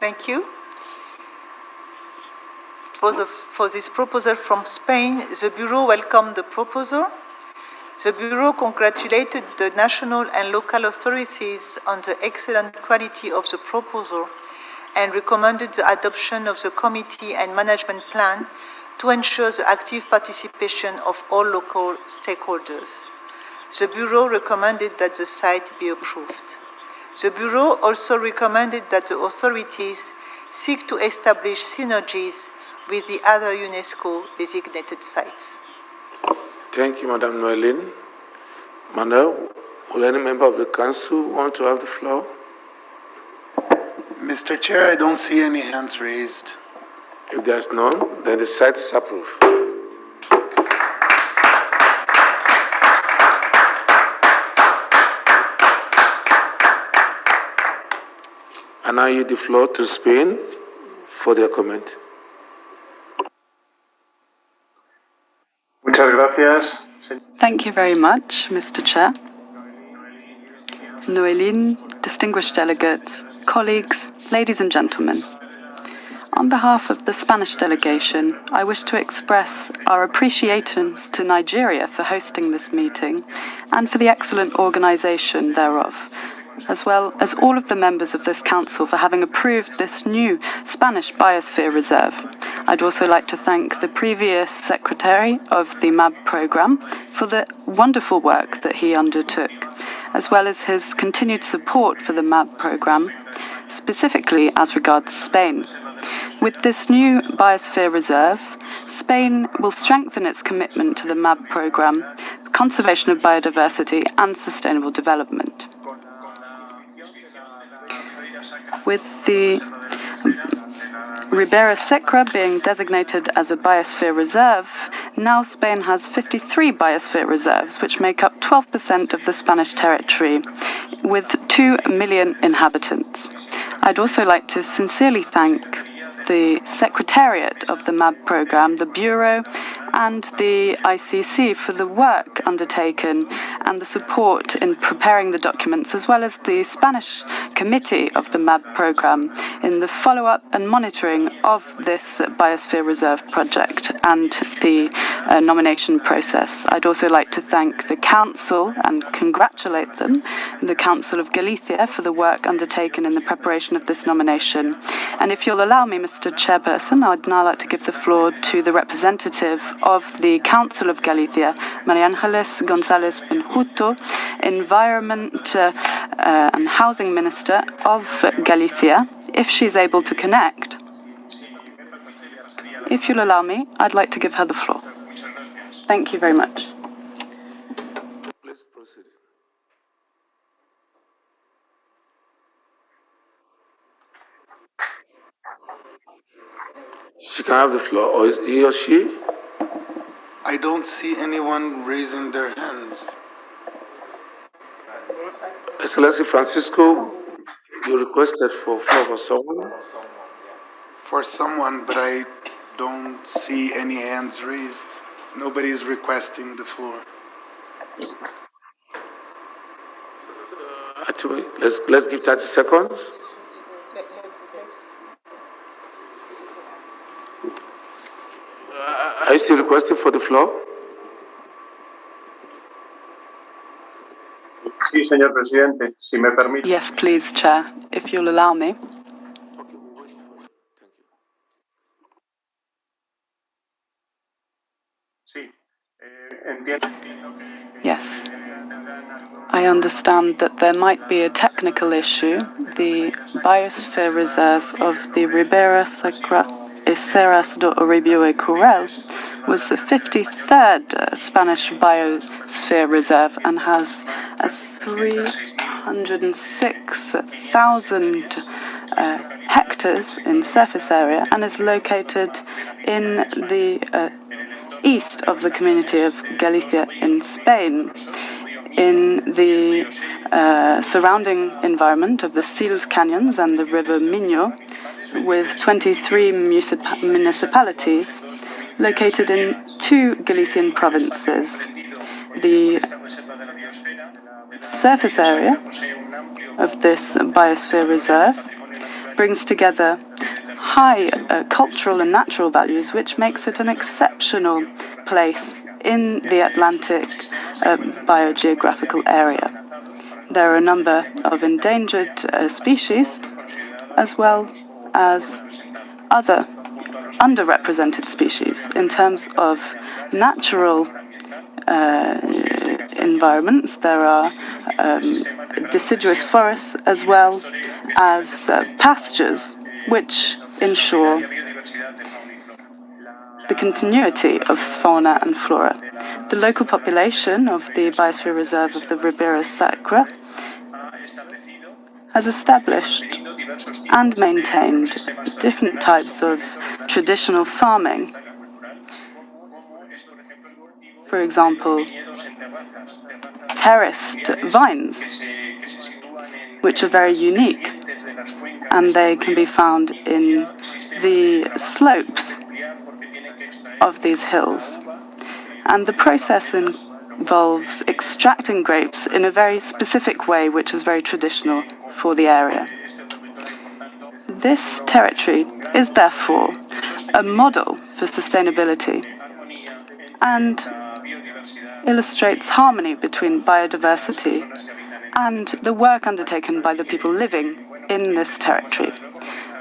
Thank you. For this proposal from Spain, the Bureau welcomed the proposal. The Bureau congratulated the national and local authorities on the excellent quality of the proposal and recommended the adoption of the committee and management plan to ensure the active participation of all local stakeholders. The Bureau recommended that the site be approved. The Bureau also recommended that the authorities seek to establish synergies with the other UNESCO designated sites. Thank you, Madam Noeline. Manuel, will any member of the Council want to have the floor? Mr. Chair, I don't see any hands raised. If there's none, then the site is approved. And I yield the floor to Spain for their comment. Thank you very much, Mr. Chair. Noeline, distinguished delegates, colleagues, ladies and gentlemen. On behalf of the Spanish delegation, I wish to express our appreciation to Nigeria for hosting this meeting and for the excellent organization thereof, as well as all of the members of this council for having approved this new Spanish Biosphere Reserve. I'd also like to thank the previous secretary of the MAB program for the wonderful work that he undertook, as well as his continued support for the MAB program, specifically as regards Spain. With this new Biosphere Reserve, Spain will strengthen its commitment to the MAB program, conservation of biodiversity and sustainable development. With the Ribera Secra being designated as a biosphere reserve, now Spain has 53 biosphere reserves, which make up 12% of the Spanish territory, with 2 million inhabitants. I'd also like to sincerely thank the Secretariat of the MAB program, the Bureau, and the ICC for the work undertaken and the support in preparing the documents, as well as the Spanish Committee of the MAB program in the follow-up and monitoring of this Biosphere Reserve project and the nomination process. I'd also like to thank the Council and congratulate them, the Council of Galicia, for the work undertaken in the preparation of this nomination. And if you'll allow me, Mr. Chairperson, I'd now like to give the floor to the representative of the Council of Galicia, María Ángeles González Benjuto, Environment and Housing Minister of Galicia, if she's able to connect. If you'll allow me, I'd like to give her the floor. Thank you very much. Please proceed. She can have the floor, or is he or she? I don't see anyone raising their hands. Excellency Francisco, you requested for floor for someone? For someone, but I don't see any hands raised. Nobody is requesting the floor. Actually, let's give 30 seconds. Are you still requesting for the floor? Sí, señor presidente, si me permite. Yes, please, Chair, if you'll allow me. Yes. I understand that there might be a technical issue. The Biosphere Reserve of the Ribera Secra y Serras do Uribio y Curel was the 53rd Spanish Biosphere Reserve and has a 306,000 hectares in surface area and is located in the east of the community of Galicia in Spain, in the surrounding environment of the Sils Canyons and the River Minho, with 23 municipalities located in 2 Galician provinces. The surface area of this biosphere reserve brings together high cultural and natural values, which makes it an exceptional place in the Atlantic biogeographical area. There are a number of endangered species, as well as other underrepresented species. In terms of natural environments, there are deciduous forests as well as pastures, which ensure the continuity of fauna and flora. The local population of the Biosphere Reserve of the Ribeira Sacra has established and maintained different types of traditional farming. For example, terraced vines, which are very unique, and they can be found in the slopes of these hills. And the process involves extracting grapes in a very specific way, which is very traditional for the area. This territory is therefore a model for sustainability and illustrates harmony between biodiversity and the work undertaken by the people living in this territory.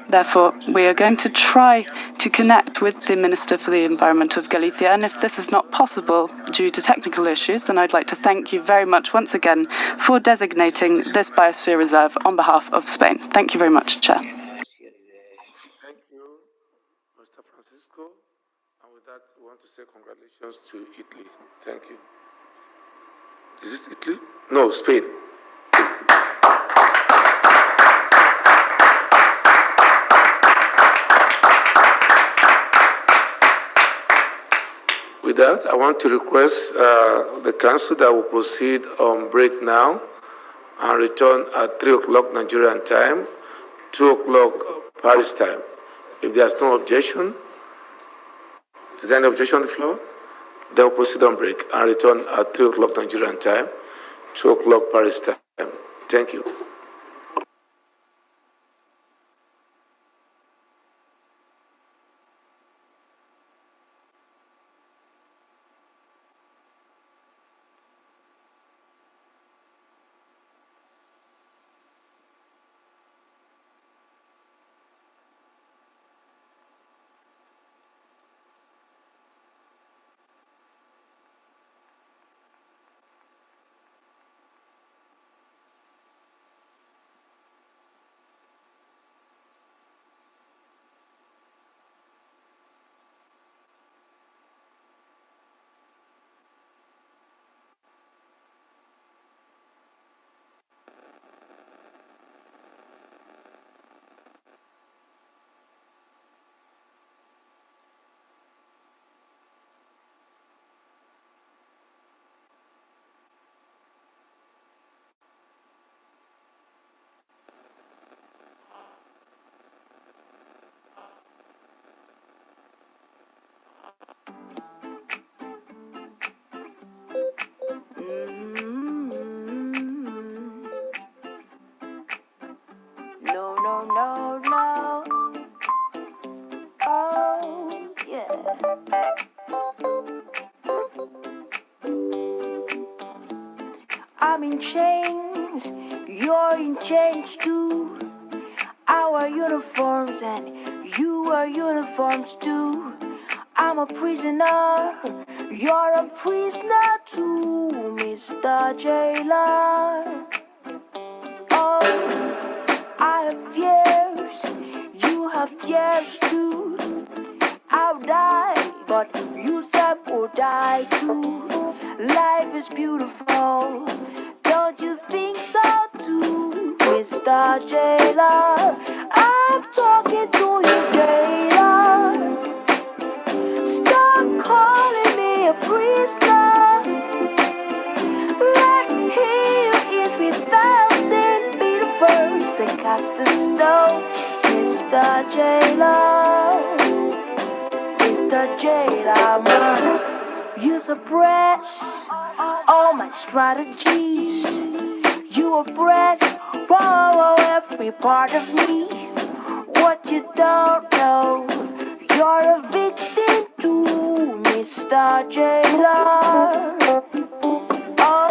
Therefore, we are going to try to connect with the Minister for the Environment of Galicia, and if this is not possible due to technical issues, then I'd like to thank you very much once again for designating this Biosphere Reserve on behalf of Spain. Thank you very much, Chair. Thank you, Mr. Francisco. And with that, we want to say congratulations to Italy. Thank you. Is it Italy? No, Spain. With that, I want to request the Council that will proceed on break now and return at 3 o'clock Nigerian time, 2 o'clock Paris time. If there's no objection, is there any objection on the floor? Then we'll proceed on break and return at 3 o'clock Nigerian time, 2 o'clock Paris time. Thank you. I'm in chains, you're in chains too. Our uniforms and you are uniforms too. I'm a prisoner, you're a prisoner too, Mr. Jailer. Oh, I have fears, you have fears too. I'll die, but you said will die too. Life is beautiful, don't you think so too, Mr. Jailer? I'm talking to you, Jailer. Stop calling me a prisoner. Let he who is without sin be the first to cast the stone, Mr. Jailer. Mr. Jailer, man. You suppress all my strategies. You oppress every part of me. you don't know, you're a victim to Mr. Jailer. Oh,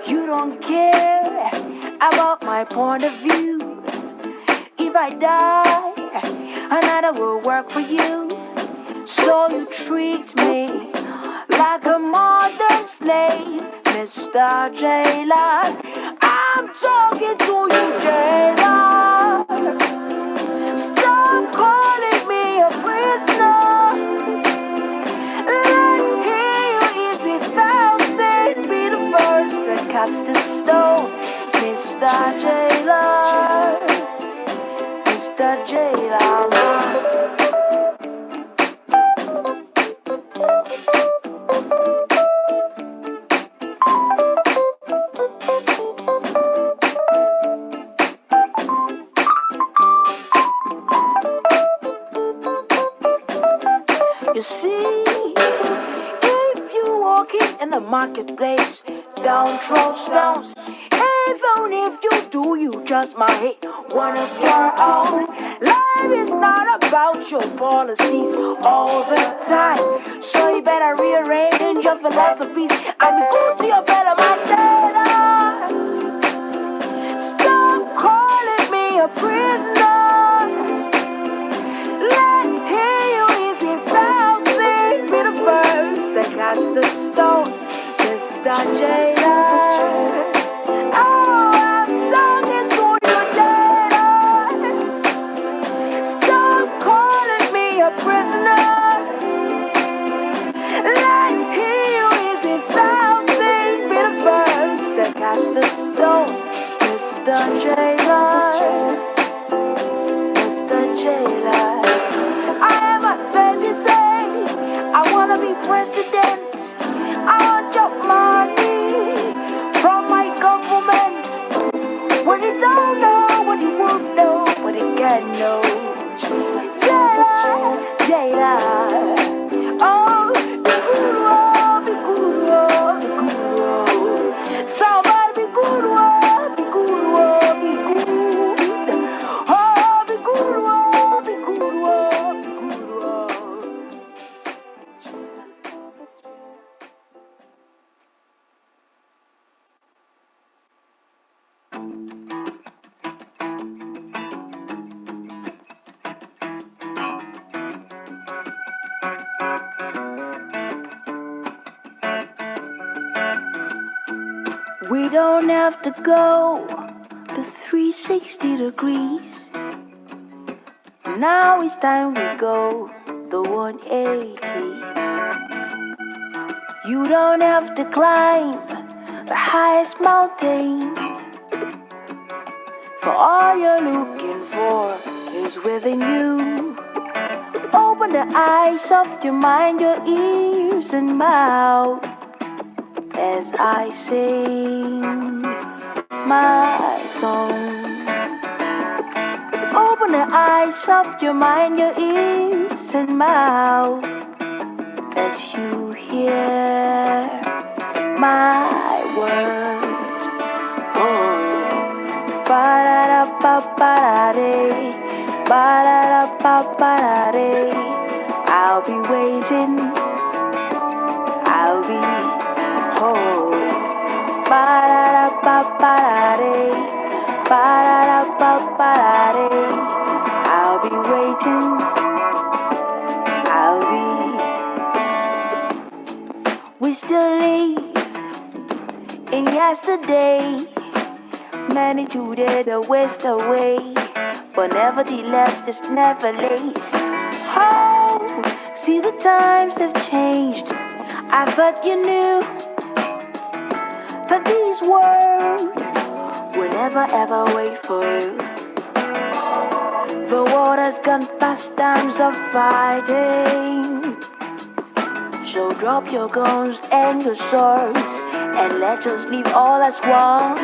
you don't care about my point of view. If I die, another will work for you. So you treat me like a modern slave, Mr. Jailer. I'm talking to you, Jailer. Stop calling me a prisoner. Let me hear you if without saying be the first to cast the stone, Mr. Jailer. Mr. Jailer. You see, if you walking in the marketplace, don't throw stones. Even if you do, you just might hit one of your own. Life is not about your policies all the time, so you better rearrange your philosophies and be good to your fellow man. Stop calling me a prisoner. Let me hear you if you found sin. Be the first that cast the stone, Mr. Jailer. Oh, I'm talking to you, Jailer. Stop calling me a prisoner. Let me hear you if you found sin. Be the first that cast the stone, Mr. Jailer. Mr. Jailer. I am a baby say, I wanna be president. I want your money from my government. What you don't know, what you won't know, what you can't know. Jailer, Jailer. Oh, be good, oh, be good, oh, be good, oh. Somebody be good, oh, be good, oh, be good. Oh, be good, oh, be good, oh, be good, oh. We don't have to go to 360 degrees. Now it's time we go the 180. You don't have to climb the highest mountains, for all you're looking for is within you. Open the eyes of your mind, your ears and mouth, as I sing my song. Open the eyes of your mind, your ears and mouth, as you hear my words. Oh, ba-da-da-ba-ba-da-dee, ba-da-da-ba-ba-da-dee. I'll be waiting, I'll be home. Ba-da-da-ba-ba-da-dee, ba-da-da-ba-ba-da-dee. I'll be waiting, I'll be. We still live in yesterday. Many today the waste away, but nevertheless it's never late. Oh, see the times have changed. I thought you knew that these words will never ever wait for you. The world has gone past times of fighting, so drop your guns and your swords and let us live all as one.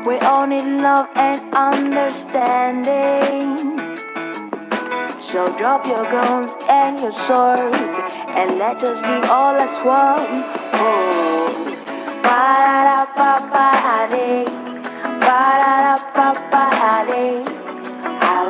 We all need love and understanding, so drop your guns and your swords and let us live all as one. Oh, ba-da-da-ba-ba-da-dee, ba-da-da-ba-ba-da-dee. I'll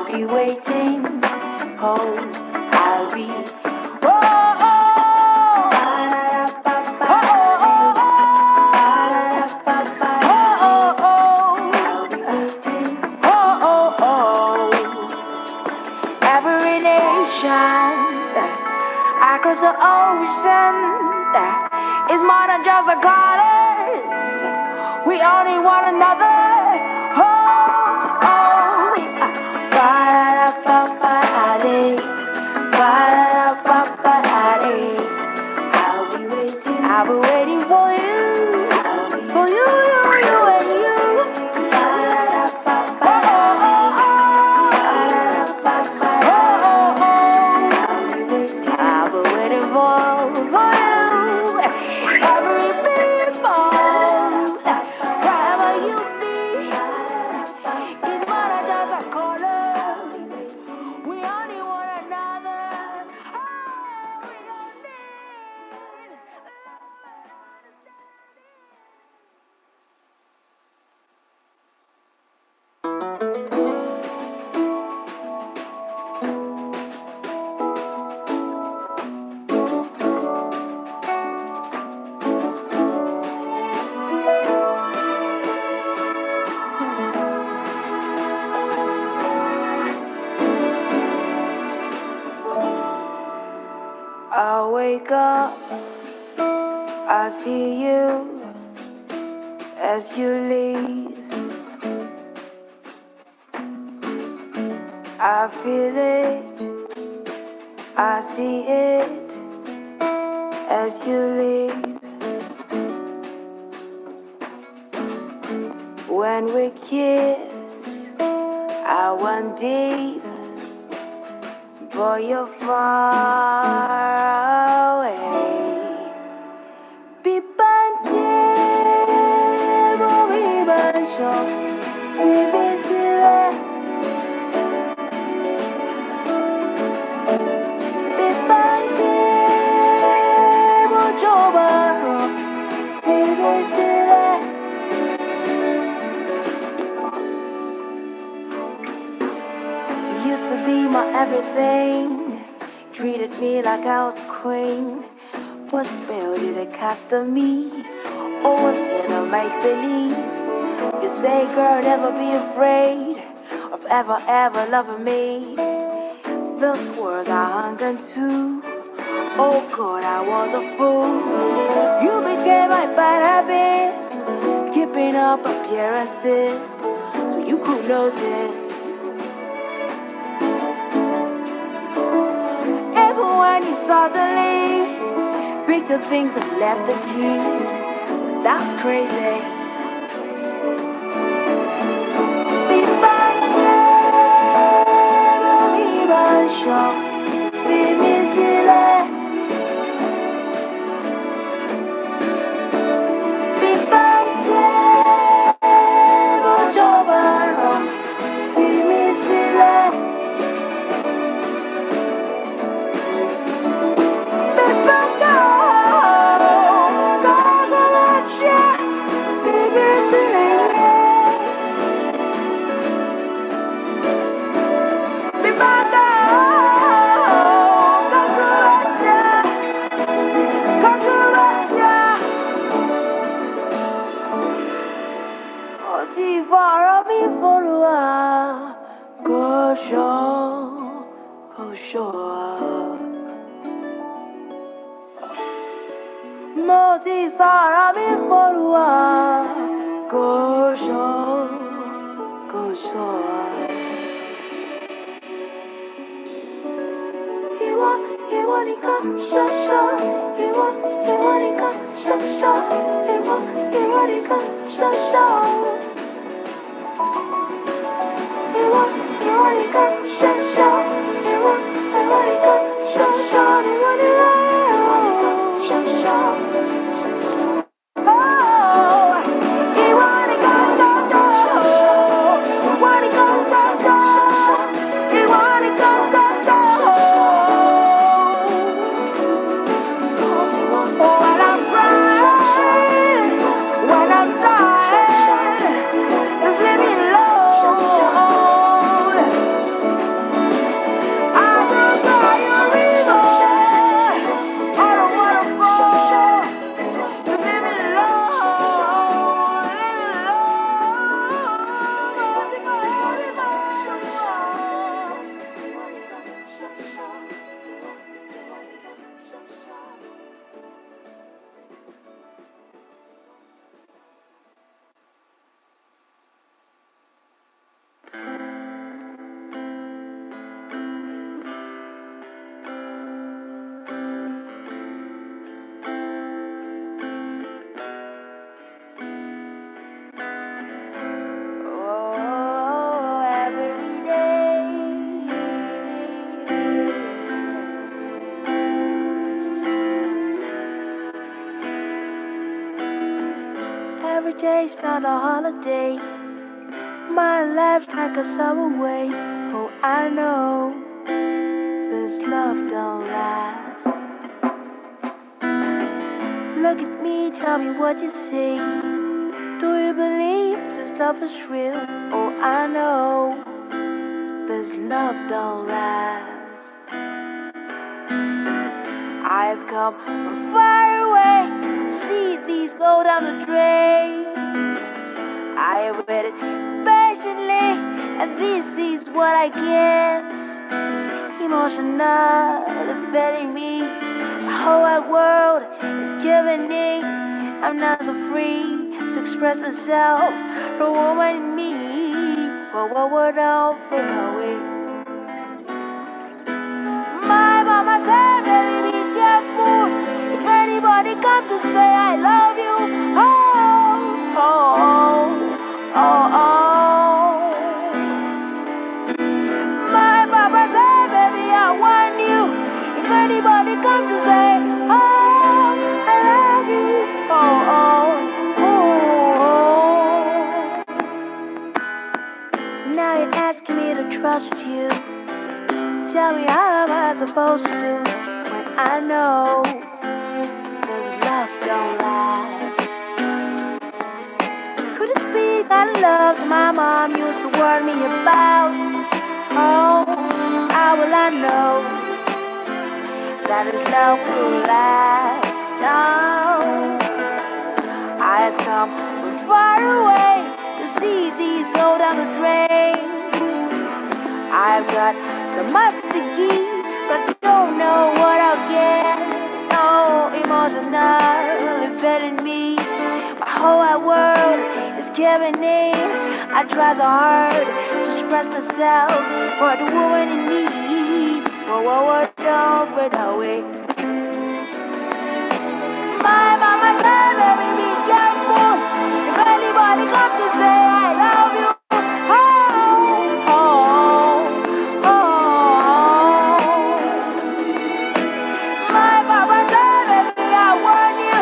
It's more than just a goddess. We all need one another. Oh, oh. Ba-da-da-ba-ba-da-dee. Ba-da-da-ba-ba-da-dee. I'll be waiting for you. For you, you and you. I'll be waiting for you. Every people, wherever you be, it's more than just a corner. We all need one another. I wake up, I see you as you leave. I feel it, I see it as you leave. When we kiss, I went deep, but you're far away. Everything treated me like I was queen. What spell did it cast on me? Or was it a make-believe? You say, girl, never be afraid of ever loving me. Those words I hung on to. Oh God, I was a fool. You became my bad habits, keeping up appearances so you could notice. When you suddenly picked the things and left the keys, that's crazy. every day's not a holiday. My life's like a subway. Oh, I know this love don't last. Look at me, tell me what you see. Do you believe this love is real? Oh, I know this love don't last. I've come from far away to see these go down the drain. I have waited patiently, and this is what I get. Emotional, defending me. The whole wide world is giving in. I'm not so free to express myself. The woman in me, but don't fade away. My mama said, baby, be careful. If anybody comes to say I love you, oh, oh, oh, oh. My papa said, baby, I want you. If anybody comes to say, oh, I love you, oh, oh, oh. Now you're asking me to trust you. Tell me how am I supposed to do when I know this love don't last? Could it be that love my mom used to warn me about? Oh, how will I know that his love will last? No, I've come from far away to see these go down the drain. I've got so much to give, but don't know what I'll get. No, emotionally fed me. My whole wide world is giving in. I try so hard to express myself for the woman in me. Whoa, don't fade away. My mama said, baby, be careful. If anybody comes to say I love you, oh, oh, oh, oh. My papa said, baby, I want you.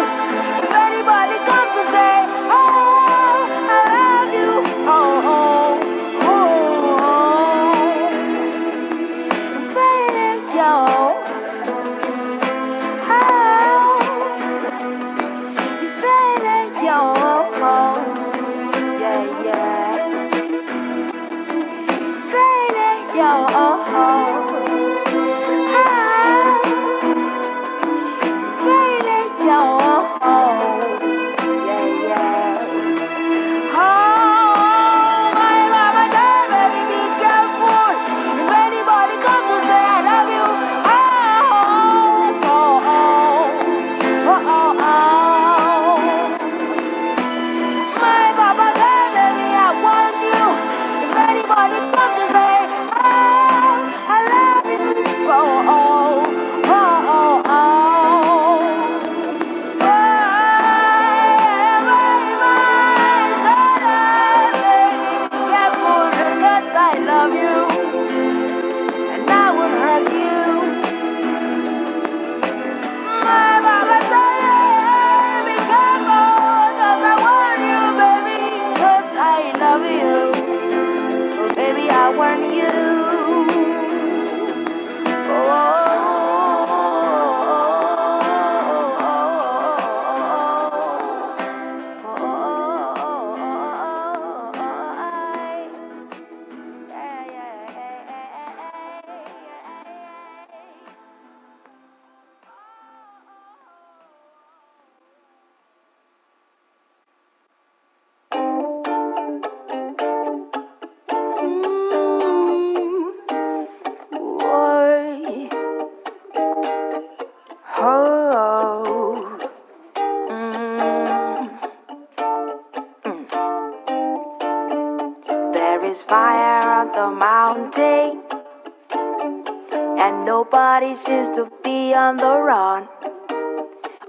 If anybody comes to say, oh, I love you, oh, oh, oh, oh. I'm feeling yo. Nobody seems to be on the run.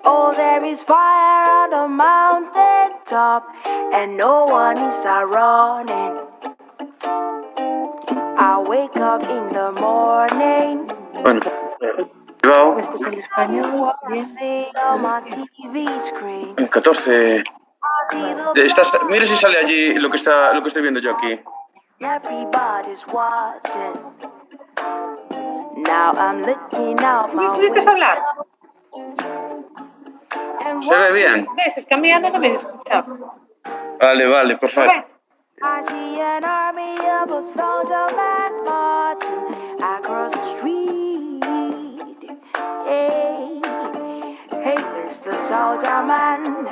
Oh, there is fire on the mountain top, and no one is running. I wake up in the morning. Bueno, I see on my TV screen. el 14 Mire si sale allí lo que estoy viendo yo aquí. Everybody's watching. Now I'm looking out my window. ¿Se ve bien? Vale, por favor. I see an army of a soldier man marching across the street. Hey, hey, Mr. Soldier Man.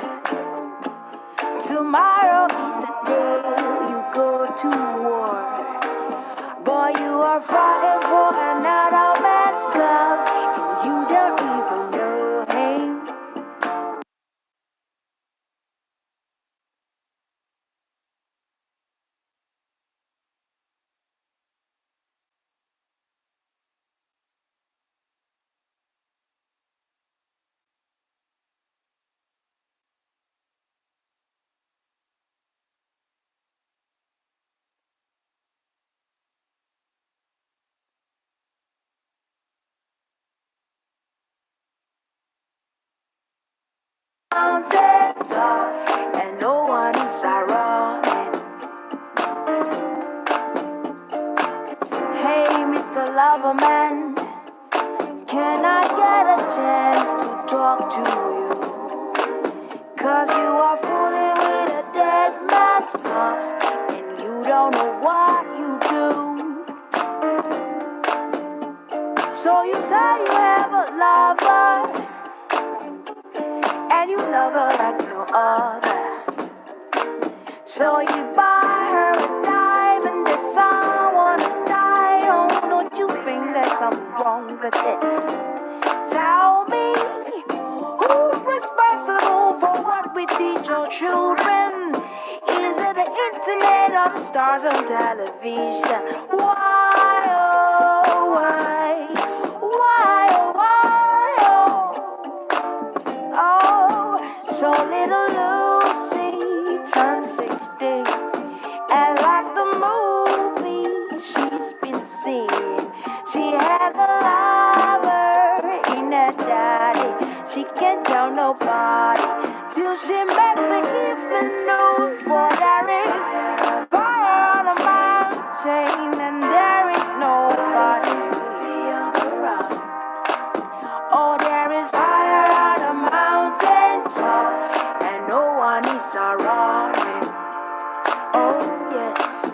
Tomorrow is the day you go to war. Boy, you are fighting for another man's cause, and you don't even know him. Mountain top, and no one is around. Hey, Mr. Loverman, can I get a chance to talk to you? Cause you are fooling with a dead man's corpse, and you don't know what you do. So you say you have a lover, and you love her like no other. So you buy her a diamond that someone has died. Oh, don't you think there's something wrong with this? Tell me, who's responsible for what we teach our children? Is it the internet or the stars on television? Why, oh, why? Why, oh, why, oh? Oh, so little Lucy turned 16, and like the movie she's been seeing, she has a lover in her daddy. She can't tell nobody till she makes the evening news. For there is fire on the mountain, and there is nobody around. Oh, there is fire on the mountain top, and no one is around. Oh, yes.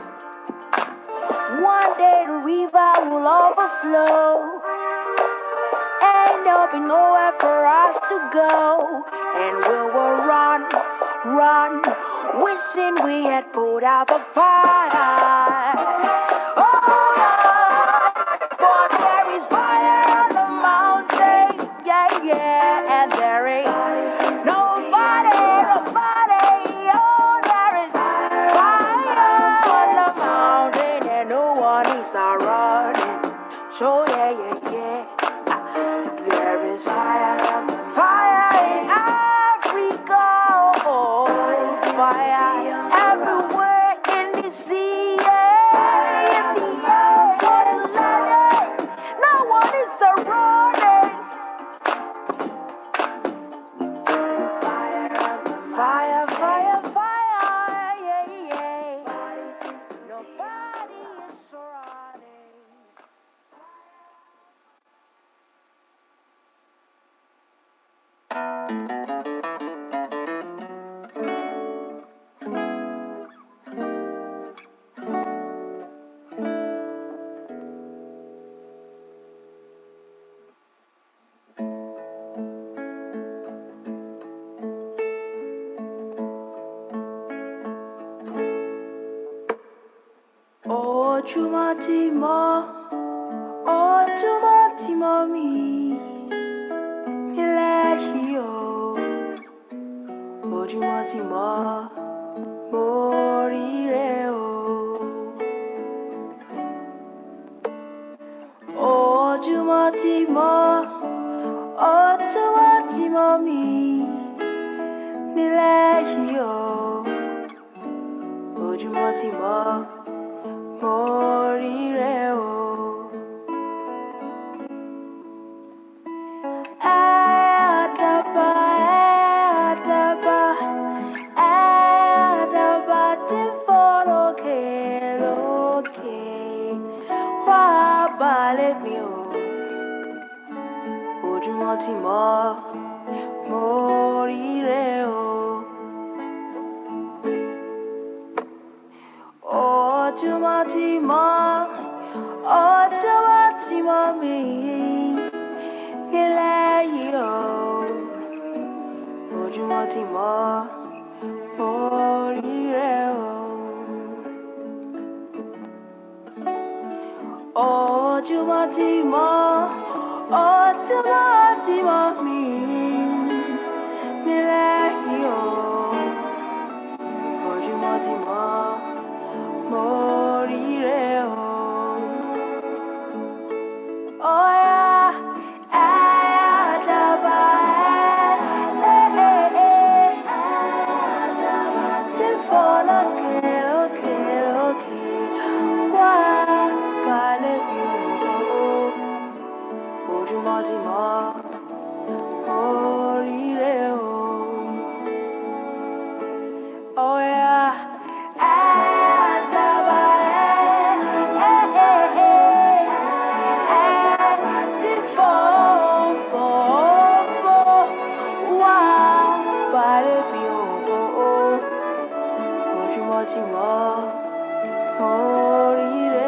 One day the river will overflow, and there'll be nowhere for us to go, and we will run, run, wishing we had put out the fire. Oh, for there is fire on the mountain, yeah, yeah, and there is nobody. Oh, there is fire on the mountain, and no one is running. So yeah. There is fire in Africa, oh, fire everywhere in the sea, yeah, in the air, no one is surrounded. Fire, yeah. Nobody is surrounded. Ojumatimo mi, ilehio. Ojumatimo, morireo. Ojumatimo mi, ilehio. Ojumatimo, morireo. Adapa, Ojumotimo, morireo. Ojumotimo, Ojumotimo me, Hilayo. Ojumotimo, morireo. Ojumotimo, Ojumotimo me, Hilayo. Ojumotimo, morireo. Oh yeah, Adaba, still fall okay, why, vale Ojumotimo, morireo. Oh yeah, Adaba, still fall, why, vale Ojumotimo, morireo.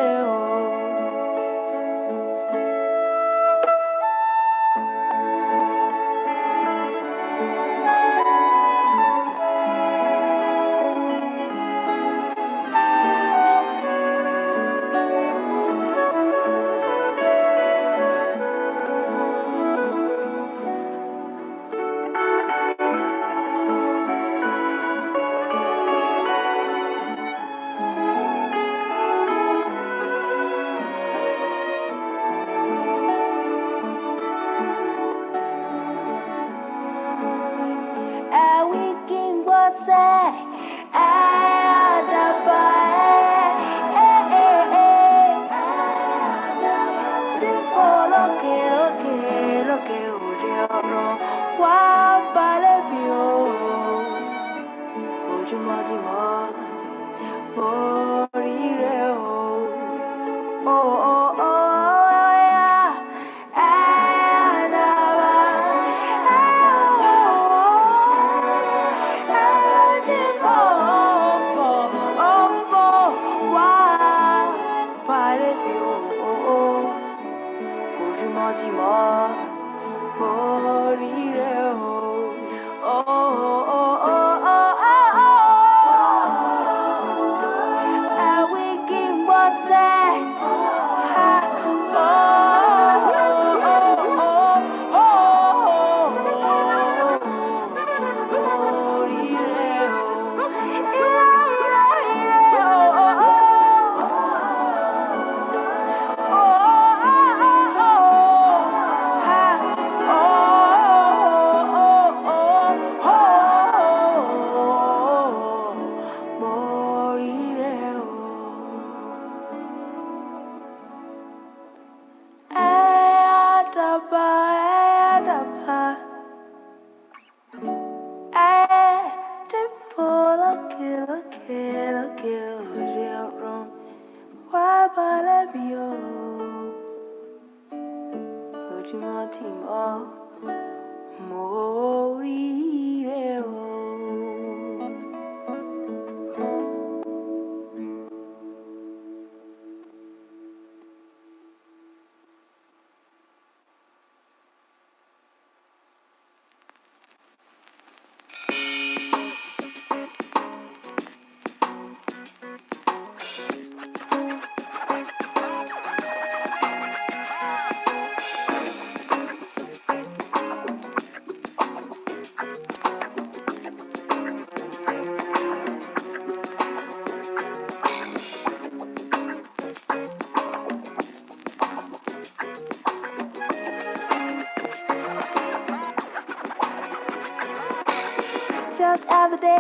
Just the other day,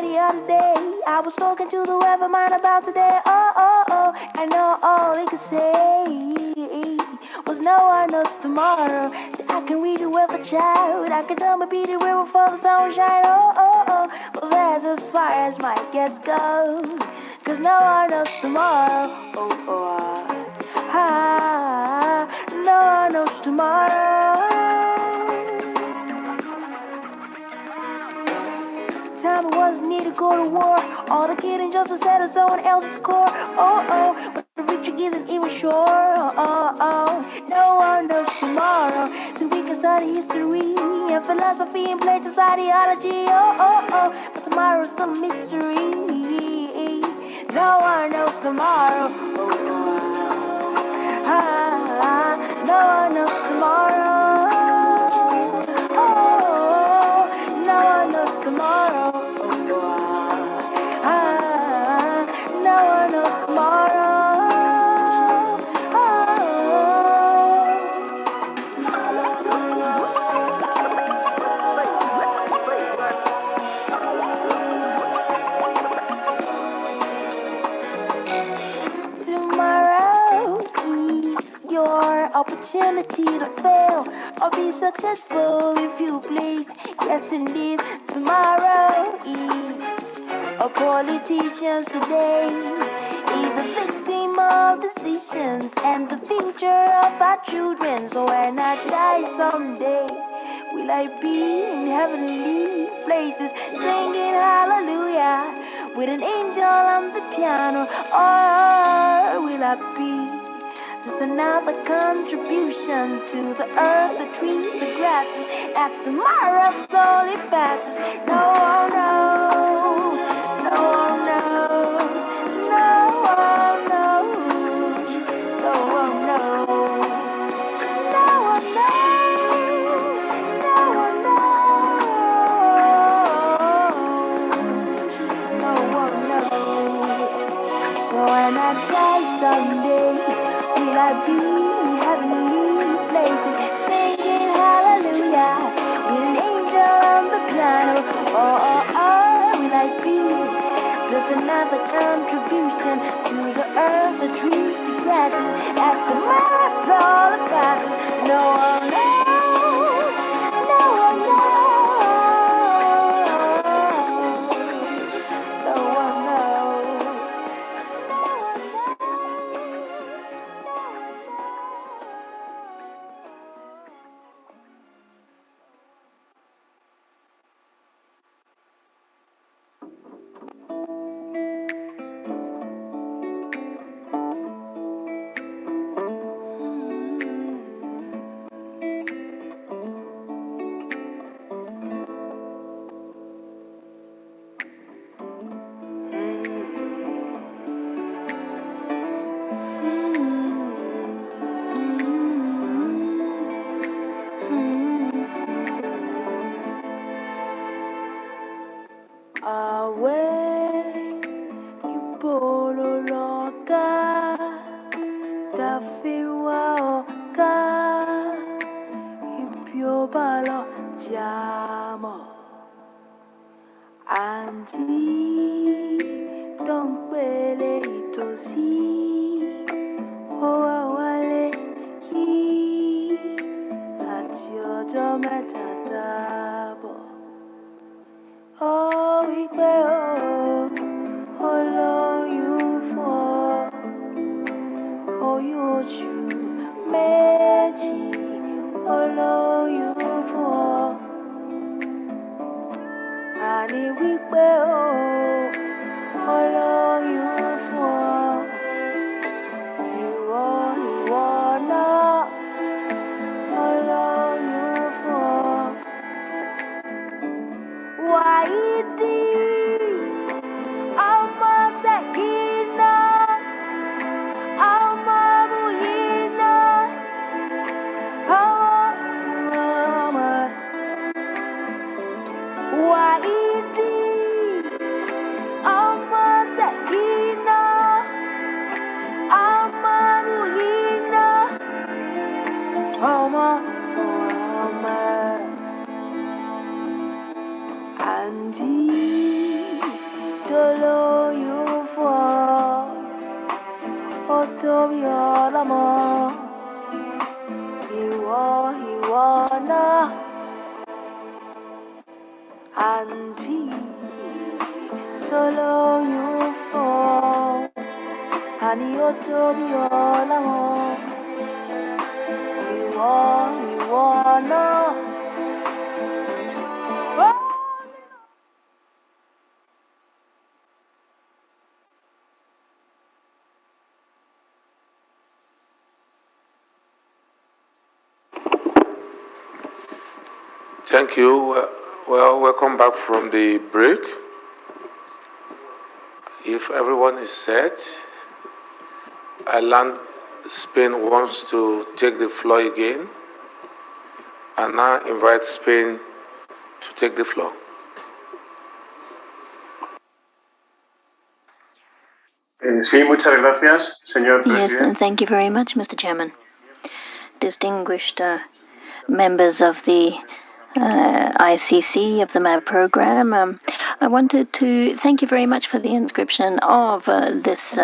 I was talking to the weatherman about today. I know all he could say was no one knows tomorrow. See, I can read the weather child, I can tell my beat it river for the sun will shine. Well, that's as far as my guess goes, 'cause no one knows tomorrow. No one knows tomorrow. time it wasn't need to go to war. All the kidding just to settle someone else's score. But the victory isn't even sure. No one knows tomorrow. So we can study history and philosophy and places ideology. But tomorrow's still a mystery. No one knows tomorrow. No one knows tomorrow. No one knows tomorrow. No one knows tomorrow. Tomorrow is your opportunity to fail or be successful if you please. Yes, indeed, tomorrow is a politician's today. Is the victim of decisions and the future of our children. So when I die someday, will I be in heavenly places singing hallelujah with an angel on the piano, or will I be just another contribution to the earth, the trees, the grasses, as tomorrow slowly passes? No one knows, no one knows, no one knows, no one knows, no one knows, no one knows, no one knows. So when I die someday, will I be in heavenly places singing hallelujah with an angel on the piano? Or will I be just another contribution to the earth, the trees, the grasses, as the tomorrow slowly passes? No one knows, no one knows, no one knows. Thank you. Well, welcome back from the break. If everyone is set, I learned Spain wants to take the floor again. And now invite Spain to take the floor. Sí, muchas gracias, señor presidente. Yes, thank you very much, Mr. Chairman. Distinguished members of the ICC, of the MAB program, I wanted to thank you very much for the inscription of this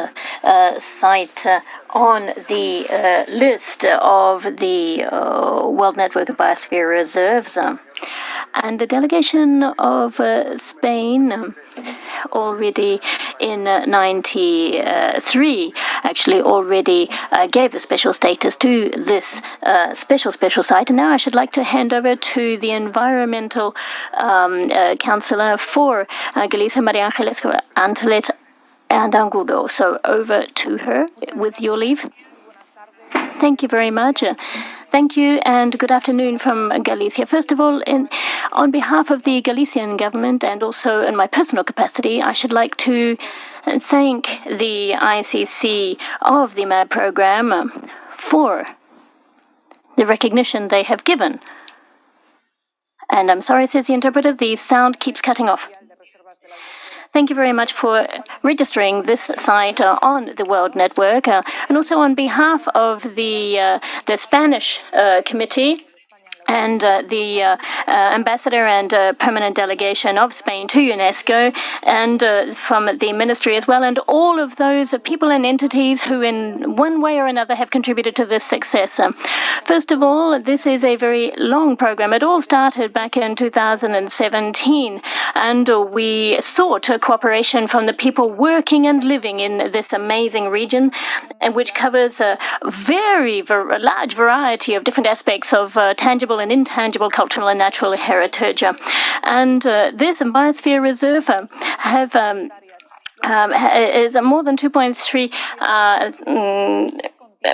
site on the list of the World Network of Biosphere Reserves. And the delegation of Spain already in 93 actually already gave the special status to this special site. And now I should like to hand over to the environmental councillor for Galicia, Maria Ángeles Antelet and Angulo. So over to her, with your leave. Thank you very much. Thank you and good afternoon from Galicia. First of all, on behalf of the Galician government and also in my personal capacity, I should like to thank the ICC of the MAB program for the recognition they have given. And I'm sorry, says the interpreter, the sound keeps cutting off. Thank you very much for registering this site on the World Network, and also on behalf of the Spanish committee and the ambassador and permanent delegation of Spain to UNESCO, and from the ministry as well, and all of those people and entities who in one way or another have contributed to this success. First of all, this is a very long program. It all started back in 2017, and we sought cooperation from the people working and living in this amazing region, and which covers a very large variety of different aspects of tangible and intangible cultural and natural heritage. And this Biosphere Reserve is more than 2.3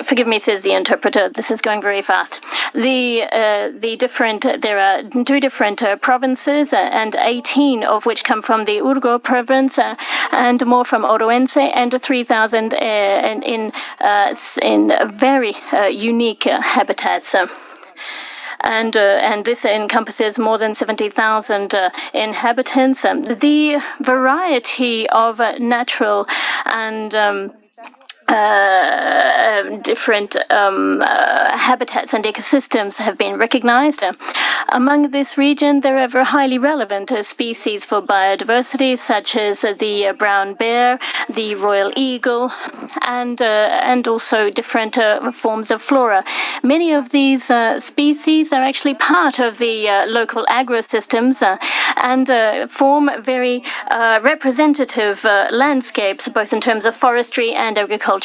forgive me, says the interpreter. This is going very fast. There are 2 different provinces, and 18 of which come from the Ural province, and more from Orense, and 3,000 in very unique habitats. And this encompasses more than 70,000 inhabitants. The variety of natural and different habitats and ecosystems have been recognized. Among this region, there are highly relevant species for biodiversity, such as the brown bear, the royal eagle, and also different forms of flora. Many of these species are actually part of the local agrosystems and form very representative landscapes, both in terms of forestry and agriculture.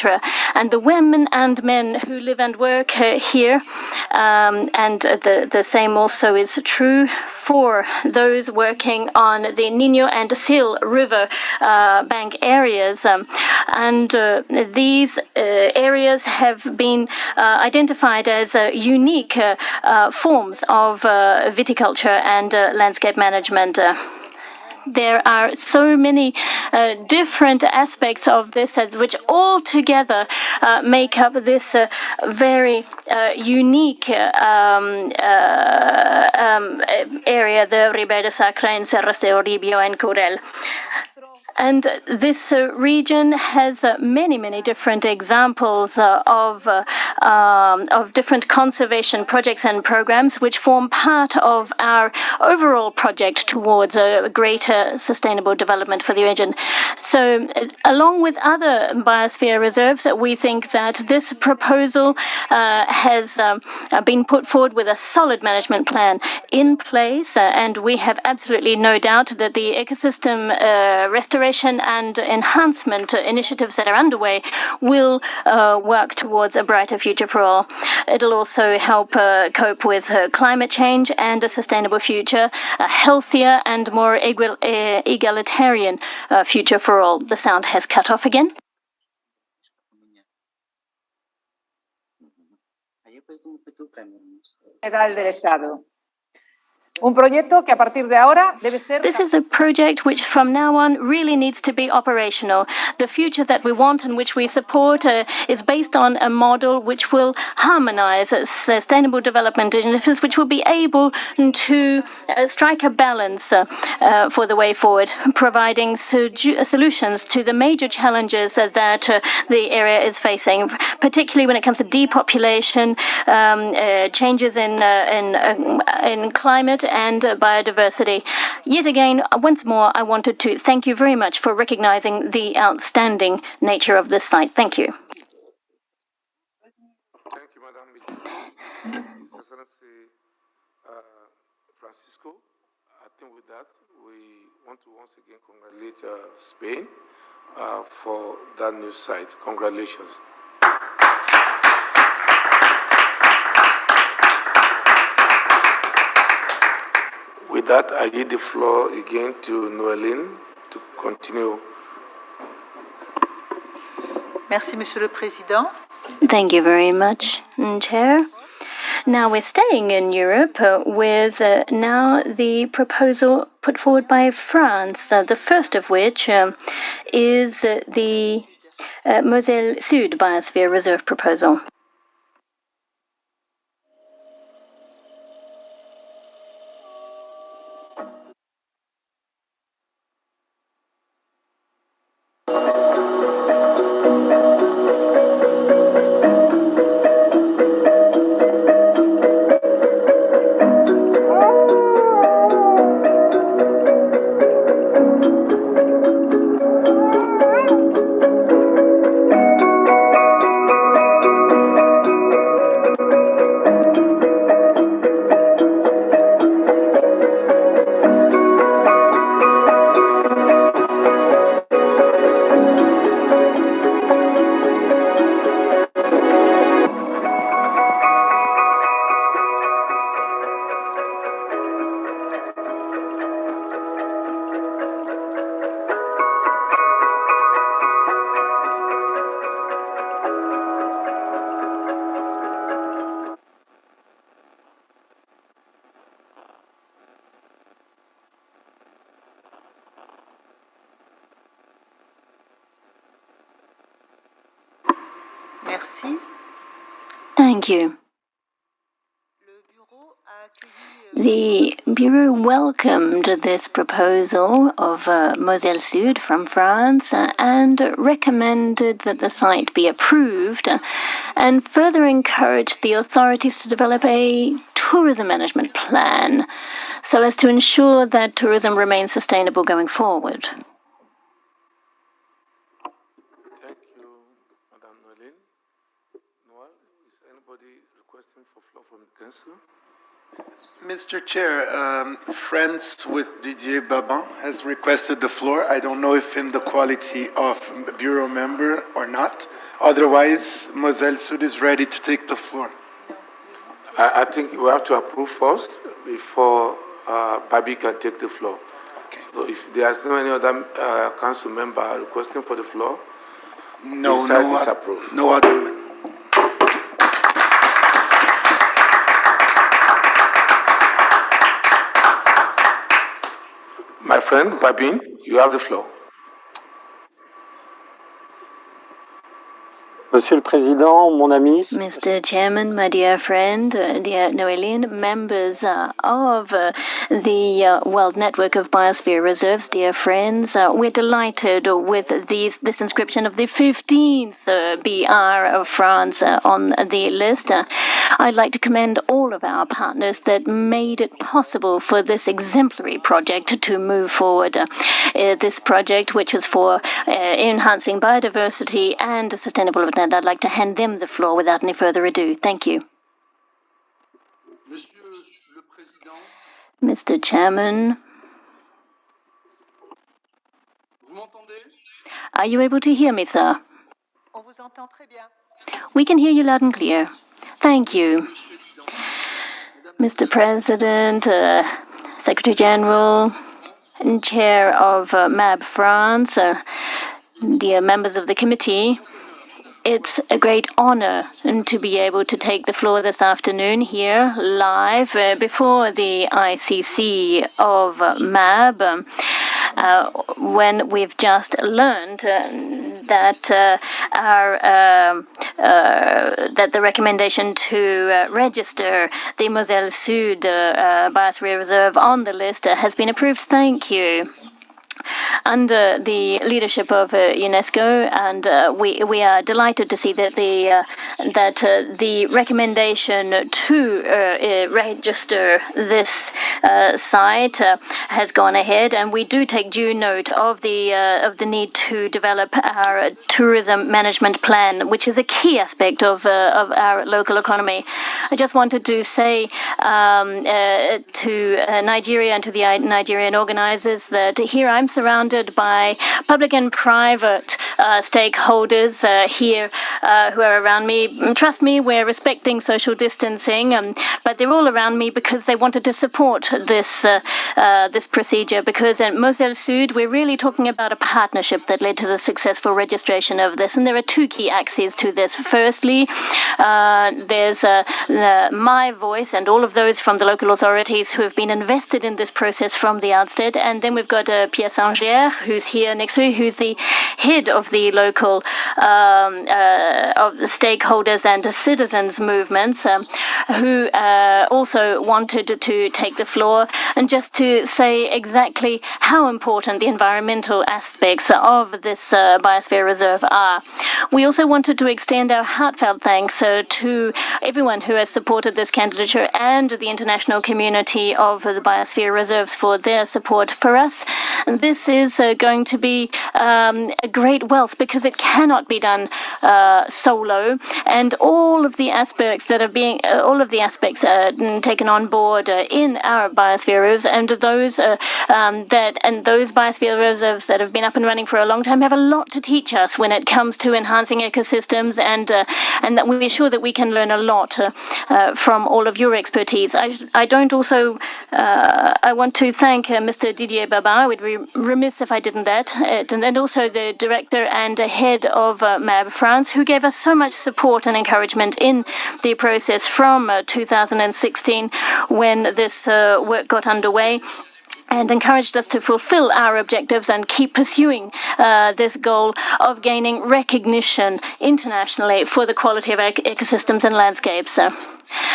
And the women and men who live and work here, and the same also is true for those working on the Nino and Sil River bank areas. And these areas have been identified as unique forms of viticulture and landscape management. There are so many different aspects of this which all together make up this very unique area, the Ribeira Sacra in Serras de Oribio and Curel. And this region has many different examples of different conservation projects and programs which form part of our overall project towards a greater sustainable development for the region. So, along with other biosphere reserves, we think that this proposal has been put forward with a solid management plan in place, and we have absolutely no doubt that the ecosystem restoration and enhancement initiatives that are underway will work towards a brighter future for all. It'll also help cope with climate change and a sustainable future, a healthier and more egalitarian future for all. The sound has cut off again. Un proyecto que a partir de ahora debe ser... This is a project which from now on really needs to be operational. The future that we want and which we support is based on a model which will harmonize sustainable development initiatives, which will be able to strike a balance for the way forward, providing solutions to the major challenges that the area is facing, particularly when it comes to depopulation, changes in climate and biodiversity. Yet again, once more, I wanted to thank you very much for recognizing the outstanding nature of this site. Thank you. Thank you, Madam His Excellency Francisco. I think with that, we want to once again congratulate Spain for that new site. Congratulations. With that, I give the floor again to Noéline to continue. Merci, Monsieur le Président. Thank you very much, Chair. Now we're staying in Europe with now the proposal put forward by France, the first of which is the Moselle Sud Biosphere Reserve proposal. Merci. Thank you. The Bureau welcomed this proposal of Moselle Sud from France and recommended that the site be approved and further encouraged the authorities to develop a tourism management plan so as to ensure that tourism remains sustainable going forward. Thank you, Madam Noéline. Noel, is anybody requesting for floor from the Council? Mr. Chair, Friends with Didier Babin has requested the floor. I don't know if in the quality of Bureau member or not. Otherwise, Moselle Sud is ready to take the floor. I think we have to approve first before Babi can take the floor. Okay. So if there's no any other council member requesting for the floor, No, the site is approved. no other. My friend, Babin, you have the floor. Monsieur le Président, mon ami. Mr. Chairman, my dear friend, dear Noéline, members of the World Network of Biosphere Reserves, dear friends, we're delighted with this inscription of the 15th BR of France on the list. I'd like to commend all of our partners that made it possible for this exemplary project to move forward. This project, which is for enhancing biodiversity and sustainable development, I'd like to hand them the floor without any further ado. Thank you. Mr. Chairman, are you able to hear me, sir? On vous entend très bien. We can hear you loud and clear. Thank you. Mr. President, Secretary General, and Chair of MAB France, dear members of the committee, It's a great honor to be able to take the floor this afternoon here live before the ICC of MAB when we've just learned that that the recommendation to register the Moselle Sud Biosphere Reserve on the list has been approved. Thank you. Under the leadership of UNESCO, and we are delighted to see that the recommendation to register this site has gone ahead, and we do take due note of the need to develop our tourism management plan, which is a key aspect of our local economy. I just wanted to say to Nigeria and to the Nigerian organizers that here I'm surrounded by public and private stakeholders here who are around me. Trust me, we're respecting social distancing, but they're all around me because they wanted to support this this procedure, because at Moselle Sud, we're really talking about a partnership that led to the successful registration of this, and there are two key axes to this. Firstly, there's my voice and all of those from the local authorities who have been invested in this process from the outset, and then we've got Pierre Sanger, who's here next to me, who's the head of the local of the stakeholders and citizens movements, who also wanted to take the floor and just to say exactly how important the environmental aspects of this biosphere reserve are. We also wanted to extend our heartfelt thanks to everyone who has supported this candidature and the international community of the biosphere reserves for their support for us. This is going to be a great wealth because it cannot be done solo, and all of the aspects that are being taken on board in our biosphere reserves, and those those biosphere reserves that have been up and running for a long time have a lot to teach us when it comes to enhancing ecosystems, and that we're sure that we can learn a lot from all of your expertise. I want to thank Mr. Didier Babin. I would be remiss if I didn't that, and also the director and head of MAB France, who gave us so much support and encouragement in the process from 2016 when this work got underway, and encouraged us to fulfill our objectives and keep pursuing this goal of gaining recognition internationally for the quality of ecosystems and landscapes.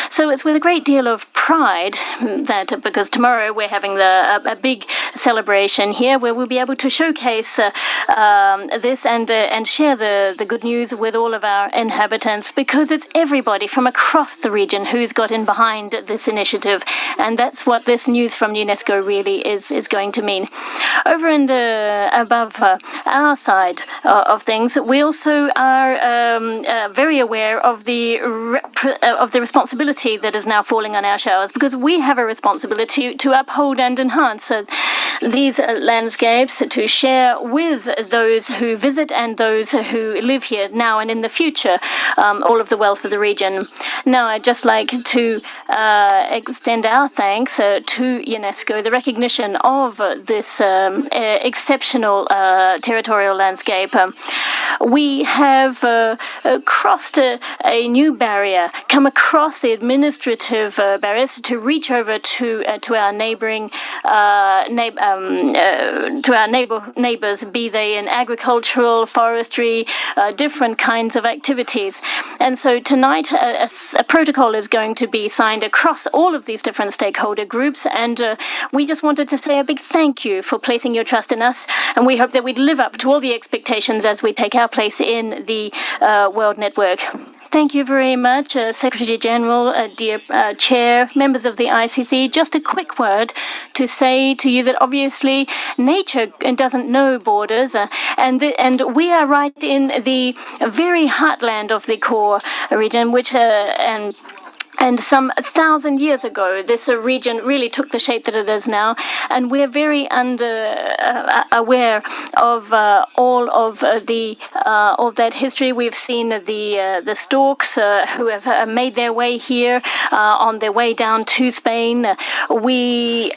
So it's with a great deal of pride that, because tomorrow we're having a big celebration here where we'll be able to showcase this and share the good news with all of our inhabitants, because it's everybody from across the region who's got in behind this initiative, and that's what this news from UNESCO really is going to mean. Over and above our side of things, we also are very aware of the responsibility that is now falling on our shoulders, because we have a responsibility to uphold and enhance these landscapes, to share with those who visit and those who live here now and in the future all of the wealth of the region. Now, I'd just like to extend our thanks to UNESCO, the recognition of this exceptional territorial landscape. We have crossed a new barrier, come across the administrative barriers to reach over to our neighboring neighbors, be they in agricultural, forestry, different kinds of activities. And so tonight a protocol is going to be signed across all of these different stakeholder groups, and we just wanted to say a big thank you for placing your trust in us, and we hope that we'd live up to all the expectations as we take our place in the World Network. Thank you very much, Secretary General, dear Chair, members of the ICC. Just a quick word to say to you that obviously nature doesn't know borders, and we are right in the very heartland of the core region, which And some 1,000 years ago, this region really took the shape that it is now, and we're very aware of all of that history. We've seen the storks who have made their way here on their way down to Spain. We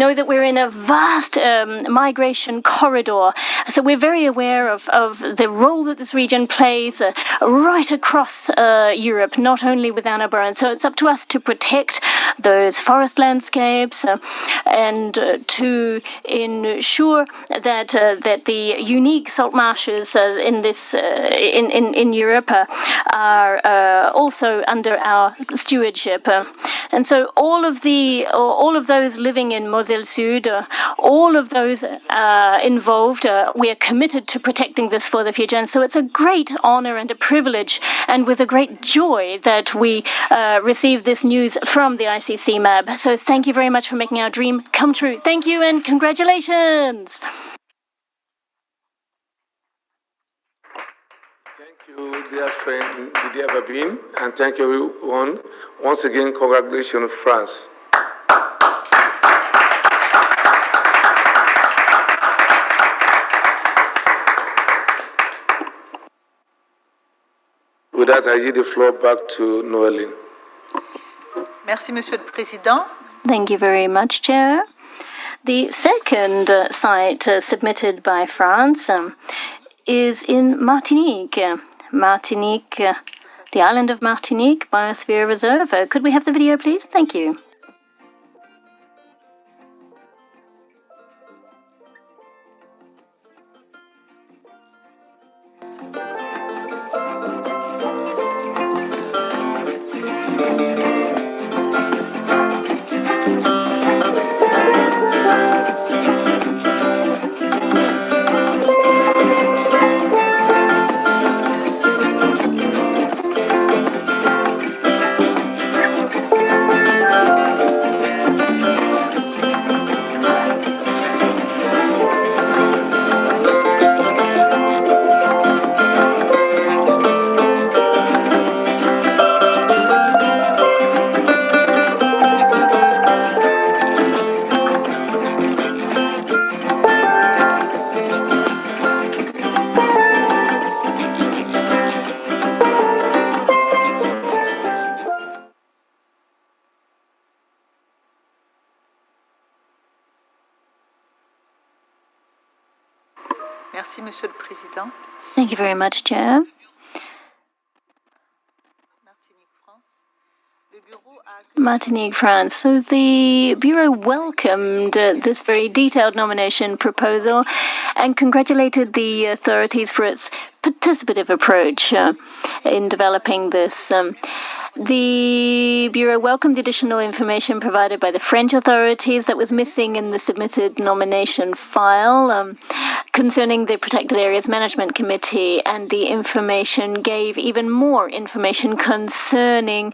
know that we're in a vast migration corridor, so we're very aware of the role that this region plays right across Europe, not only with Anambra. And so it's up to us to protect those forest landscapes and to ensure that the unique salt marshes in Europe are also under our stewardship. And so all of those living in Moselle Sud, all of those involved, we are committed to protecting this for the future. And so it's a great honor and a privilege, and with a great joy that we receive this news from the ICC MAB. So thank you very much for making our dream come true. Thank you and congratulations. Thank you, dear friend Didier Babin, and thank you everyone. Once again, congratulations, France. With that, I yield the floor back to Noéline. Merci, Monsieur le Président. Thank you very much, Chair. The second site submitted by France is in Martinique. Martinique, the island of Martinique Biosphere Reserve. Could we have the video, please? Thank you. Merci, Monsieur le Président. Thank you very much, Chair. Martinique, France. So the Bureau welcomed this very detailed nomination proposal and congratulated the authorities for its participative approach in developing this. The Bureau welcomed the additional information provided by the French authorities that was missing in the submitted nomination file concerning the Protected Areas Management Committee, and the information gave even more information concerning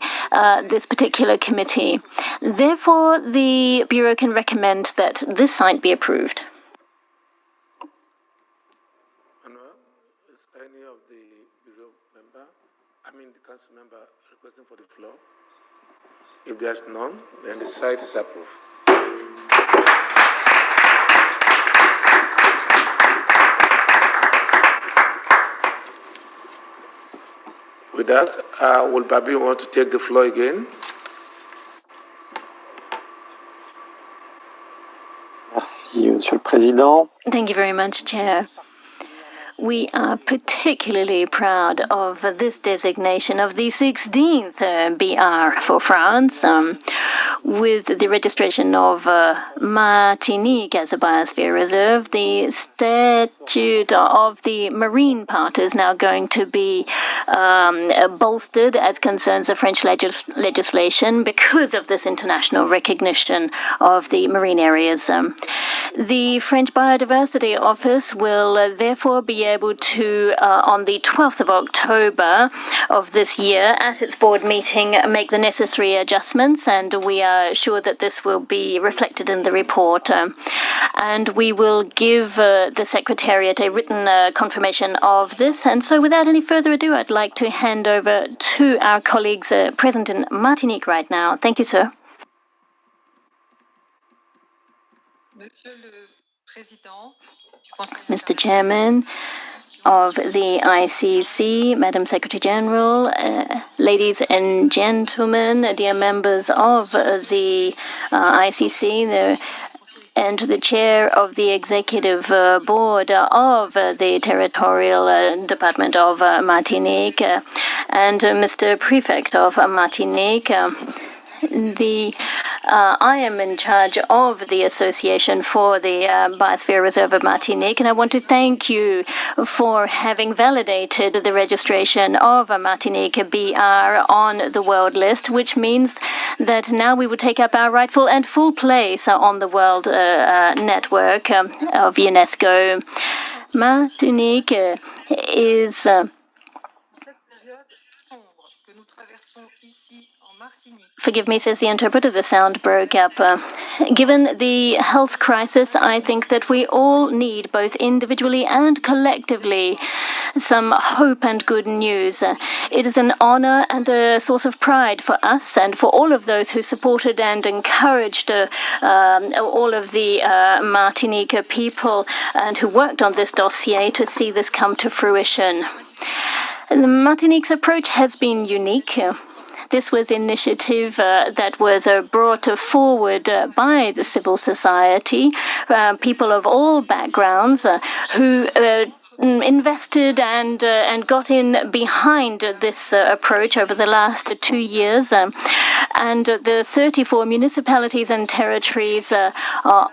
this particular committee. Therefore, the Bureau can recommend that this site be approved. Is any of the Bureau member, the Council member, requesting for the floor? If there's none, then the site is approved. With that, will Babi want to take the floor again? Merci, Monsieur le Président. Thank you very much, Chair. We are particularly proud of this designation of the 16th BR for France, with the registration of Martinique as a biosphere reserve. The statute of the marine part is now going to be bolstered as concerns the French legislation because of this international recognition of the marine areas. The French Biodiversity Office will therefore be be able to, on the 12th of October of this year, at its board meeting, make the necessary adjustments, and we are sure that this will be reflected in the report. And we will give the Secretariat a written confirmation of this. And so without any further ado, I'd like to hand over to our colleagues present in Martinique right now. Thank you, sir. Mr. Chairman of the ICC, Madam Secretary General, ladies and gentlemen, dear members of the ICC, and the chair of the executive board of the territorial department of Martinique, and Mr. Prefect of Martinique. I am in charge of the Association for the Biosphere Reserve of Martinique, and I want to thank you for having validated the registration of Martinique BR on the world list, which means that now we will take up our rightful and full place on the world network of UNESCO. Martinique is forgive me, says the interpreter, the sound broke up. Given the health crisis, I think that we all need, both individually and collectively, some hope and good news. It is an honor and a source of pride for us and for all of those who supported and encouraged all of the Martinique people and who worked on this dossier to see this come to fruition. The Martinique's approach has been unique. This was an initiative that was brought forward by the civil society, people of all backgrounds who invested and got in behind this approach over the last 2 years. And the 34 municipalities and territories of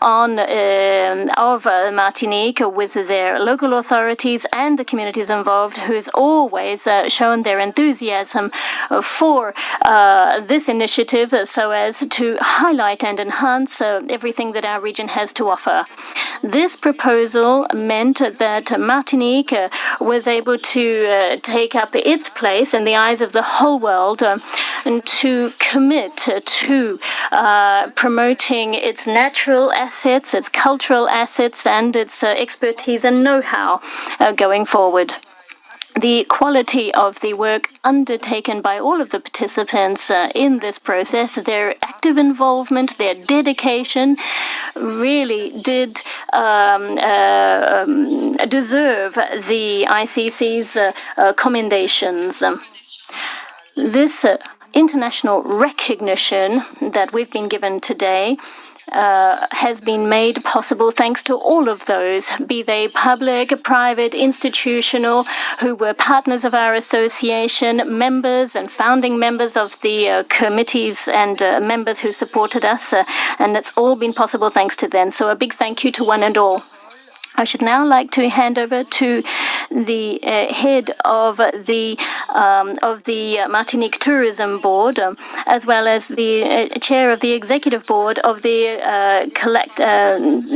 Martinique, with their local authorities and the communities involved, who has always shown their enthusiasm for this initiative so as to highlight and enhance everything that our region has to offer. This proposal meant that Martinique was able to take up its place in the eyes of the whole world and to commit to promoting its natural assets, its cultural assets, and its expertise and know-how going forward. The quality of the work undertaken by all of the participants in this process, their active involvement, their dedication, really did deserve the ICC's commendations. This international recognition that we've been given today has been made possible thanks to all of those, be they public, private, institutional, who were partners of our association, members and founding members of the committees and members who supported us, and it's all been possible thanks to them. So a big thank you to one and all. I should now like to hand over to the head of the Martinique Tourism Board, as well as the chair of the executive board of the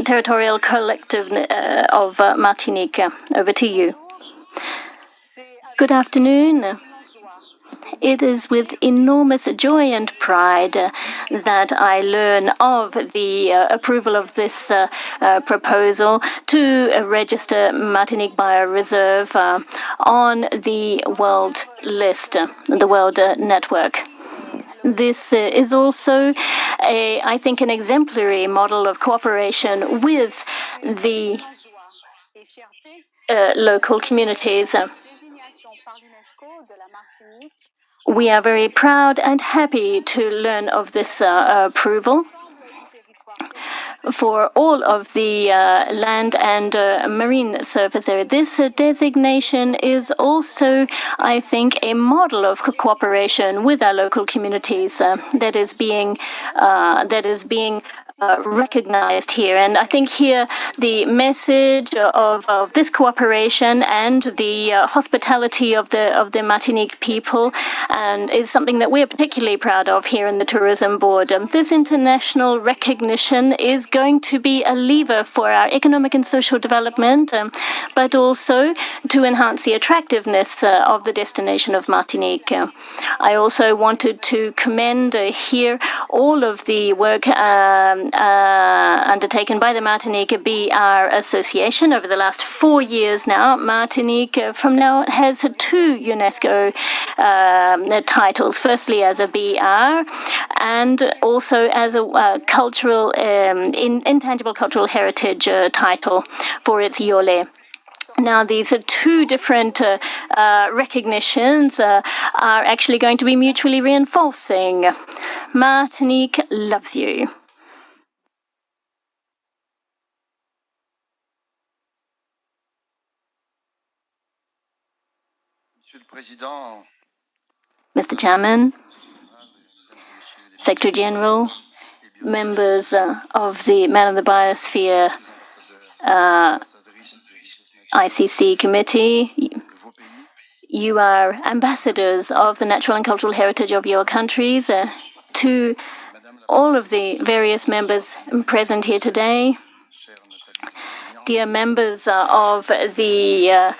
territorial collective of Martinique. Over to you. Good afternoon. It is with enormous joy and pride that I learn of the approval of this proposal to register Martinique Bioreserve on the world list, the world network. This is also, I think, an exemplary model of cooperation with the local communities. We are very proud and happy to learn of this approval for all of the land and marine surface area. This designation is also, I think, a model of cooperation with our local communities that is being recognized here. And I think here the message of this cooperation and the hospitality of the Martinique people and is something that we're particularly proud of here in the Tourism Board. This international recognition is going to be a lever for our economic and social development, but also to enhance the attractiveness of the destination of Martinique. I also wanted to commend here all of the work undertaken by the Martinique BR Association over the last 4 years now. Martinique from now has 2 UNESCO titles, firstly as a BR and also as a cultural, intangible cultural heritage title for its Yole. Now, these are 2 different recognitions are actually going to be mutually reinforcing. Martinique loves you. Mr. Chairman, Secretary General, members of the Man of the Biosphere ICC committee, you are ambassadors of the natural and cultural heritage of your countries. To all of the various members present here today, dear members of the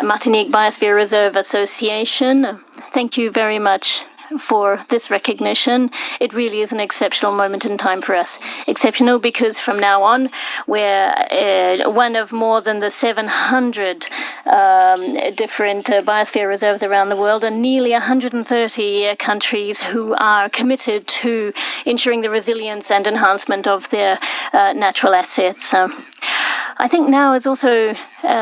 Martinique Biosphere Reserve Association, thank you very much for this recognition. It really is an exceptional moment in time for us. Exceptional because from now on, we're one of more than the 700 different biosphere reserves around the world, and nearly 130 countries who are committed to ensuring the resilience and enhancement of their natural assets. I think now is also,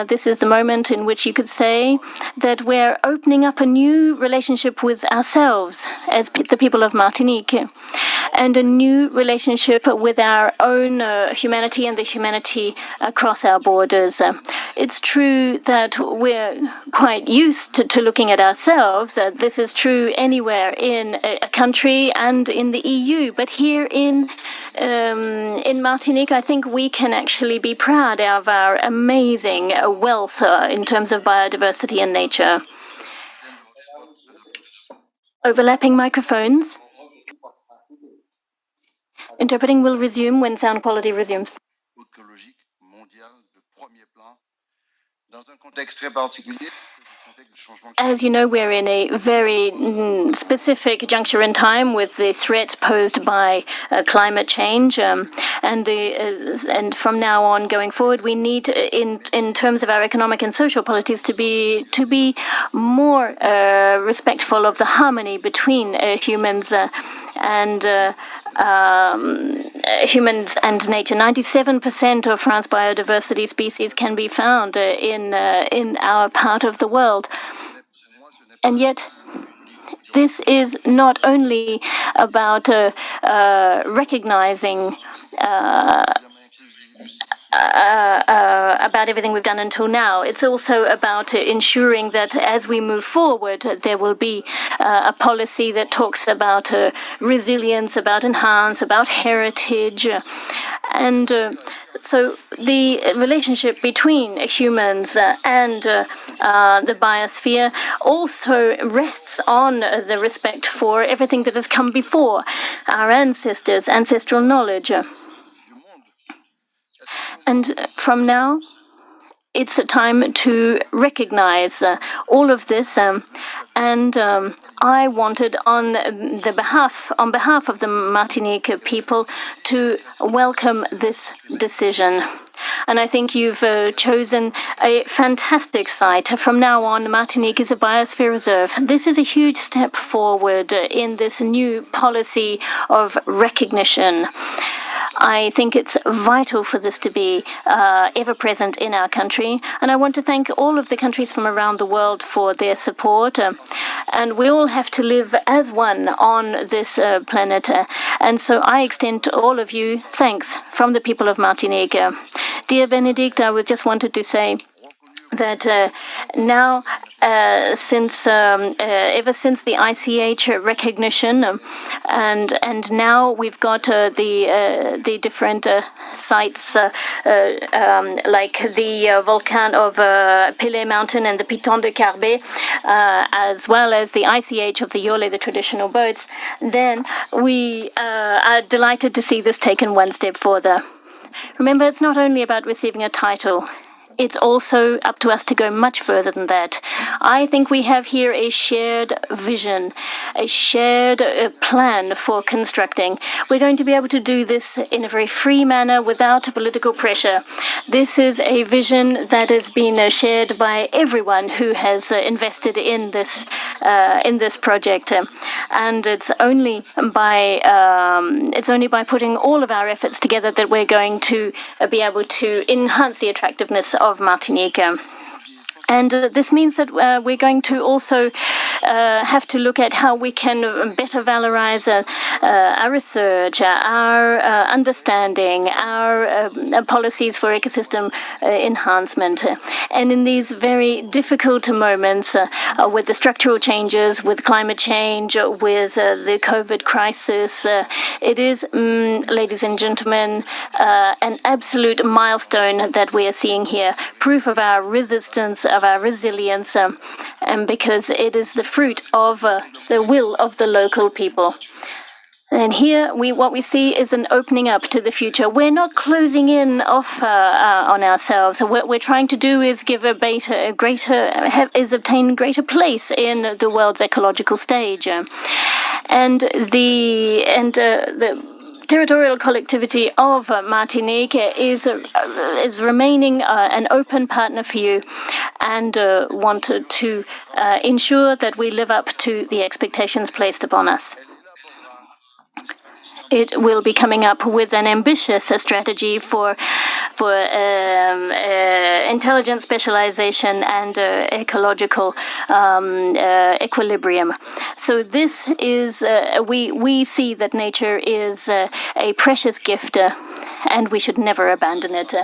this is the moment in which you could say that we're opening up a new relationship with ourselves as the people of Martinique, and a new relationship with our own humanity and the humanity across our borders. It's true that we're quite used to looking at ourselves. This is true anywhere in a country and in the EU, but here in Martinique, I think we can actually be proud of our amazing wealth in terms of biodiversity and nature. Overlapping microphones. Interpreting will resume when sound quality resumes. As you know, we're in a very specific juncture in time with the threat posed by climate change, and from now on going forward, we need, in terms of our economic and social policies, to be more respectful of the harmony between humans and nature. 97% of France's biodiversity species can be found in our part of the world. And yet, this is not only about recognizing about everything we've done until now. It's also about ensuring that as we move forward, there will be a policy that talks about resilience, about enhance, about heritage. And so the relationship between humans and the biosphere also rests on the respect for everything that has come before, our ancestors, ancestral knowledge. And from now, it's a time to recognize all of this, and I wanted, on behalf of the Martinique people, to welcome this decision. And I think you've chosen a fantastic site. From now on, Martinique is a biosphere reserve. This is a huge step forward in this new policy of recognition. I think it's vital for this to be ever present in our country. And I want to thank all of the countries from around the world for their support. And we all have to live as one on this planet. And so I extend to all of you thanks from the people of Martinique. Dear Benedict, I just wanted to say that now, ever since the ICH recognition, and now we've got the different sites like the volcan of Pelé Mountain and the Piton de Carbet, as well as the ICH of the Yole, the traditional boats. Then we are delighted to see this taken one step further. Remember, it's not only about receiving a title. It's also up to us to go much further than that. I think we have here a shared vision, a shared plan for constructing. We're going to be able to do this in a very free manner without political pressure. This is a vision that has been shared by everyone who has invested in this project, and it's only by putting all of our efforts together that we're going to be able to enhance the attractiveness of Martinique. And this means that we're going to also have to look at how we can better valorize our research, our understanding, our policies for ecosystem enhancement. And in these very difficult moments with the structural changes, with climate change, with the COVID crisis, it is, ladies and gentlemen, an absolute milestone that we are seeing here, proof of our resistance, of our resilience, and because it is the fruit of the will of the local people. And here, what we see is an opening up to the future. We're not closing in off on ourselves. What we're trying to do is obtain greater place in the world's ecological stage, and the territorial collectivity of Martinique is remaining an open partner for you, and wanted to ensure that we live up to the expectations placed upon us. It will be coming up with an ambitious strategy for intelligent specialization and ecological equilibrium. So this is, we see that nature is a precious gift, and we should never abandon it.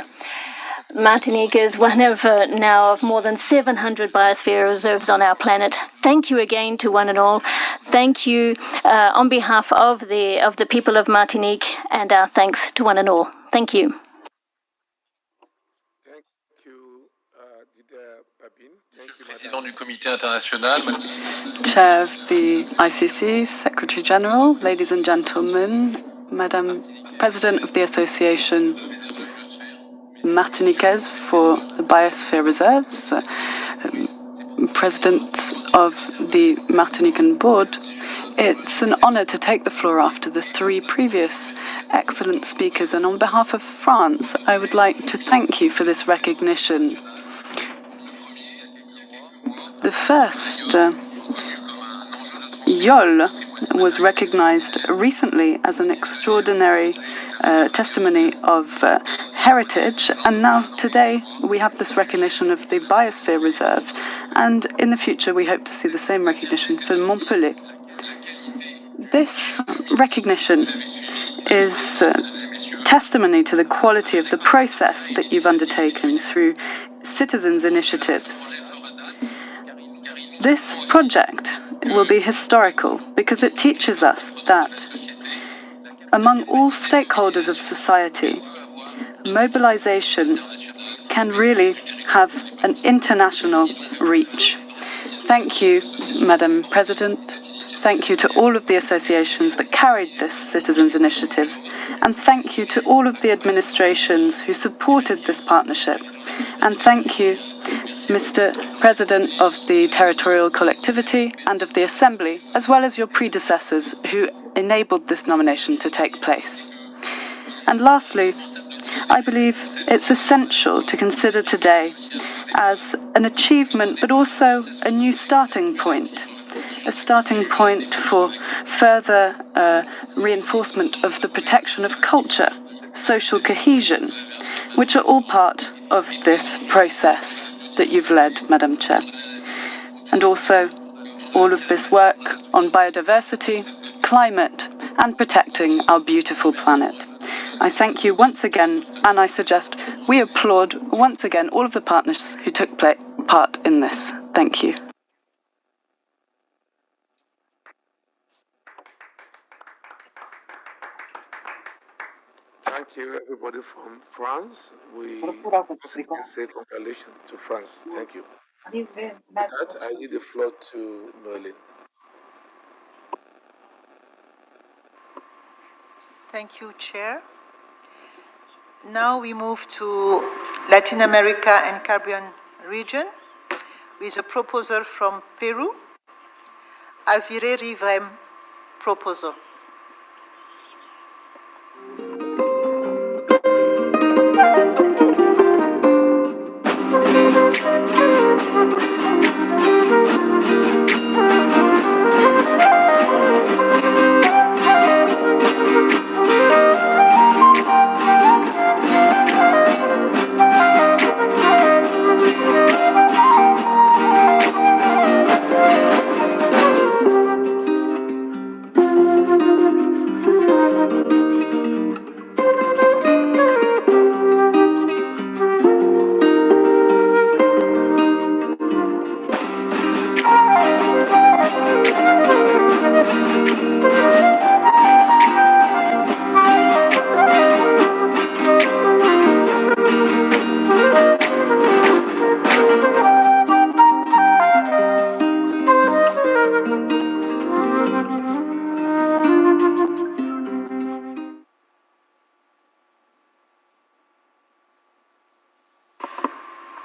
Martinique is one of now of more than 700 biosphere reserves on our planet. Thank you again to one and all. Thank you on behalf of the people of Martinique, and our thanks to one and all. Thank you. Thank you, Didier Babin. Thank you, Président du Comité International. Chair of the ICC, Secretary General, ladies and gentlemen, Madam President of the Association Martiniquaise for the Biosphere Reserves, President of the Martinican Board, it's an honor to take the floor after the three previous excellent speakers, and on behalf of France, I would like to thank you for this recognition. The first YOL was recognized recently as an extraordinary testimony of heritage, and now today we have this recognition of the Biosphere Reserve, and in the future we hope to see the same recognition for Montpellier. This recognition is testimony to the quality of the process that you've undertaken through citizens' initiatives. This project will be historical because it teaches us that among all stakeholders of society, mobilization can really have an international reach. Thank you, Madam President. Thank you to all of the associations that carried this citizens' initiative, and thank you to all of the administrations who supported this partnership. And thank you, Mr. President of the Territorial Collectivity and of the Assembly, as well as your predecessors who enabled this nomination to take place. And lastly, I believe it's essential to consider today as an achievement, but also a new starting point. A starting point for further reinforcement of the protection of culture, social cohesion, which are all part of this process that you've led, Madam Chair. And also all of this work on biodiversity, climate, and protecting our beautiful planet. I thank you once again, and I suggest we applaud once again all of the partners who took part in this. Thank you. Thank you, everybody from France. We say congratulations to France. Thank you. With that, I give the floor to Noeline. Thank you, Chair. Now we move to Latin America and Caribbean region with a proposal from Peru, Avire Proposal.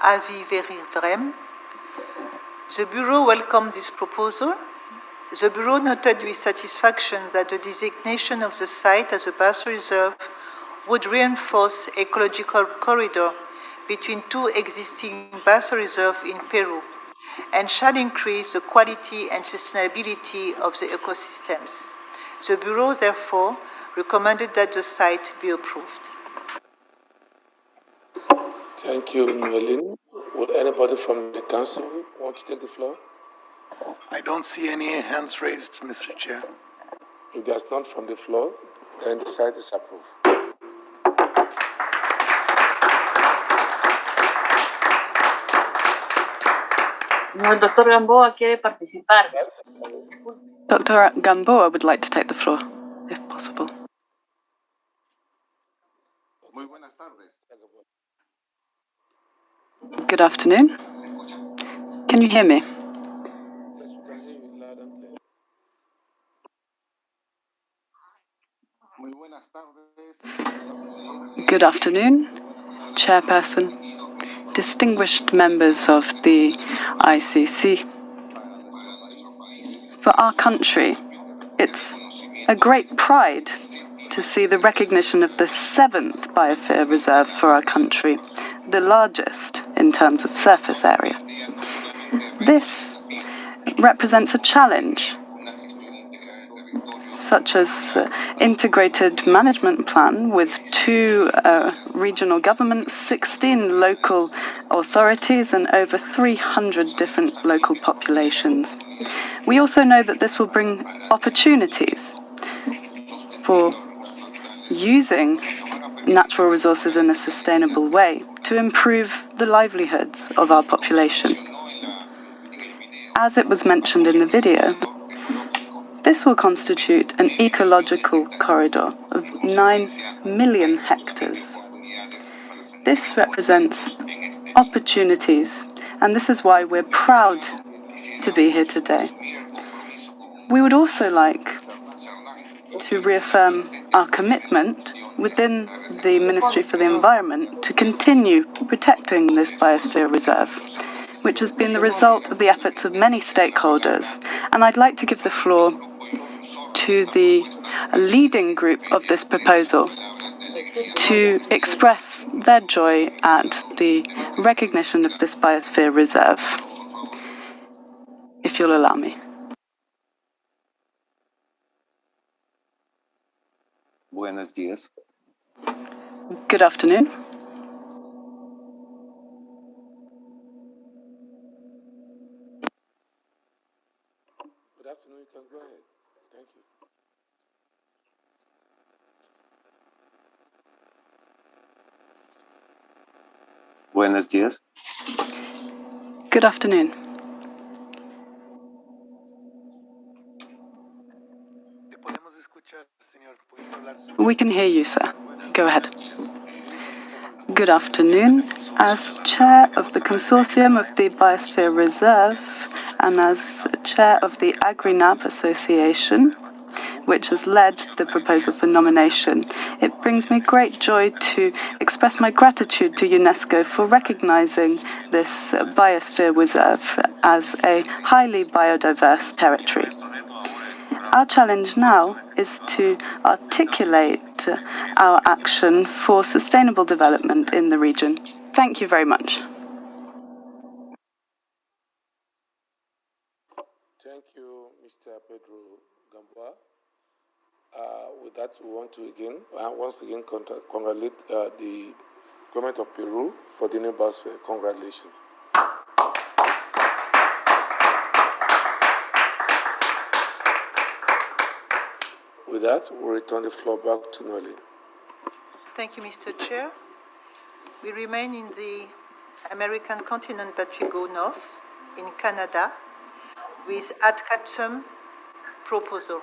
Avis Verivrem. The Bureau welcomed this proposal. The Bureau noted with satisfaction that the designation of the site as a biosphere reserve would reinforce ecological corridor between two existing biosphere reserves in Peru and shall increase the quality and sustainability of the ecosystems. The Bureau therefore recommended that the site be approved. Thank you, Noeline. Would anybody from the Council want to take the floor? I don't see any hands raised, Mr. Chair. If there's none from the floor, then the site is approved. No, el doctor Gamboa quiere participar. Dr. Gamboa would like to take the floor, if possible. Good afternoon. Can you hear me? Good afternoon, Chairperson, distinguished members of the ICC. For our country, it's a great pride to see the recognition of the 7th Biosphere Reserve for our country, the largest in terms of surface area. This represents a challenge, such as integrated management plan with 2 regional governments, 16 local authorities, and over 300 different local populations. We also know that this will bring opportunities for using natural resources in a sustainable way to improve the livelihoods of our population. As it was mentioned in the video, this will constitute an ecological corridor of 9 million hectares. This represents opportunities, and this is why we're proud to be here today. We would also like to reaffirm our commitment within the Ministry for the Environment to continue protecting this biosphere reserve, which has been the result of the efforts of many stakeholders. And I'd like to give the floor to the leading group of this proposal to express their joy at the recognition of this biosphere reserve, if you'll allow me. Buenos días. Good afternoon. Good afternoon, you can go ahead. Thank you. Buenos días. Good afternoon. We can hear you, sir. Go ahead. Good afternoon. As chair of the consortium of the Biosphere Reserve and as chair of the AgriNab Association, which has led the proposal for nomination. It brings me great joy to express my gratitude to UNESCO for recognizing this biosphere reserve as a highly biodiverse territory. Our challenge now is to articulate our action for sustainable development in the region. Thank you very much. Thank you, Mr. Pedro Gamboa. With that, we want to once again congratulate the government of Peru for the new biosphere. Congratulations. With that, we'll return the floor back to Noli. Thank you, Mr. Chair. We remain in the American continent, but we go north, in Canada, with Adcaption Proposal.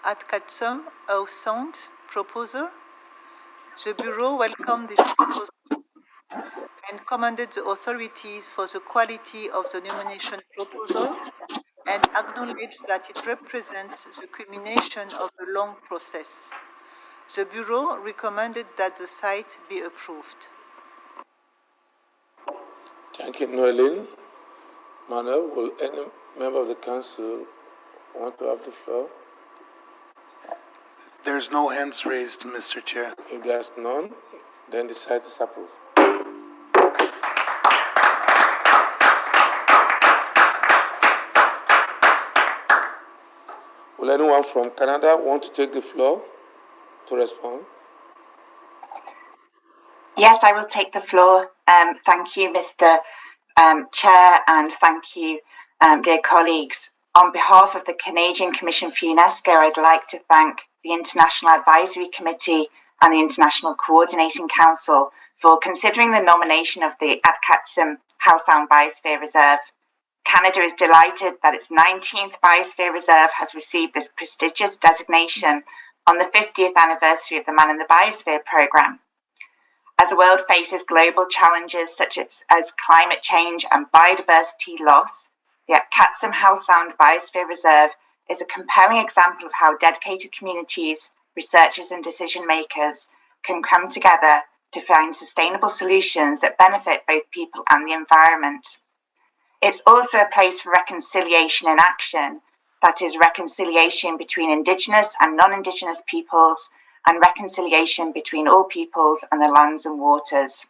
Adcaption Proposal. The Bureau welcomed this proposal and commended the authorities for the quality of the nomination proposal and acknowledged that it represents the culmination of a long process. The Bureau recommended that the site be approved. Thank you, Noeline. Manuel, will any member of the Council want to have the floor? There's no hands raised, Mr. Chair. If there's none, then the site is approved. Will anyone from Canada want to take the floor to respond? Yes, I will take the floor. Thank you, Mr. Chair, and thank you, dear colleagues. On behalf of the Canadian Commission for UNESCO, I'd like to thank the International Advisory Committee and the International Coordinating Council for considering the nomination of the Adcaption Biosphere Reserve. Canada is delighted that its 19th Biosphere Reserve has received this prestigious designation on the 50th anniversary of the Man in the Biosphere programme. As the world faces global challenges such as climate change and biodiversity loss, the Adcaption Biosphere Reserve is a compelling example of how dedicated communities, researchers and decision makers can come together to find sustainable solutions that benefit both people and the environment. It's also a place for reconciliation in action, that is, reconciliation between Indigenous and non-Indigenous peoples, and reconciliation between all peoples and the lands and waters.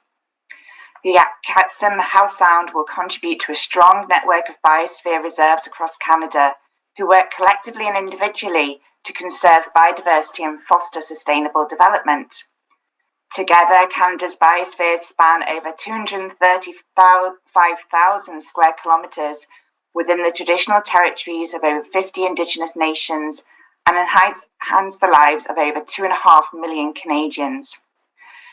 The Adcaption House Sound will contribute to a strong network of biosphere reserves across Canada, who work collectively and individually to conserve biodiversity and foster sustainable development. Together, Canada's biospheres span over 235,000 square kilometres within the traditional territories of over 50 Indigenous nations and enhance the lives of over 2.5 million Canadians.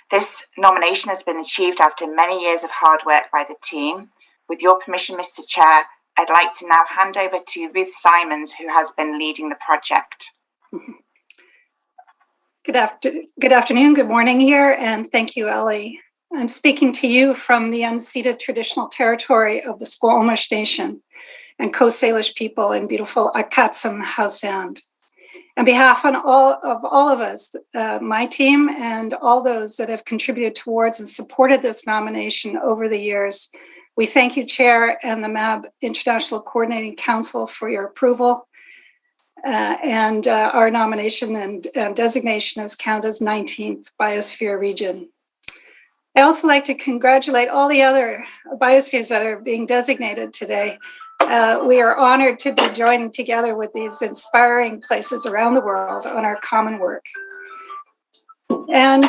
This nomination has been achieved after many years of hard work by the team. With your permission, Mr. Chair, I'd like to now hand over to Ruth Simons, who has been leading the project. Good afternoon, good morning here, and thank you, Ellie. I'm speaking to you from the unceded traditional territory of the Squamish Nation and Coast Salish people in beautiful Adcaption House Sound. On behalf of all of us, my team and all those that have contributed towards and supported this nomination over the years, we thank you, Chair, and the MAB International Coordinating Council for your approval and our nomination and designation as Canada's 19th Biosphere Region. I also like to congratulate all the other biospheres that are being designated today. We are honored to be joining together with these inspiring places around the world on our common work. And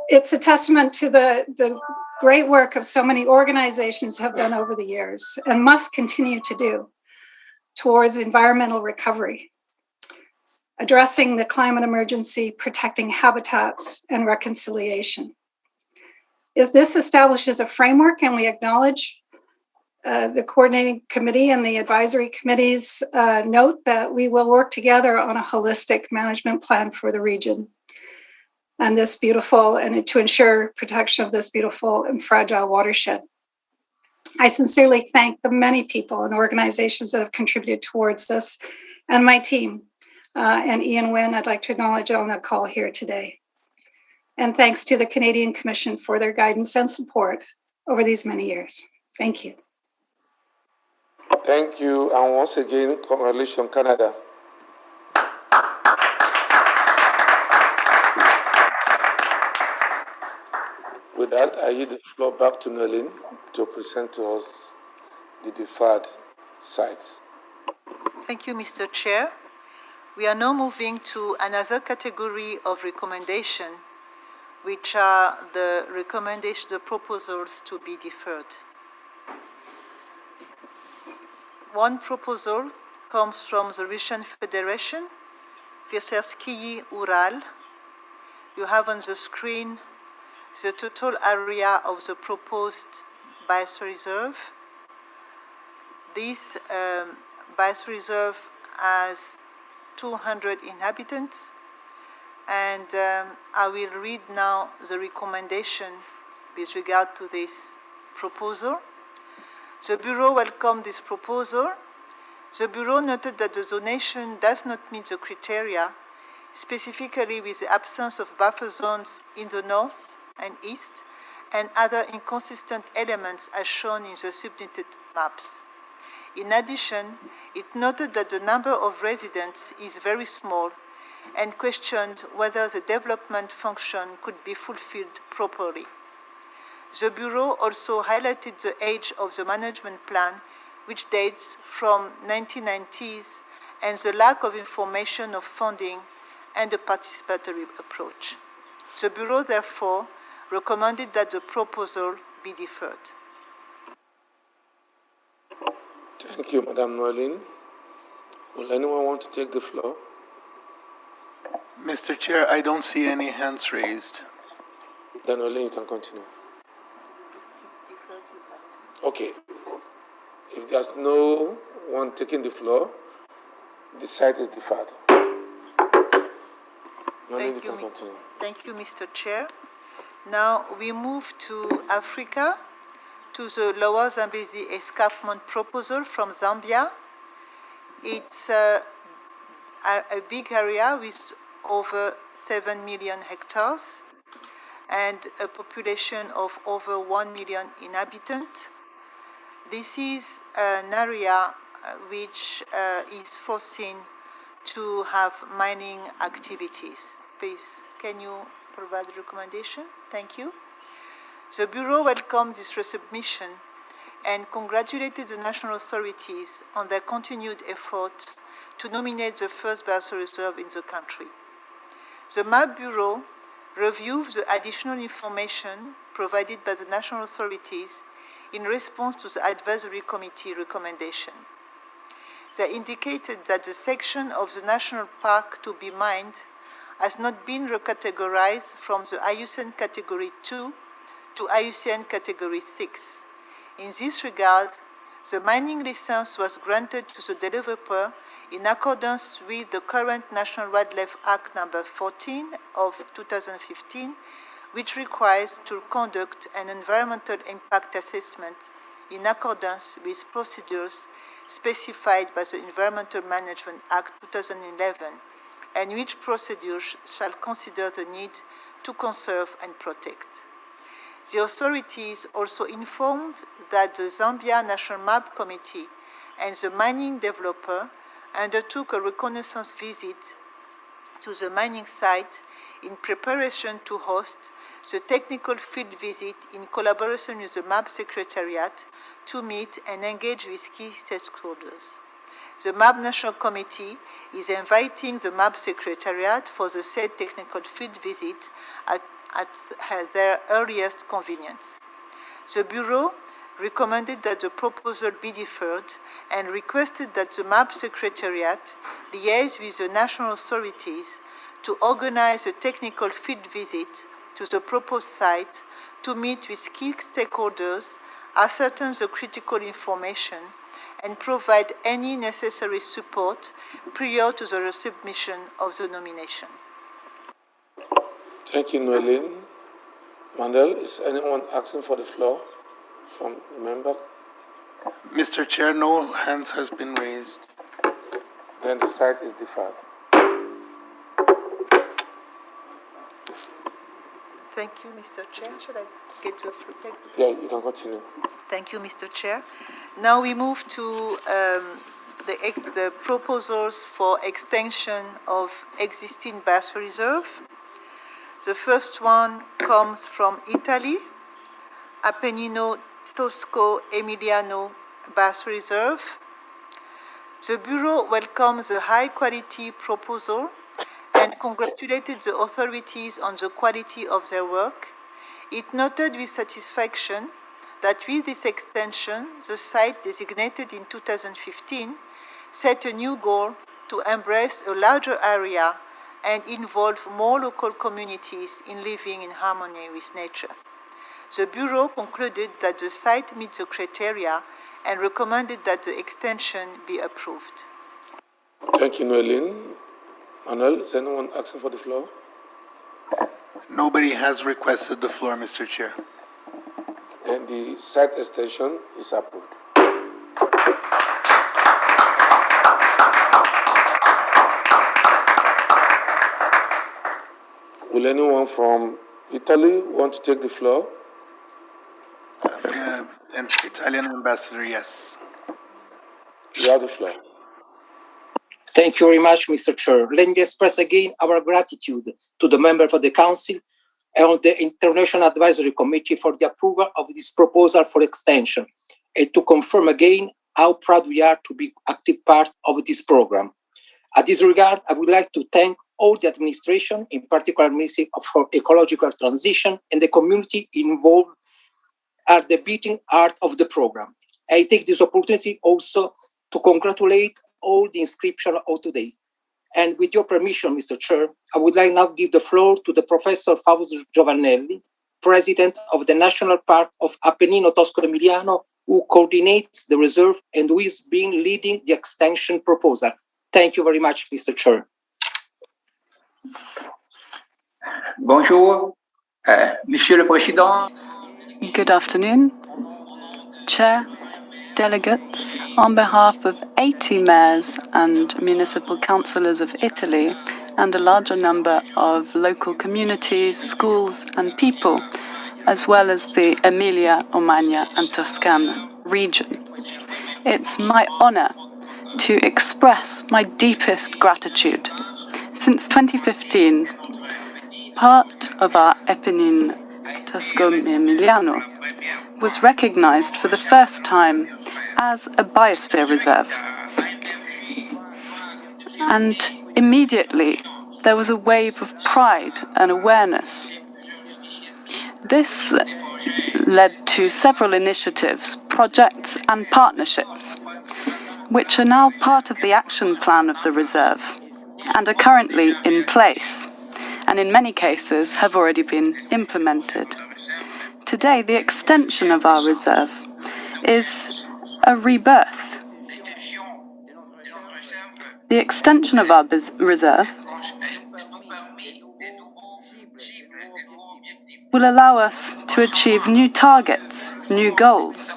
it's a testament to the great work of so many organizations have done over the years and must continue to do towards environmental recovery, addressing the climate emergency, protecting habitats, and reconciliation. This establishes a framework, and we acknowledge the coordinating committee and the advisory committee's note that we will work together on a holistic management plan for the region and this beautiful, and to ensure protection of this beautiful and fragile watershed. I sincerely thank the many people and organizations that have contributed towards this, and my team, and Ian Wynn, I'd like to acknowledge on the call here today. And thanks to the Canadian Commission for their guidance and support over these many years. Thank you. Thank you, and once again, congratulations, Canada. With that, I yield the floor back to Nolin to present to us the deferred sites. Thank you, Mr. Chair. We are now moving to another category of recommendation, which are the recommendations, the proposals to be deferred. One proposal comes from the Russian Federation, Versevskiyi Ural. You have on the screen the total area of the proposed biosphere reserve. This biosphere reserve has 200 inhabitants, and I will read now the recommendation with regard to this proposal. The Bureau welcomed this proposal. The Bureau noted that the zonation does not meet the criteria, specifically with the absence of buffer zones in the north and east, and other inconsistent elements as shown in the submitted maps. In addition, it noted that the number of residents is very small and questioned whether the development function could be fulfilled properly. The Bureau also highlighted the age of the management plan, which dates from 1990s, and the lack of information of funding and a participatory approach. The Bureau, therefore, recommended that the proposal be deferred. Thank you, Madam Nolin. Will anyone want to take the floor? Mr. Chair, I don't see any hands raised. Then Nolin, you can continue. Okay. If there's no one taking the floor, the site is deferred. Thank you, Mr. Chair. Now we move to Africa, to the Lower Zambezi Escarpment Proposal from Zambia. It's a big area with over 7 million hectares and a population of over 1 million inhabitants. This is an area which is foreseen to have mining activities. Please, can you provide the recommendation? Thank you. The Bureau welcomed this resubmission and congratulated the national authorities on their continued effort to nominate the first biosphere reserve in the country. The MAP Bureau reviewed the additional information provided by the national authorities in response to the Advisory Committee recommendation. They indicated that the section of the national park to be mined has not been recategorized from the IUCN Category 2 to IUCN Category 6. In this regard, the mining license was granted to the developer in accordance with the current National Wildlife Act No. 14 of 2015, which requires to conduct an environmental impact assessment in accordance with procedures specified by the Environmental Management Act 2011 and which procedures shall consider the need to conserve and protect. The authorities also informed that the Zambia National Map Committee and the mining developer undertook a reconnaissance visit to the mining site in preparation to host the technical field visit in collaboration with the MAP Secretariat to meet and engage with key stakeholders. The MAP National Committee is inviting the MAP Secretariat for the said technical field visit at their earliest convenience. The Bureau recommended that the proposal be deferred and requested that the MAP Secretariat liaise with the national authorities to organize a technical field visit to the proposed site to meet with key stakeholders, ascertain the critical information, and provide any necessary support prior to the submission of the nomination. Thank you, Noeline. Mandel, is anyone asking for the floor from the member? Mr. Chair, no hands has been raised. Then the site is deferred. Thank you, Mr. Chair. Should I get the floor? Yeah, you can continue. Thank you, Mr. Chair. Now we move to the proposals for extension of existing biosphere reserve. The first one comes from Italy, Appennino Tosco Emiliano Biosphere Reserve. The Bureau welcomes the high-quality proposal and congratulated the authorities on the quality of their work. It noted with satisfaction that with this extension, the site designated in 2015 set a new goal to embrace a larger area and involve more local communities in living in harmony with nature. The Bureau concluded that the site meets the criteria and recommended that the extension be approved. Thank you, Noeline. Manuel, is anyone asking for the floor? Nobody has requested the floor, Mr. Chair. Then the site extension is approved. Will anyone from Italy want to take the floor? Italian ambassador, yes. You have the floor. Thank you very much, Mr. Chair. Let me express again our gratitude to the members of the Council and the International Advisory Committee for the approval of this proposal for extension, and to confirm again how proud we are to be active part of this program. At this regard, I would like to thank all the administration, in particular Ministry for Ecological Transition, and the community involved at the beating heart of the program. I take this opportunity also to congratulate all the inscription of today. And with your permission, Mr. Chair, I would like now to give the floor to the Professor Fausto Giovannelli, President of the National Park of Appennino Tosco Emiliano, who coordinates the reserve and who is leading the extension proposal. Thank you very much, Mr. Chair. Bonjour, Monsieur le Président. Good afternoon, Chair, delegates. On behalf of 80 mayors and municipal councillors of Italy and a larger number of local communities, schools and people, as well as the Emilia-Romagna and Toscana region, it's my honour to express my deepest gratitude. Since 2015, part of our Appennine Tosco Emiliano was recognized for the first time as a biosphere reserve. And immediately there was a wave of pride and awareness. This led to several initiatives, projects and partnerships, which are now part of the action plan of the reserve and are currently in place, and in many cases have already been implemented. Today, the extension of our reserve is a rebirth. The extension of our reserve will allow us to achieve new targets, new goals.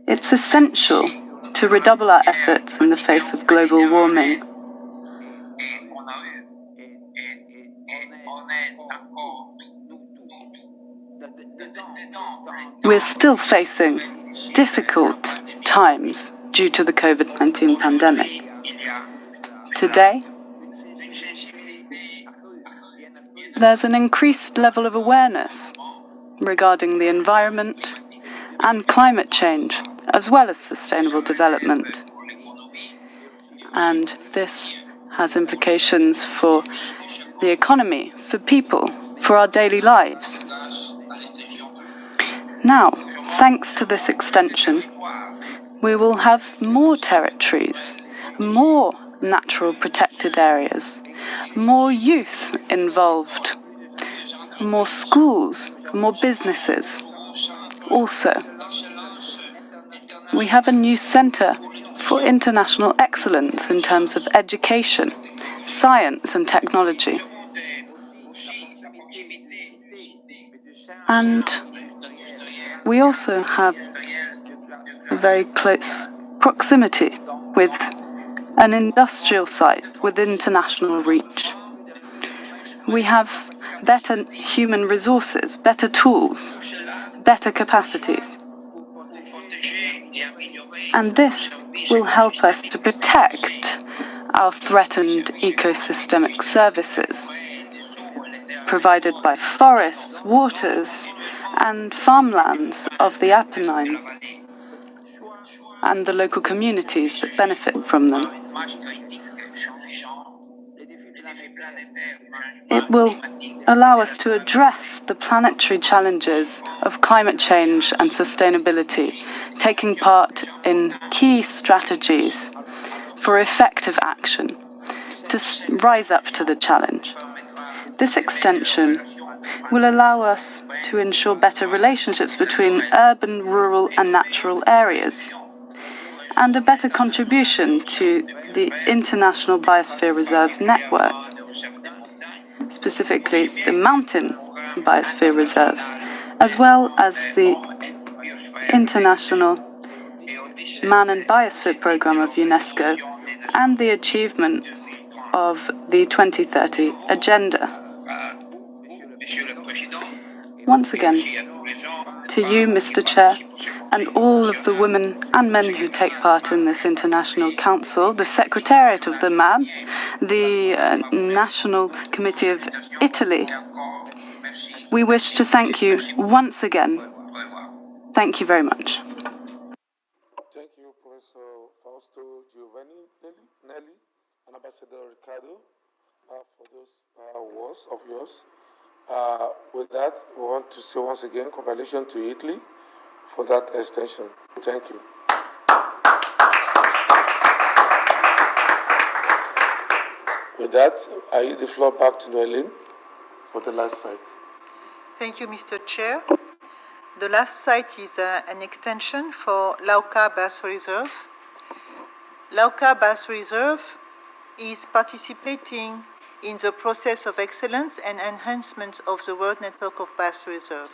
It's essential to redouble our efforts in the face of global warming. We're still facing difficult times due to the COVID-19 pandemic. Today, there's an increased level of awareness regarding the environment and climate change, as well as sustainable development. And this has implications for the economy, for people, for our daily lives. Now, thanks to this extension, we will have more territories, more natural protected areas, more youth involved, more schools, more businesses. Also, we have a new centre for international excellence in terms of education, science and technology. And we also have a very close proximity with an industrial site with international reach. We have better human resources, better tools, better capacities. And this will help us to protect our threatened ecosystemic services provided by forests, waters, and farmlands of the Apennines and the local communities that benefit from them. It will allow us to address the planetary challenges of climate change and sustainability, taking part in key strategies for effective action to rise up to the challenge. This extension will allow us to ensure better relationships between urban, rural and natural areas, and a better contribution to the International Biosphere Reserve network, specifically the mountain biosphere reserves, as well as the International Man and Biosphere Programme of UNESCO and the achievement of the 2030 Agenda. Once again, to you, Mr. Chair, and all of the women and men who take part in this International Council, the Secretariat of the MAB, the National Committee of Italy, we wish to thank you once again. Thank you very much. Thank you, Professor Fausto Giovanni Nelli and Ambassador Ricardo, for those words of yours. With that, we want to say once again, congratulations to Italy for that extension. Thank you. With that, I yield the floor back to Noeline for the last site. Thank you, Mr. Chair. The last site is an extension for Lauca Biosphere Reserve. Lauca Biosphere Reserve is participating in the process of excellence and enhancement of the World Network of Biosphere Reserve.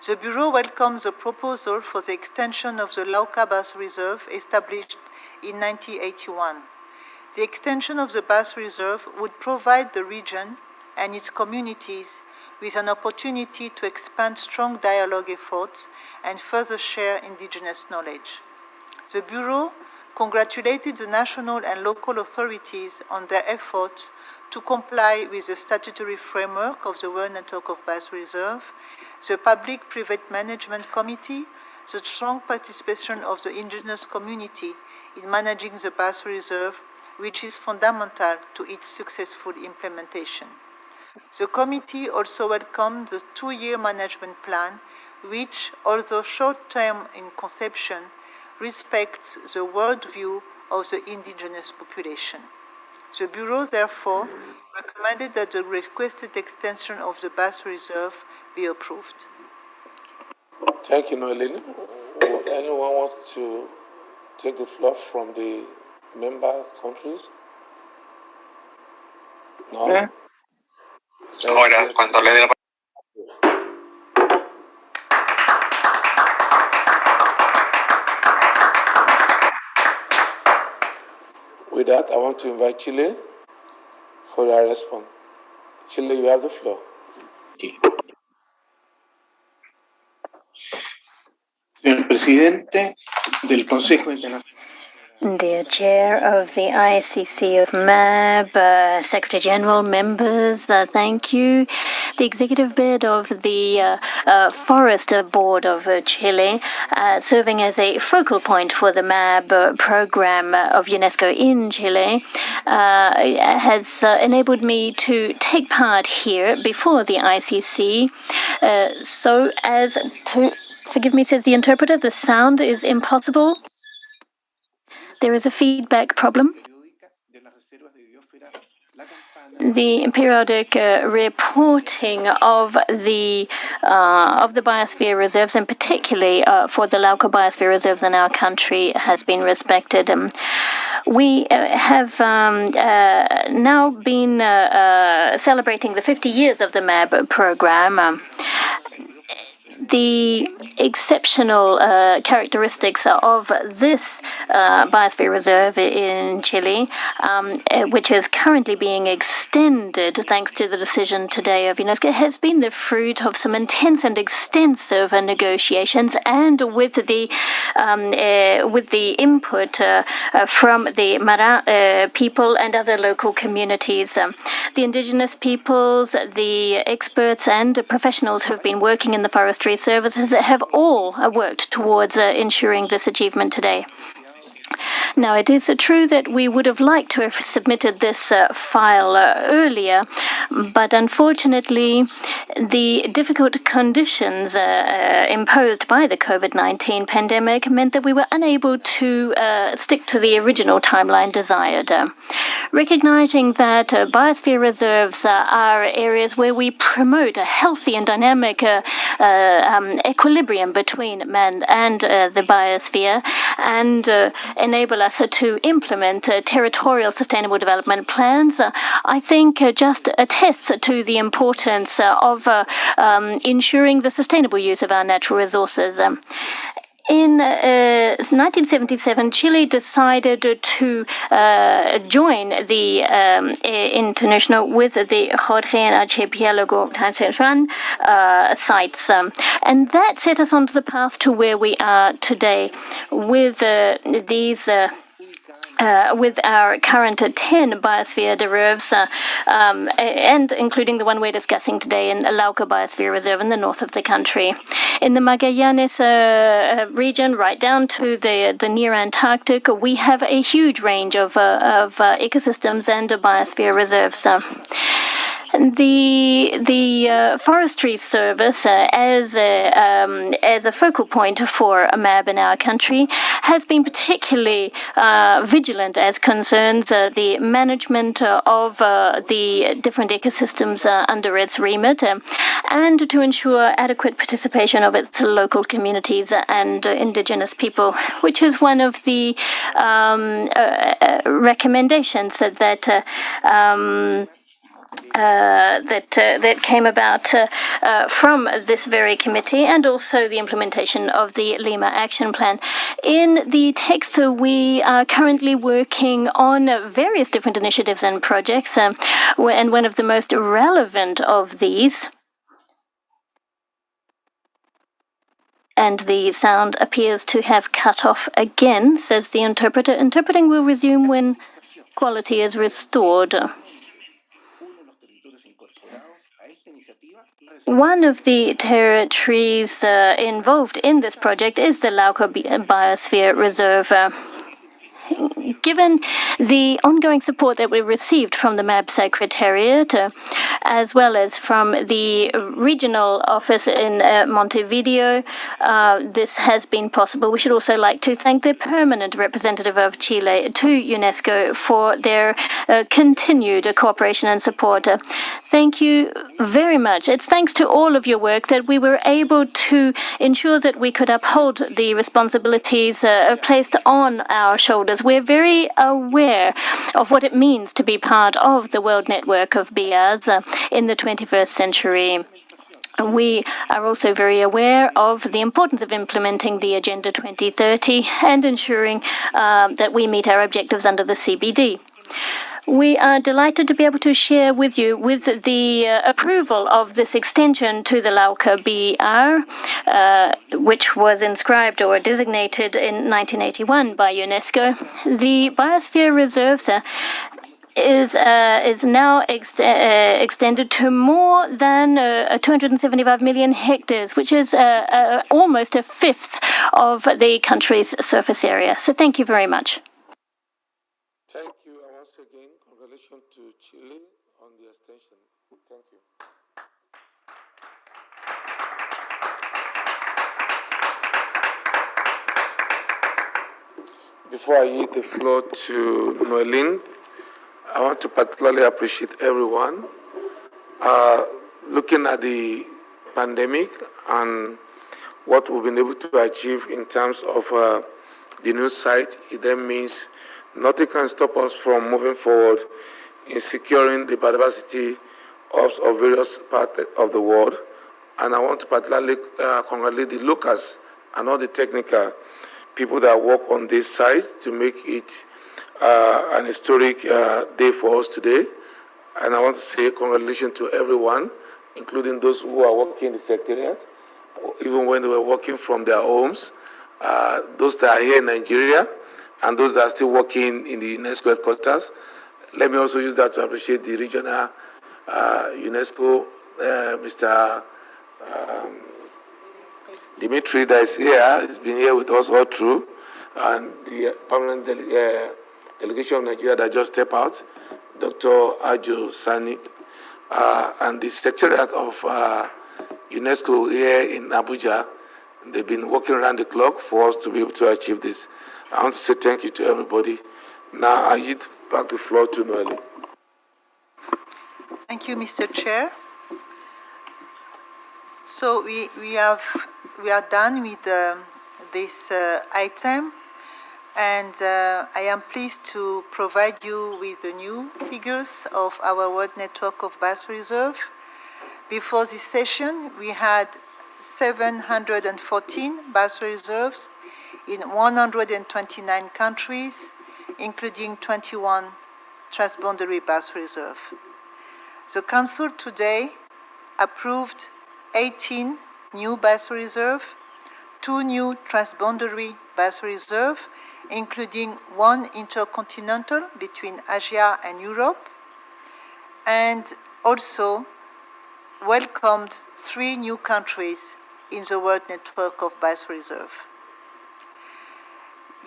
The Bureau welcomes the proposal for the extension of the Lauca Biosphere Reserve established in 1981. The extension of the Biosphere Reserve would provide the region and its communities with an opportunity to expand strong dialogue efforts and further share indigenous knowledge. The Bureau congratulated the national and local authorities on their efforts to comply with the statutory framework of the World Network of Biosphere Reserve, the Public-Private Management Committee, the strong participation of the indigenous community in managing the Biosphere Reserve, which is fundamental to its successful implementation. The committee also welcomed the 2-year management plan, which, although short-term in conception, respects the worldview of the indigenous population. The Bureau, therefore, recommended that the requested extension of the Biosphere Reserve be approved. Thank you, Noeline. Would anyone want to take the floor from the member countries? No? Yeah. Ahora, cuando le dé la with that, I want to invite Chile for their response. Chile, you have the floor. Señor presidente del Consejo Internacional. Dear Chair of the ICC of MAB, Secretary General, members, thank you. The Executive Board of the Forest Board of Chile, serving as a focal point for the MAB program of UNESCO in Chile, has enabled me to take part here before the ICC so as to... Forgive me, says the interpreter, the sound is impossible. There is a feedback problem. The periodic reporting of the biosphere reserves, and particularly for the Lauca Biosphere Reserves in our country, has been respected. We have now been celebrating the 50 years of the MAB program. The exceptional characteristics of this biosphere reserve in Chile, which is currently being extended thanks to the decision today of UNESCO, has been the fruit of some intense and extensive negotiations, and with the input from the Mara people and other local communities. The indigenous peoples, the experts and professionals who have been working in the forestry services have all worked towards ensuring this achievement today. Now, it is true that we would have liked to have submitted this file earlier, but unfortunately, the difficult conditions imposed by the COVID-19 pandemic meant that we were unable to stick to the original timeline desired. Recognizing that biosphere reserves are areas where we promote a healthy and dynamic equilibrium between man and the biosphere, and enable us to implement territorial sustainable development plans, I think just attests to the importance of ensuring the sustainable use of our natural resources. In 1977, Chile decided to join the international with the Jorge and Archipelago sites, and that set us onto the path to where we are today with these. With our current 10 biosphere reserves, and including the one we're discussing today in Lauca Biosphere Reserve in the north of the country. In the Magallanes region, right down to the near Antarctic, we have a huge range of ecosystems and biosphere reserves. The Forestry Service, as a focal point for MAB in our country, has been particularly vigilant as concerns the management of the different ecosystems under its remit, and to ensure adequate participation of its local communities and indigenous people, which is one of the recommendations that that came about from this very committee, and also the implementation of the Lima Action Plan. In the text, we are currently working on various different initiatives and projects, and one of the most relevant of these, and the sound appears to have cut off again, says the interpreter. Interpreting will resume when quality is restored. One of the territories involved in this project is the Lauca Biosphere Reserve. Given the ongoing support that we received from the MAB Secretariat, as well as from the regional office in Montevideo, this has been possible. We should also like to thank the permanent representative of Chile to UNESCO for their continued cooperation and support. Thank you very much. It's thanks to all of your work that we were able to ensure that we could uphold the responsibilities placed on our shoulders. We're very aware of what it means to be part of the world network of BIAs in the 21st century. We are also very aware of the importance of implementing the Agenda 2030 and ensuring that we meet our objectives under the CBD. We are delighted to be able to share with you the approval of this extension to the Lauca BR, which was inscribed or designated in 1981 by UNESCO. The Biosphere Reserves is now extended to more than 275 million hectares, which is almost a fifth of the country's surface area. So thank you very much. Thank you, and once again, congratulations to Chile on the extension. Thank you. Before I yield the floor to Noeline, I want to particularly appreciate everyone looking at the pandemic and what we've been able to achieve in terms of the new site. It then means nothing can stop us from moving forward in securing the biodiversity of various parts of the world. And I want to particularly congratulate the locals and all the technical people that work on this site to make it an historic day for us today. And I want to say congratulations to everyone, including those who are working in the secretariat, even when they were working from their homes, those that are here in Nigeria, and those that are still working in the UNESCO headquarters. Let me also use that to appreciate the regional UNESCO, Mr. Dimitri, that is here. He's been here with us all through, and the permanent delegation of Nigeria that just stepped out, Dr. Ajo Sani, and the secretariat of UNESCO here in Abuja. They've been working around the clock for us to be able to achieve this. I want to say thank you to everybody. Now I yield back the floor to Noeline. Thank you, Mr. Chair. So we are done with this item, and I am pleased to provide you with the new figures of our World Network of Biosphere Reserve. Before this session, we had 714 biosphere reserves in 129 countries, including 21 transboundary biosphere reserves. The Council today approved 18 new biosphere reserves, 2 new transboundary biosphere reserves, including 1 intercontinental between Asia and Europe, and also welcomed 3 new countries in the World Network of Biosphere Reserve.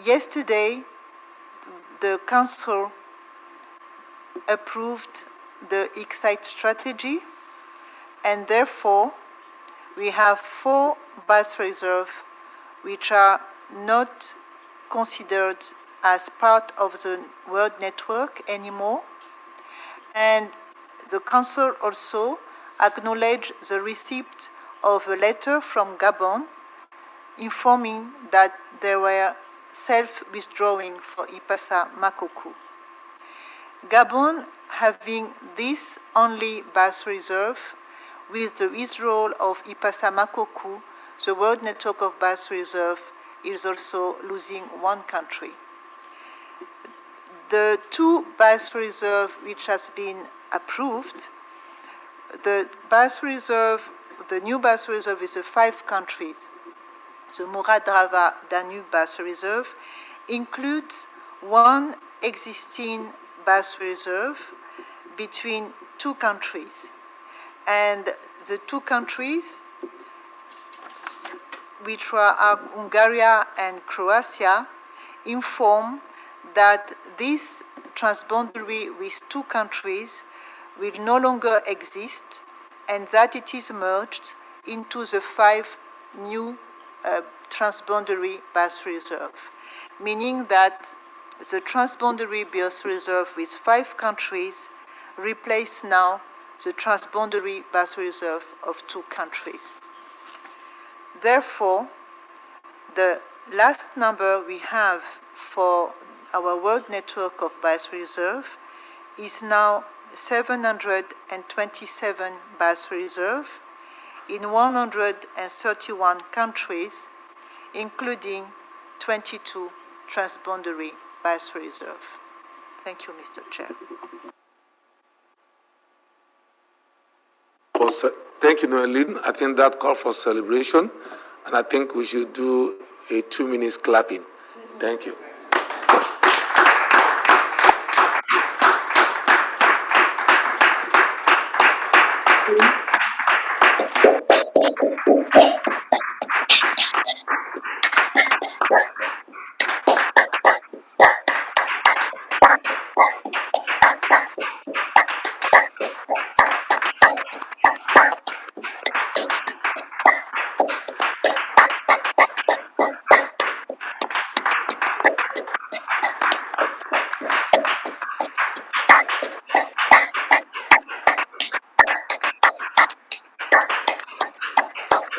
Yesterday, the Council approved the ICSITE strategy, and therefore we have 4 biosphere reserves which are not considered as part of the World Network anymore, and the Council also acknowledged the receipt of a letter from Gabon informing that they were self-withdrawing for Ipasa Makoku. Gabon, having this only biosphere reserve, with the withdrawal of Ipasa Makoku, the World Network of Biosphere Reserve is also losing 1 country. The 2 biosphere reserves which has been approved, the biosphere reserve, the new biosphere reserve is 5 countries. The Muradrava Danube Biosphere Reserve includes 1 existing biosphere reserve between 2 countries. And the 2 countries, which are Hungary and Croatia, inform that this transboundary with 2 countries will no longer exist, and that it is merged into the 5 new transboundary biosphere reserve, meaning that the transboundary biosphere reserve with 5 countries replace now the transboundary biosphere reserve of 2 countries. Therefore, the last number we have for our World Network of Biosphere Reserve is now 727 biosphere reserve, in 131 countries, including 22 Transboundary Biosphere Reserves. Thank you, Mr. Chair. Thank you, Noeline. I think that called for celebration, and I think we should do a 2 minutes clapping. Thank you.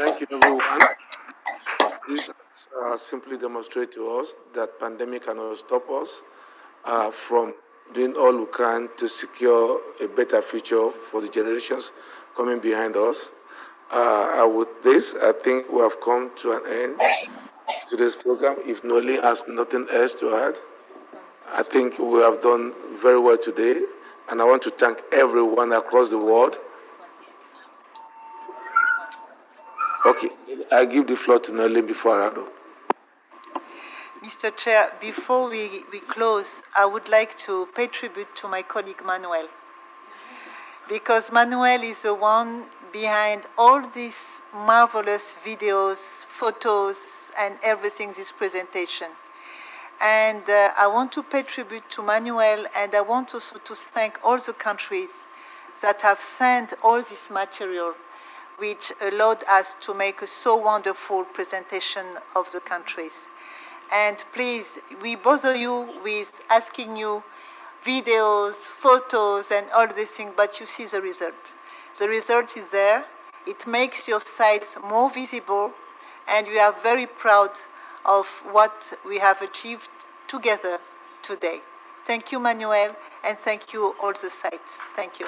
Thank you, everyone. This simply demonstrates to us that pandemic cannot stop us from doing all we can to secure a better future for the generations coming behind us. With this, I think we have come to an end to today's program. If Noli has nothing else to add, I think we have done very well today, and I want to thank everyone across the world. Okay, I give the floor to Noli before I go. Mr. Chair, before we close, I would like to pay tribute to my colleague Manuel, because Manuel is the one behind all these marvelous videos, photos, and everything, this presentation. And I want to pay tribute to Manuel, and I want also to thank all the countries that have sent all this material, which allowed us to make a so wonderful presentation of the countries. And please, we bother you with asking you videos, photos, and all these things, but you see the result. The result is there. It makes your sites more visible, and we are very proud of what we have achieved together today. Thank you, Manuel, and thank you all the sites. Thank you.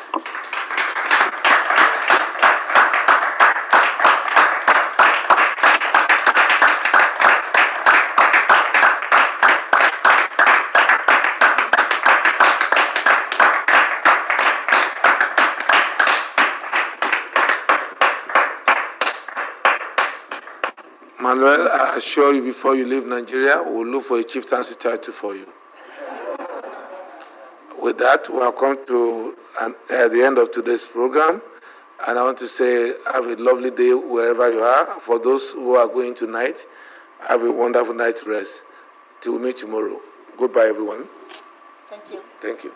Manuel, I assure you before you leave Nigeria, we'll look for a chieftaincy title for you. With that, we have come to the end of today's program, and I want to say have a lovely day wherever you are. For those who are going tonight, have a wonderful night's rest. Till we meet tomorrow. Goodbye, everyone. Thank you. Thank you.